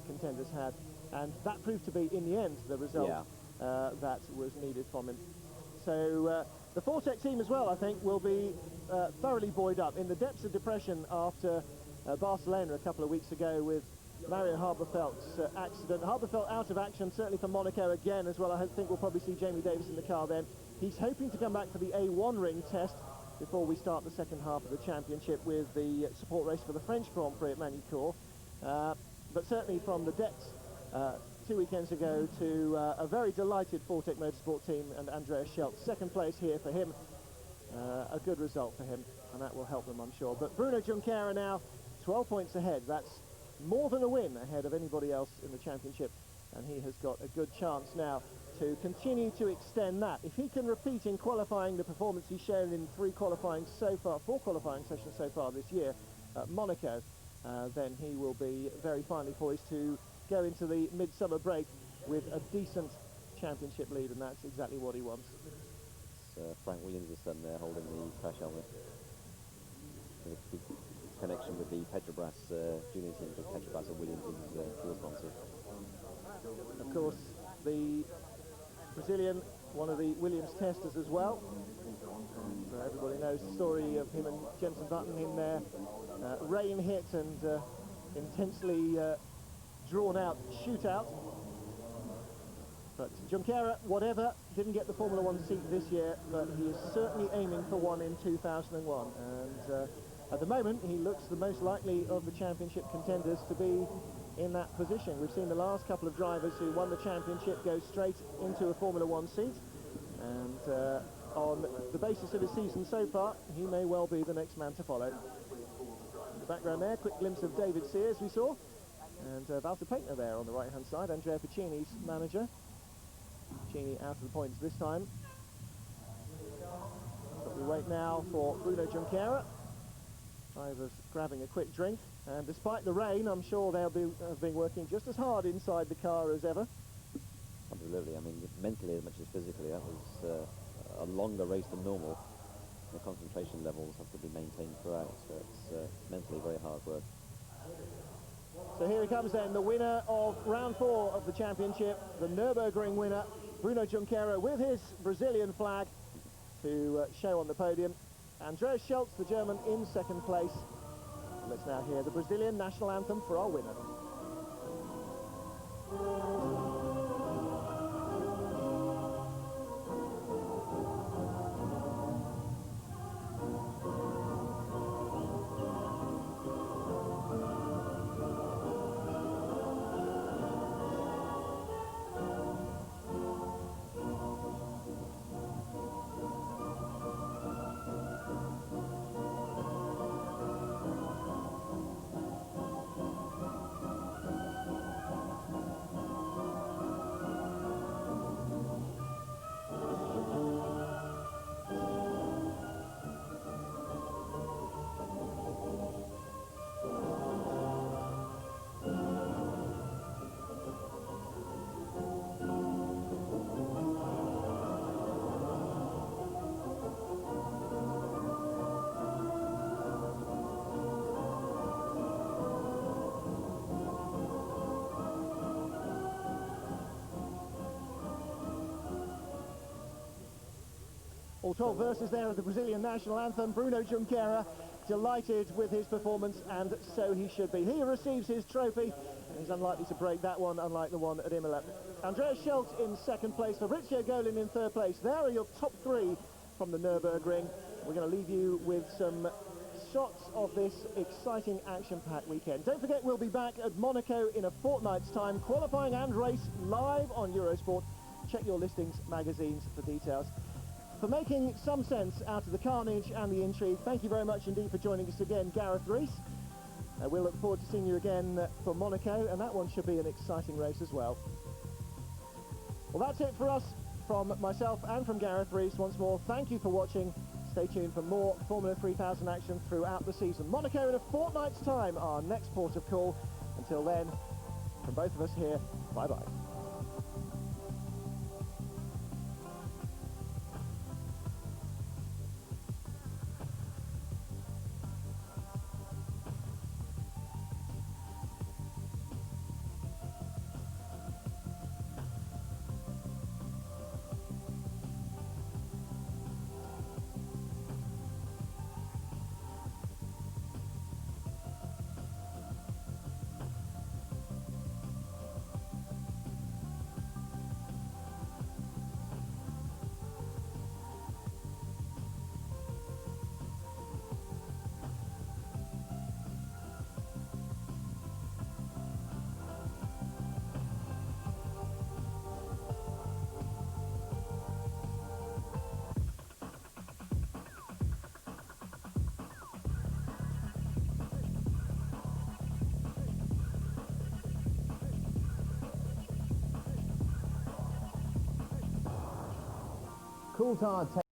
contenders had. And that proved to be, in the end, the result that was needed from him. So the Fortec team as well, I think, will be thoroughly buoyed up in the depths of depression after Barcelona a couple of weeks ago with Mario Harbourfelt's accident. Harbourfelt out of action, certainly for Monaco again as well. I think we'll probably see Jamie Davis in the car then. He's hoping to come back for the A1 ring test before we start the second half of the championship with the support race for the French Grand Prix at Manicourt. But certainly from the depths 2 weekends ago to a very delighted Fortec Motorsport team and Andreas Scheltz. Second place here for him. A good result for him, and that will help them, I'm sure. But Bruno Junqueira now 12 points ahead. That's more than a win ahead of anybody else in the championship, and he has got a good chance now to continue to extend that. If he can repeat in qualifying the performance he's shown in four qualifying sessions so far this year at Monaco, then he will be very finely poised to go into the midsummer break with a decent championship lead, and that's exactly what he wants. It's Frank Williams' son there holding the crash helmet. Connection with the Petrobras junior team, because Petrobras and Williams is fuel sponsor. Of course, the Brazilian, one of the Williams testers as well. So everybody knows the story of him and Jenson Button in their rain hit and intensely drawn out shootout. But Junqueira, whatever, didn't get the Formula One seat this year, but he is certainly aiming for one in 2001. And at the moment, he looks the most likely of the championship contenders to be in that position. We've seen the last couple of drivers who won the championship go straight into a Formula One seat, and on the basis of his season so far, he may well be the next man to follow. In the background there, quick glimpse of David Sears we saw, and Walter Paintner there on the right hand side, Andrea Piccini's manager. Piccini out of the points this time. But we wait now for Bruno Junqueira. Drivers grabbing a quick drink, and despite the rain, I'm sure they'll have been working just as hard inside the car as ever. Absolutely. I mean, mentally as much as physically, that was a longer race than normal. The concentration levels have to be maintained throughout, so it's mentally very hard work. So here he comes then, the winner of round 4 of the championship, the Nurburgring winner, Bruno Junqueira, with his Brazilian flag to show on the podium. Andreas Scheltz, the German, in second place. Let's now hear the Brazilian national anthem for our winner. All 12 verses there of the Brazilian national anthem. Bruno Junqueira delighted with his performance, and so he should be. He receives his trophy, and he's unlikely to break that one, unlike the one at Imola. Andreas Schultz in second place, Fabrizio Golin in third place. There are your top three from the Nurburgring. We're going to leave you with some shots of this exciting action-packed weekend. Don't forget, we'll be back at Monaco in a fortnight's time, qualifying and race live on Eurosport. Check your listings magazines for details. For making some sense out of the carnage and the intrigue, thank you very much indeed for joining us again, Gareth Rees. We'll look forward to seeing you again for Monaco, and that one should be an exciting race as well. Well, that's it for us, from myself and from Gareth Rees. Once more, thank you for watching. Stay tuned for more Formula 3000 action throughout the season. Monaco in a fortnight's time, our next port of call. Until then, from both of us here, bye-bye. Coulthard